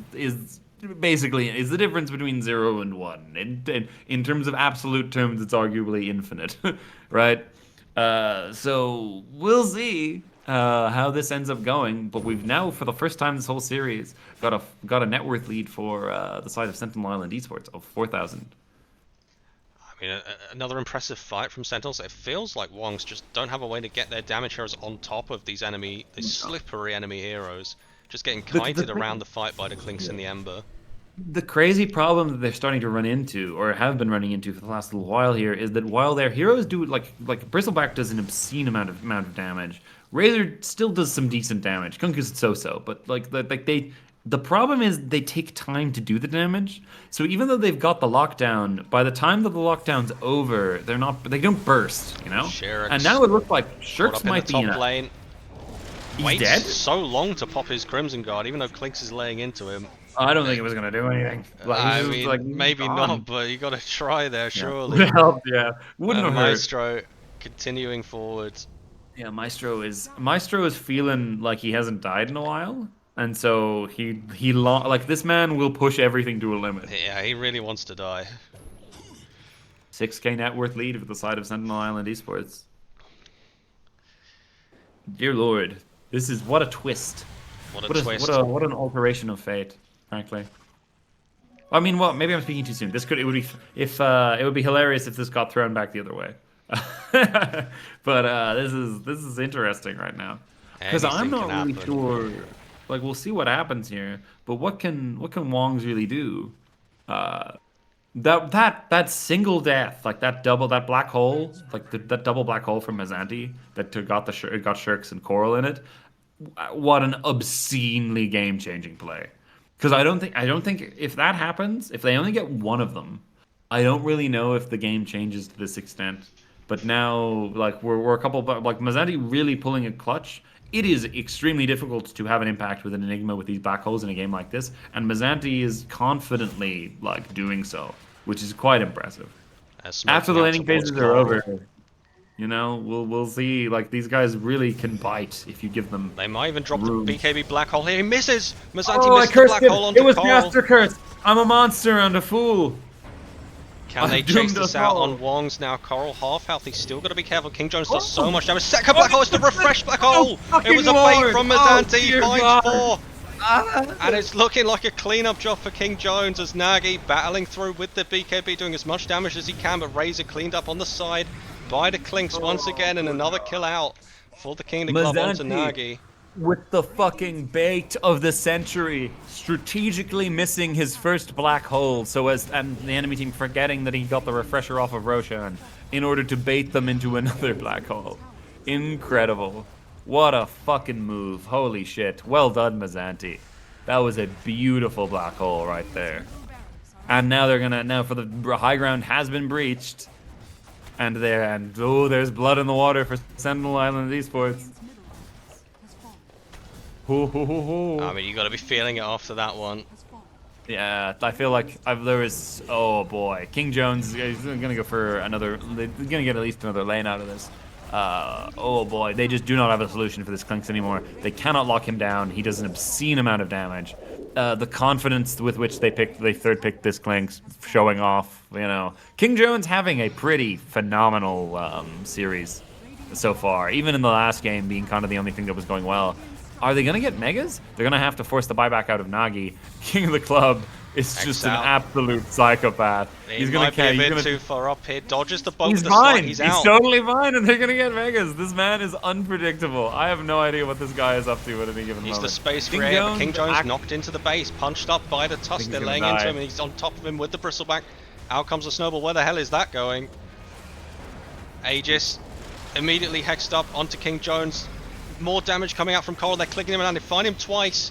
basically is the difference between 0 and 1. In terms of absolute terms, it's arguably infinite, right? So we'll see how this ends up going. But we've now, for the first time this whole series, got a net worth lead for the side of Sentinel Island Esports of 4,000. I mean, another impressive fight from Sentinels. It feels like Wongs just don't have a way to get their damage heroes on top of these slippery enemy heroes. Just getting kited around the fight by the Clinks in the Ember. The crazy problem that they're starting to run into, or have been running into for the last little while here, is that while their heroes do like Bristleback does an obscene amount of damage, Razor still does some decent damage. Kunku's so-so, but the problem is they take time to do the damage. So even though they've got the lockdown, by the time that the lockdown's over, they don't burst, you know? Shirix And now it looks like caught Shirks up in might the be in top a... lane. He's Waits dead? so long to pop his Crimson Guard, even though Clinks is laying into him. I don't think it was going to do anything. I he's just, mean, maybe gone. not, but you got to try there, surely. Would help, yeah. Wouldn't have hurt. Maestro continuing forward. Yeah, Maestro is feeling like he hasn't died in a while, and so like this man will push everything to a limit. Yeah, he really wants to die. 6K net worth lead for the side of Sentinel Island Esports. Dear Lord, this is what a twist. What a twist. What an alteration of fate, frankly. I mean, well, maybe I'm speaking too soon. It would be hilarious if this got thrown back the other way. But this is interesting right now because I'm Anything not can really happen. sure. Like we'll see what happens here, but what can Wongs really do? That single death, like that black hole, like that double black hole from Mazanti that got Shirks and Coral in it. what an obscenely game-changing play. Because I don't think if that happens, if they only get one of them, I don't really know if the game changes to this extent. But now, like we're a couple, like Mazzanti really pulling a clutch. It is extremely difficult to have an impact with an Enigma with these black holes in a game like this, and Mazzanti is confidently like doing so, which is quite impressive. After the laning phases are over, you know, we'll see. Like these guys really can bite if you give them. They might even drop room. the BKB black hole here. He misses. Mazzanti Oh, I misses the cursed black him. hole onto It was Coral. Master Curse. I'm a monster and a fool. Can they I've chase doomed this us out all. on Wongs now? Coral half health. He's still got to be careful. King Jones does so much damage. Second black hole. It's the refresh black hole. It was a bait from Mazzanti. He finds 4. And it's looking like a cleanup job for King Jones as Nagi battling through with the BKB, doing as much damage as he can, but Razor cleaned up on the side by the Clinks once again, and another kill out for the King of the Club onto Nagi. With the fucking bait of the century, strategically missing his first black hole, and the enemy team forgetting that he got the refresher off of Roshan in order to bait them into another black hole. Incredible. What a fucking move. Holy shit. Well done, Mazzanti. That was a beautiful black hole right there. And now for the high ground has been breached. And there's blood in the water for Sentinel Island Esports. I mean, you got to be feeling it after that one. Yeah, I feel like oh boy, King Jones is gonna go for another. They're gonna get at least another lane out of this. Oh boy, they just do not have a solution for this Clinks anymore. They cannot lock him down. He does an obscene amount of damage. The confidence with which they third picked this Clinks, showing off. You know, King Jones having a pretty phenomenal series so far. Even in the last game, being kind of the only thing that was going well. Are they going to get Megas? They're going to have to force the buyback out of Nagi. King of the Club is just an absolute psychopath. He's going to be a bit too far up here. Dodges the bump. He's fine. He's out. He's totally fine, and they're going to get Megas. This man is unpredictable. I have no idea what this guy is up to at any given moment. He's the space creator, but King Jones knocked into the base, punched up by the tusk. They're laying into him, and he's on top of him with the bristleback. Out comes the snowball. Where the hell is that going? Aegis immediately hexed up onto King Jones. More damage coming out from Coral. They're clicking him and they find him twice.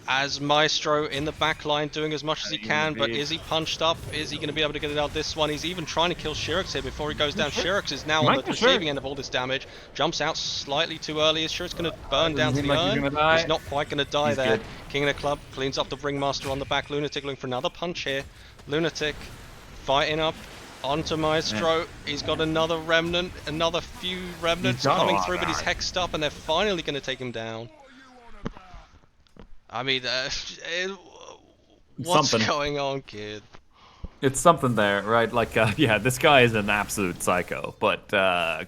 As Maestro in the back line doing as much as he can, but is he punched up? Is he going to be able to get it out this one? He's even trying to kill Shirix here before he goes down. Shirix is now on the receiving end of all this damage. Jumps out slightly too early. Is Shirix going to burn down to the urn? He's not quite going to die there. King of the Club cleans up the Ringmaster on the back. Lunatic looking for another punch here. Lunatic fighting up onto Maestro. He's got another remnant, another few remnants coming through, but he's hexed up and they're finally going to take him down. I mean, what's going on, kid? It's something there, right? Like, yeah, this guy is an absolute psycho, but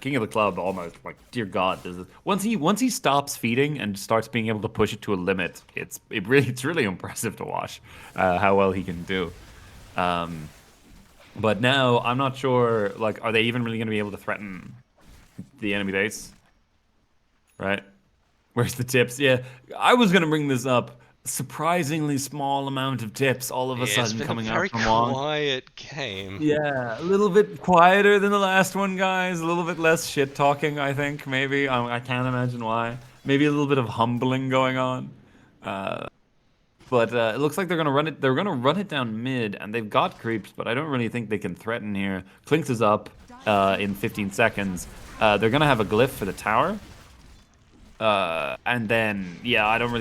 King of the Club almost, like, dear God, once he stops feeding and starts being able to push it to a limit, it's really impressive to watch how well he can do. But now, I'm not sure, like, are they even really going to be able to threaten the enemy base? Right? Where's the tips? Yeah, I was going to bring this up. Surprisingly small amount of tips all of a sudden coming out from Wong. It's been a very quiet game. Yeah, a little bit quieter than the last one, guys. A little bit less shit-talking, I think, maybe. I can't imagine why. Maybe a little bit of humbling going on. But it looks like they're gonna run it. They're gonna run it down mid, and they've got creeps, but I don't really think they can threaten here. Clinks is up in 15 seconds. They're gonna have a glyph for the tower, and then yeah, I don't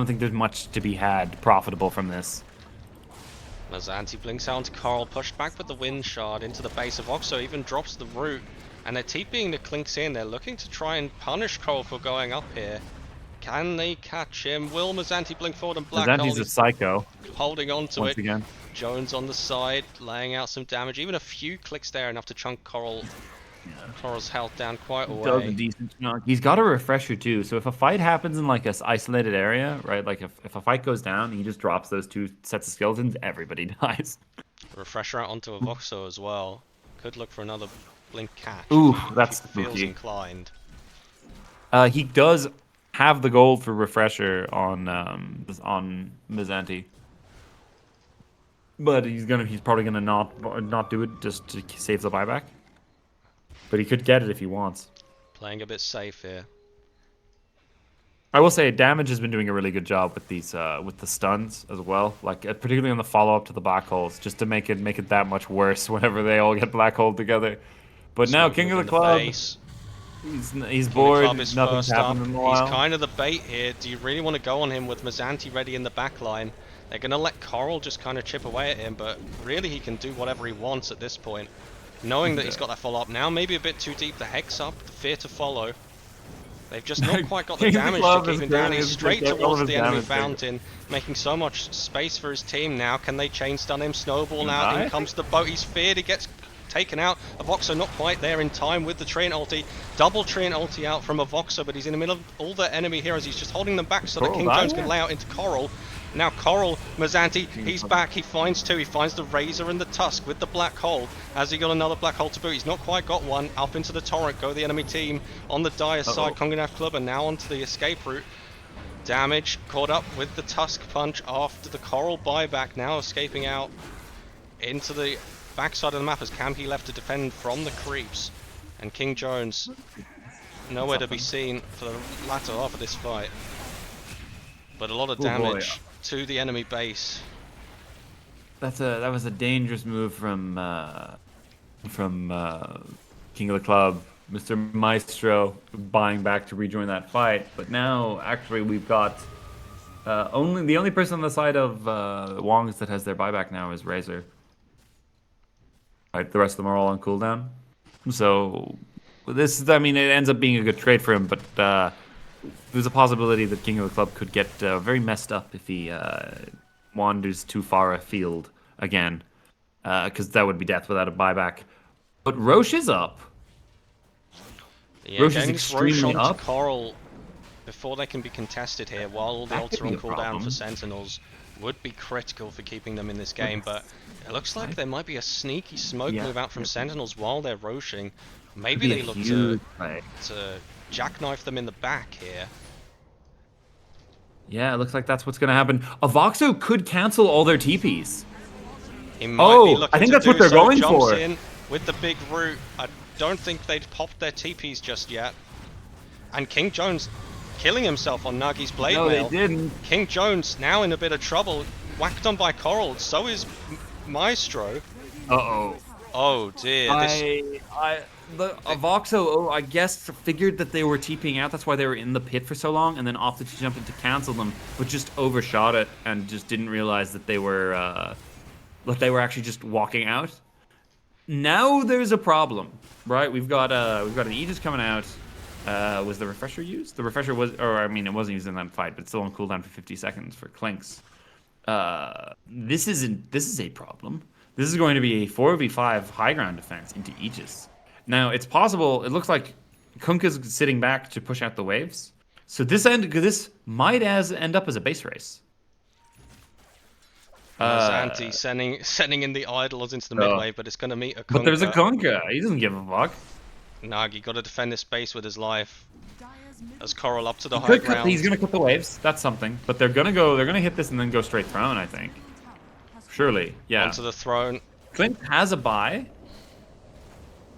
think there's much to be had profitable from this. Mazzanti blinks out onto Coral, pushed back with the wind shard into the base of Oxo, even drops the root, and they're TPing the Clinks in. They're looking to try and punish Coral for going up here. Can they catch him? Will Mazzanti blink forward and black hole? Mazzanti's a psycho. Holding on to once it. Again. Jones on the side, laying out some damage. Even a few clicks there, enough to chunk Coral's health down quite a way. Does a decent chunk. He's got a refresher too, so if a fight happens in like an isolated area, right? Like if a fight goes down, he just drops those two sets of skeletons, everybody dies. Refresher out onto a Voxo as well. Could look for another blink catch. Ooh, that's feels spooky. inclined. He does have the gold for refresher on Mazzanti, but he's probably gonna not do it just to save the buyback. But he could get it if he wants. Playing a bit safe here. I will say Damage has been doing a really good job with these with the stuns as well, like particularly on the follow up to the black holes, just to make it that much worse whenever they all get black hole together. But now Smoke King of the moving Club, base. he's King of the bored. Club is Nothing's first up. happened in a He's while. kind of the bait here. Do you really want to go on him with Mazanti ready in the back line? They're going to let Coral just kind of chip away at him, but really he can do whatever he wants at this point. Knowing that he's got that follow-up now, maybe a bit too deep, the Hex up, the Fear to follow. They've just not quite got the King of the damage Club to is keep him down. great. He's It's straight like all towards of the his enemy damage fountain, making so much space for his team now. Can they chain stun him? Snowball now, Right. in comes the boat. He's feared, he gets taken out. Avoxo not quite there in time with the Treant ulti. Double Treant ulti out from Avoxo, but he's in the middle of all the enemy heroes. He's just holding them back so that Coral King died, Jones yeah. can lay out into Coral. Now Coral, Mazanti, he's back, he finds two, he finds the Razor and the Tusk with the black hole. Has he got another black hole to boot? He's not quite got one. Up into the torrent go the enemy team. On the dire side, Konganaf Club, and now onto the escape route. Damage caught up with the Tusk punch after the Coral buyback, now escaping out into the backside of the map as Campy left to defend from the creeps. And King Jones nowhere to be seen for the latter half of this fight. But a lot of damage to the enemy base. That was a dangerous move from King of the Club, Mr. Maestro, buying back to rejoin that fight. But now, actually, we've got the only person on the side of Wongs that has their buyback now is Razor. Right, the rest of them are all on cooldown. So it ends up being a good trade for him, but there's a possibility that King of the Club could get very messed up if he wanders too far afield again, because that would be death without a buyback. But Roche is up. Yeah, Roche is getting this extremely Roche onto up. Coral before they can be contested here, while all the That could ults are on be a cooldown problem. for Sentinels, would be critical for keeping them in this game. But it looks like there might be a sneaky smoke move out from Sentinels while they're roaching. Maybe they look to jackknife them in the back here. Yeah, it looks like that's what's going to happen. Avoxo could cancel all their TPs. He might be looking I think to that's what do they're so. going Jumps for. in with the big root. I don't think they'd popped their TPs just yet. And King Jones killing himself on Nagi's blade No, mail. they didn't. King Jones now in a bit of trouble. Whacked on by Coral. So is Maestro. Uh-oh. Oh dear. The Avoxo, I guess, figured that they were TPing out. That's why they were in the pit for so long, and then opted to jump in to cancel them, but just overshot it and just didn't realize that they were actually just walking out. Now there's a problem, right? We've got an Aegis coming out. Was the refresher used? The refresher was, or I mean, it wasn't used in that fight, but it's still on cooldown for 50 seconds for Clinks. This is a problem. This is going to be a 4v5 high ground defense into Aegis. Now, it's possible, it looks like Kunkka's sitting back to push out the waves. So this might end up as a base race. Zanti sending in the idols into the mid wave, but it's going to meet a Kunkka. But there's a Kunkka. He doesn't give a fuck. Nagi got to defend this base with his life. As Coral up to the high ground. He's going to cut the waves. That's something. But they're going to hit this and then go straight throne, I think. Surely, yeah. Onto the throne. Clint has a buy.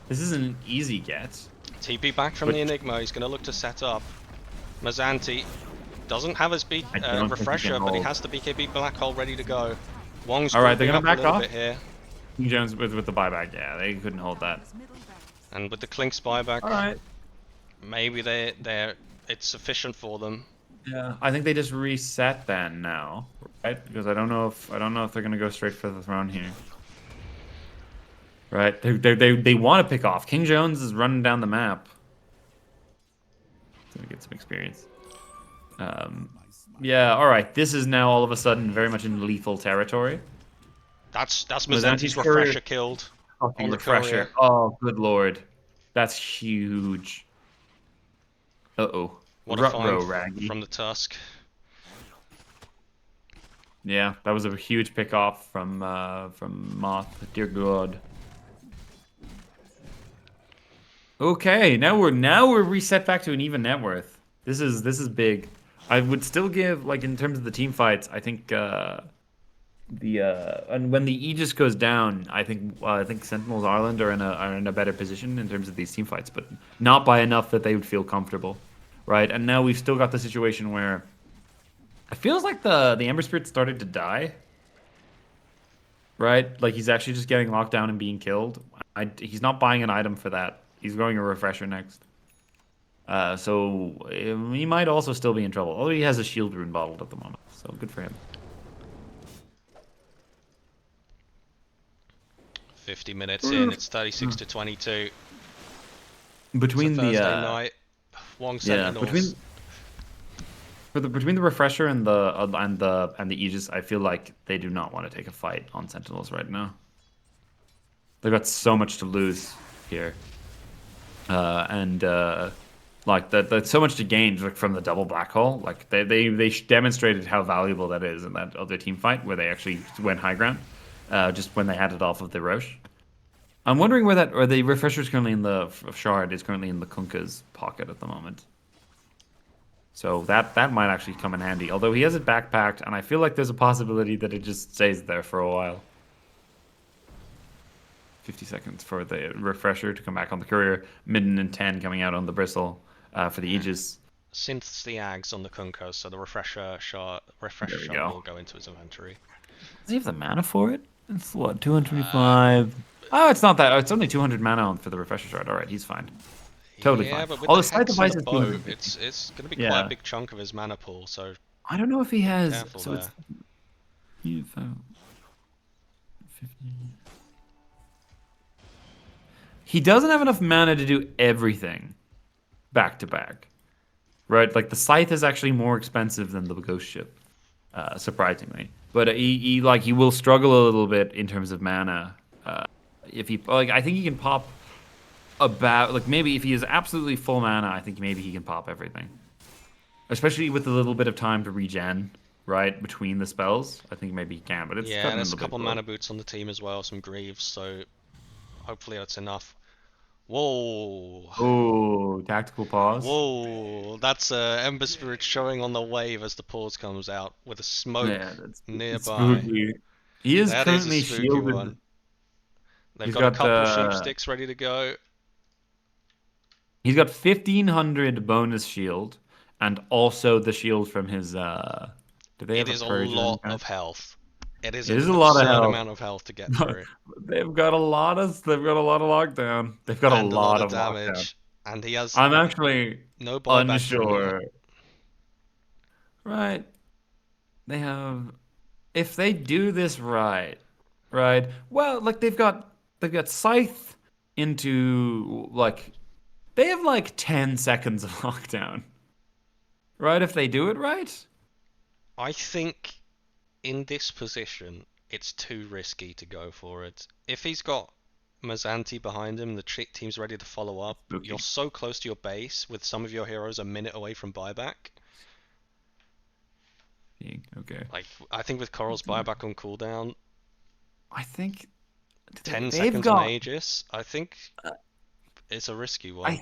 This isn't an easy get. TP back from the Enigma. He's going to look to set up. Mazanti doesn't have his refresher, but he has the BKB black hole ready to go. Wong's all right, they're going to back a little off bit here. King Jones with the buyback. Yeah, they couldn't hold that. And with the Clinks buyback, All right. maybe it's sufficient for them. Yeah, I think they just reset then now, right? Because I don't know if they're going to go straight for the throne here. Right, they want to pick off. King Jones is running down the map. He's gonna get some experience. Yeah, all right. This is now all of a sudden very much in lethal territory. That's Mazanti's refresher killed on the refresher. courier. Oh, good lord, that's huge. Uh-oh. What a find from the Tusk. Yeah, that was a huge pick off from Moth. Dear God. Okay, now we're reset back to an even net worth. This is big. I would still give, like, in terms of the team fights, I think and when the Aegis goes down, I think Sentinels Ireland are in a better position in terms of these team fights, but not by enough that they would feel comfortable. right? And now we've still got the situation where it feels like the Ember Spirit started to die, right? Like he's actually just getting locked down and being killed. He's not buying an item for that. He's going a refresher next. So he might also still be in trouble. Although he has a shield rune bottled at the moment, so good for him. 50 minutes in, it's 36 to 22. Between it's a Thursday night, Wongs Sentinels. Between the refresher and the Aegis, I feel like they do not want to take a fight on Sentinels right now. They've got so much to lose here, like that's so much to gain like, from the double black hole. Like they demonstrated how valuable that is in that other team fight where they actually went high ground, just when they had it off of the Roche. I'm wondering where that or the refresher is currently in the shard is currently in the Kunkka's pocket at the moment. So that might actually come in handy. Although he has it backpacked, and I feel like there's a possibility that it just stays there for a while. 50 seconds for the refresher to come back on the courier. Midden and 10 coming out on the bristle for the Aegis. Synths the Ags on the Kunkka, so the refresher shot will go into his inventory. Does he have the mana for it? It's what, 225? Oh, it's not that. It's only 200 mana for the refresher shard. All right, he's fine. Totally fine. But with the the side device is bow, it's going to be quite a big chunk of his mana pool. So I don't know if he has. Careful So there. it's 50. He doesn't have enough mana to do everything back to back, right? Like the scythe is actually more expensive than the ghost ship, surprisingly. But he will struggle a little bit in terms of mana. If he I think he can pop about like maybe if he is absolutely full mana, I think maybe he can pop everything, especially with a little bit of time to regen. Right between the spells, I think maybe he can. But it's yeah, there's a couple mana boots on the team as well, some greaves. So hopefully that's enough. Whoa! Oh, tactical pause. Whoa! That's Ember Spirit showing on the wave as the pause comes out with a smoke nearby. Spooky. He is That currently is a spooky shielded. one. They've He's got a couple got, sheep sticks ready to go. He's got 1500 bonus shield, and also the shield from his. Do they have It is a purge lot on of health. It is It is an a lot of absurd health. amount of health to get through. They've got a lot of lockdown. They've got And a lot of damage. lockdown. And he has I'm actually no buyback. unsure. Right. They have. If they do this right. Well, like they've got scythe into like they have like 10 seconds of lockdown. Right, if they do it right? I think in this position, it's too risky to go for it. If he's got Mazanti behind him, the team's ready to follow up. Okay. You're so close to your base with some of your heroes a minute away from buyback. Okay. Like, I think with Coral's buyback on cooldown, I think 10 seconds on Aegis, I think it's a risky one.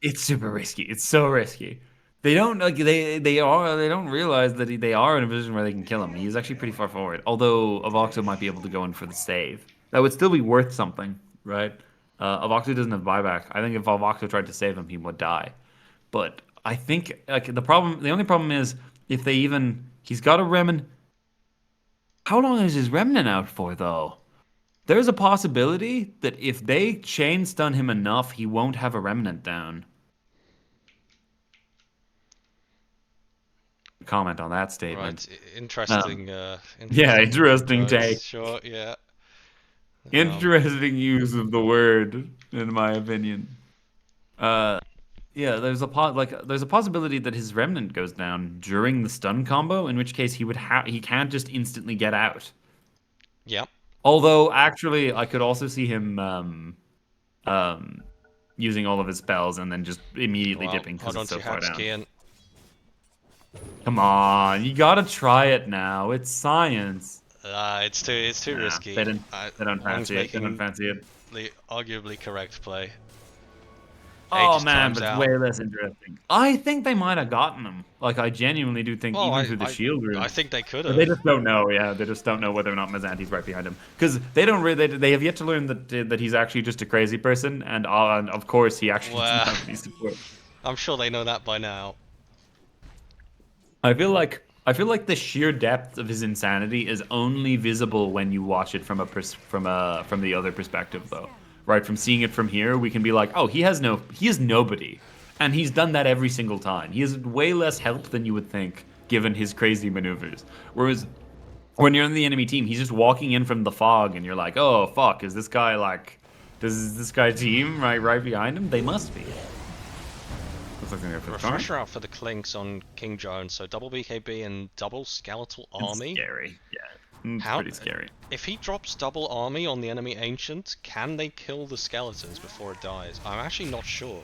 It's super risky. It's so risky. They don't they don't realize that they are in a position where they can kill him. He's actually pretty far forward. Although Avoxo might be able to go in for the save. That would still be worth something, right? Avoxo doesn't have buyback. I think if Avoxo tried to save him, he would die. But I think like the only problem is if they even he's got a Remnant. How long is his Remnant out for though? There's a possibility that if they chain stun him enough, he won't have a Remnant down. Comment on that statement. Right, interesting. Interesting take. Sure, yeah. Interesting use of the word, in my opinion. Yeah, there's a possibility that his Remnant goes down during the stun combo, in which case he can't just instantly get out. Yep. Although actually, I could also see him using all of his spells and then just immediately dipping because it's so far down. Kian. Come on, you gotta try it now. It's science. It's too risky. They don't fancy it. They don't fancy it. The arguably correct play. Oh man, but it's way less interesting. I think they might have gotten him. Like I genuinely do think through the shield room. I think they could have. They just don't know. Yeah, they just don't know whether or not Mazanti's right behind him because they don't really. They have yet to learn that he's actually just a crazy person, and of course he actually doesn't have any support. I'm sure they know that by now. I feel like the sheer depth of his insanity is only visible when you watch it from from the other perspective, though. Right? From seeing it from here, we can be like, oh, he is nobody, and he's done that every single time. He has way less help than you would think, given his crazy maneuvers. Whereas when you're on the enemy team, he's just walking in from the fog, and you're like, oh fuck, is this guy like, does this guy team right behind him? They must be. Looks like they're for the charm. Refresher out for the Clinks on King Jones, so double BKB and double Skeletal Army. Scary, yeah. It's How- pretty scary. If he drops double army on the enemy ancient, can they kill the skeletons before it dies? I'm actually not sure.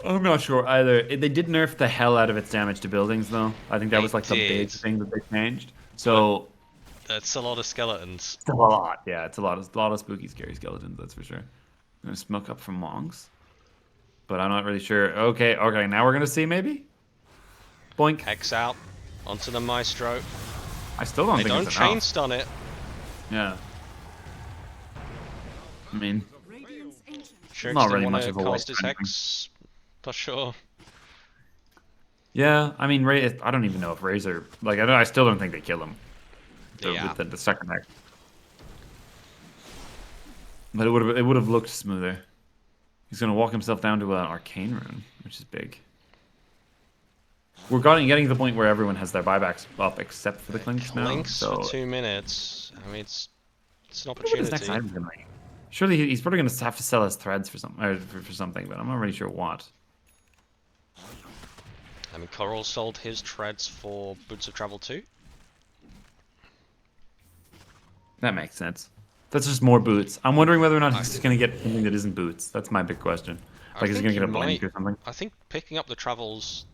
I'm not sure either. They did nerf the hell out of its damage to buildings, though. I think that They was like the big did. thing that they changed. So That's a lot of skeletons. it's a lot. Yeah, it's a lot of spooky, scary skeletons. That's for sure. I'm gonna smoke up from Wongs, but I'm not really sure. Okay, now we're gonna see maybe. Boink. Hex out onto the Maestro. I still don't They think don't it's chain enough. stun it. Yeah. I mean, Radiant's ancient. Sure, Not didn't really want much to of a cast waste his or anything. hex. Not sure. yeah. I mean, I don't even know if Razor. Like, I still don't think they kill him. Yeah. With the second hex. But it would have looked smoother. He's gonna walk himself down to an arcane rune, which is big. We're getting to the point where everyone has their buybacks up except for the Clinks now. Clinks So for 2 minutes. I mean, it's an I wonder what his next opportunity. item's gonna be. Surely he's probably gonna have to sell his threads for something, for something, but I'm not really sure what. I mean, Coral sold his treads for Boots of Travel 2. That makes sense. That's just more boots. I'm wondering whether or not he's just gonna get something that isn't boots. That's my big question. I Like, is he think gonna get a he blink might- or something? I think picking up the travels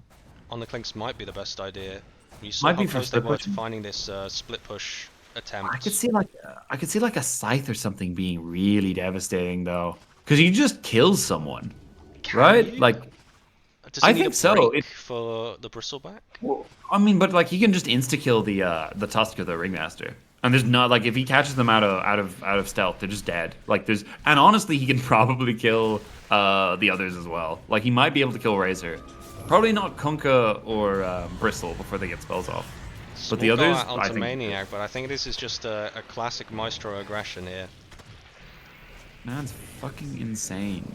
on the Clinks might be the best idea. You saw Might how be for close they split were to pushing. finding this split push attempt. I could see like a scythe or something being really devastating though, because he just kills someone, Can right? you? Like, Does he I need think a so. break for the bristleback? well, I mean, but like he can just insta kill the tusk of the ringmaster, and there's not like if he catches them out of stealth, they're just dead. Like and honestly, he can probably kill the others as well. Like he might be able to kill Razor, probably not Kunkka or Bristle before they get spells off. But the We'll go others, out I onto think. Maniac, but I think this is just a classic Maestro aggression here. Man's fucking insane.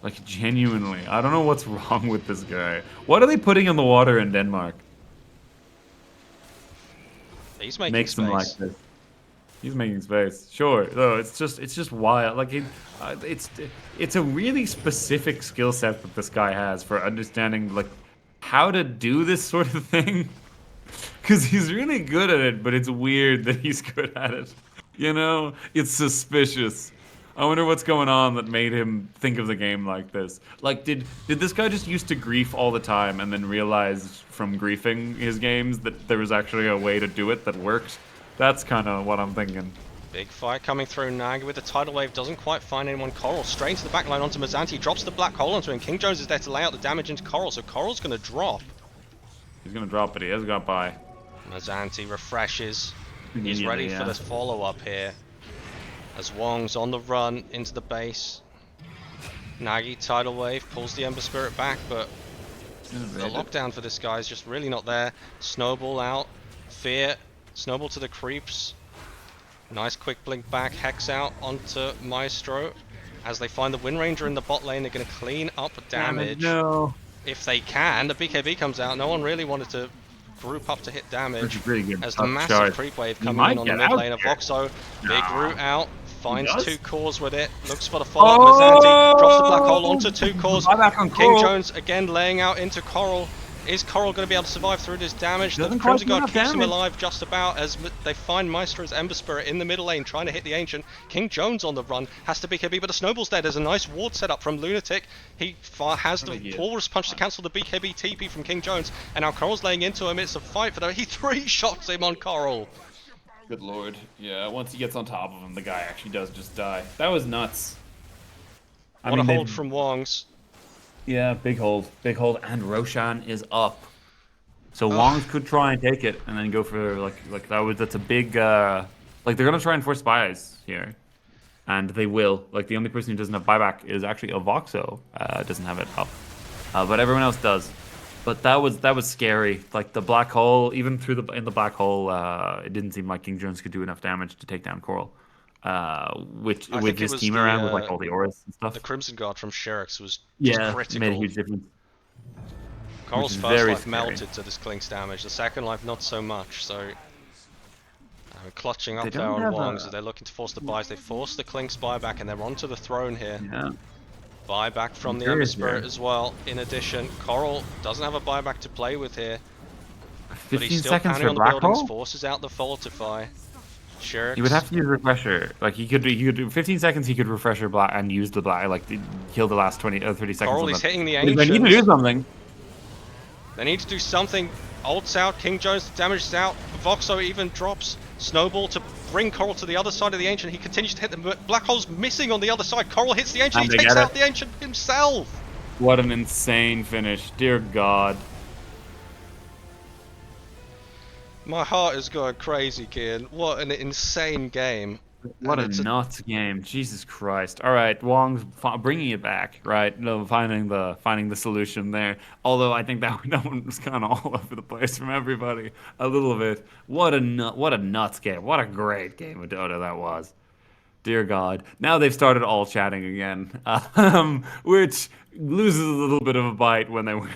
Like, genuinely. I don't know what's wrong with this guy. What are they putting in the water in Denmark? He's making Makes space. them like this. He's making space. Sure. No, it's just wild. Like, it's a really specific skill set that this guy has for understanding, like, how to do this sort of thing. Because he's really good at it, but it's weird that he's good at it. You know? It's suspicious. I wonder what's going on that made him think of the game like this. Like, did this guy just used to grief all the time and then realize from griefing his games that there was actually a way to do it that worked? That's kind of what I'm thinking. Big fight coming through. Nag with the tidal wave doesn't quite find anyone. Coral straight into the back line onto Mazanti. Drops the black hole onto him. King Jones is there to lay out the damage into Coral, so Coral's going to drop. He's gonna drop it. He has got by. Mazanti refreshes. He's Immediately, ready for yeah. this follow-up here. As Wong's on the run into the base. Nagi tidal wave pulls the Ember Spirit back, but the lockdown for this guy is just really not there. Snowball out. Fear. Snowball to the creeps. Nice quick blink back. Hex out onto Maestro. As they find the Wind Ranger in the bot lane, they're going to clean up damage. No. If they can. The BKB comes out. No one really wanted to group up to hit damage. Which is really good. As the Tough massive charge. creep wave He coming might in on the get mid out lane of here. Voxo. Big Nah. root out. Finds does? 2 cores with it. Looks for the follow-up. Mazanti drops the black hole onto 2 cores. Buyback on King Coral. Jones again laying out into Coral. Is Coral going to be able to survive through this damage? The Doesn't Crimson quite do Guard enough keeps him damage. alive just about as they find Maestro's Ember Spirit in the middle lane trying to hit the Ancient. King Jones on the run, has to BKB, but the Snowball's there. There's a nice ward set up from Lunatic. He has the Walrus Punch to cancel the BKB TP from King Jones, and now Coral's laying into him. It's a fight for that. He 3-shots him on Coral. Good lord. Yeah, once he gets on top of him, the guy actually does just die. That was nuts. What a hold from Wongs. Yeah, big hold. Big hold. And Roshan is up. So Wongs could try and take it and then go for that's a big like they're gonna try and force buys here. And they will. Like the only person who doesn't have buyback is actually Voxo. Doesn't have it up. But everyone else does. But that was scary. Like the black hole, even through in the black hole, it didn't seem like King Jones could do enough damage to take down Coral. Which I with think it his was team around with like all the auras and the stuff. Crimson Guard from Sherix was just Yeah, made a critical. huge difference. Coral's is first very life scary. melted to this Klink's damage, the second life not so much, so clutching They up there don't on have Wongs, a- they're looking to force the buys, they force the Klink's buyback and they're onto the throne here. Yeah. Buyback from the There Ember is Spirit there. as well. In addition, Coral doesn't have a buyback to play with here, but 15 he's still seconds pounding for on the black buildings, hole. forces out the Fortify. Sherix. He would have to use refresher. Like he could do 15 seconds. He could refresher black and use the black. Like kill the last 20 or 30 seconds. Coral of is it. hitting the They need to Ancients. do something. They need to do something. Ults out, King Jones damages out, Voxo even drops Snowball to bring Coral to the other side of the Ancient. He continues to hit them, but Black Hole's missing on the other side. Coral hits the Ancient, And he they takes get out it. the Ancient himself! What an insane finish. Dear God. My heart is going crazy, kid. What an insane game. What And a it's nuts game. Jesus Christ. All right, Wong's bringing it back, right? No, finding the solution there. Although I think that one was kind of all over the place from everybody a little bit. What a nuts game. What a great game of Dota that was. Dear God. Now they've started all chatting again, which loses a little bit of a bite when they win.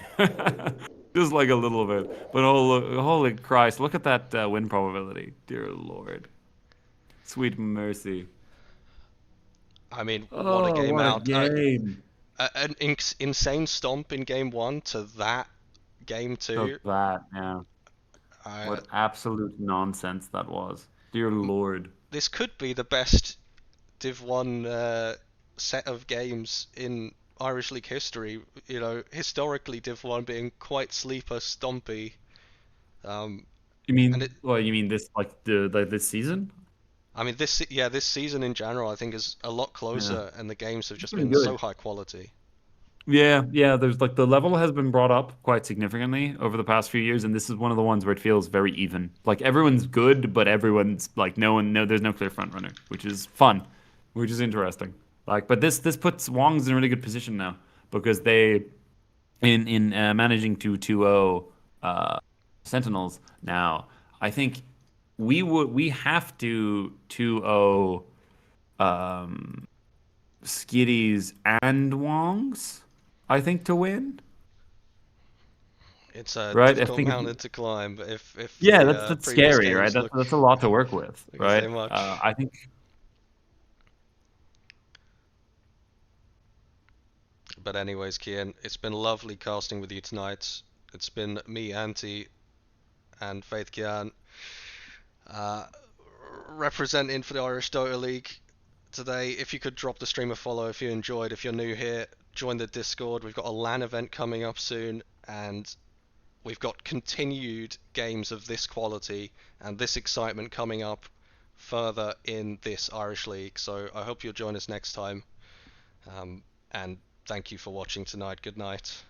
Just like a little bit. But holy Christ, look at that win probability. Dear Lord. Sweet mercy. I mean, what a Oh, game what a out. game. An insane stomp in game 1 to that game 2. So that, yeah. Uh, What absolute nonsense that was. Dear Lord. this could be the best Div 1 set of games in Irish League history. You know, historically Div 1 being quite sleeper stompy. You mean, and it, you mean this, like, this season? I mean, this season in general, I think is a lot closer, and the games have just Pretty been good. so high quality. Yeah, there's like the level has been brought up quite significantly over the past few years, and this is one of the ones where it feels very even. Like everyone's good, but everyone's like there's no clear front runner, which is fun, which is interesting. Like, but this puts Wongs in a really good position now because they in managing to 2-0 Sentinels now. I think we have to 2-0 Skitties and Wongs, I think, to win. It's a Right, I difficult think mountain to climb, but if yeah, the that's previous scary, right? games That's a lot to work with, look right? so much. I think. But anyways, Kian, it's been lovely casting with you tonight. It's been me, Antti, and Faith Kian, representing for the Irish Dota League today. If you could drop the stream a follow if you enjoyed. If you're new here, join the Discord. We've got a LAN event coming up soon, and we've got continued games of this quality and this excitement coming up further in this Irish League. So I hope you'll join us next time. And thank you for watching tonight. Good night.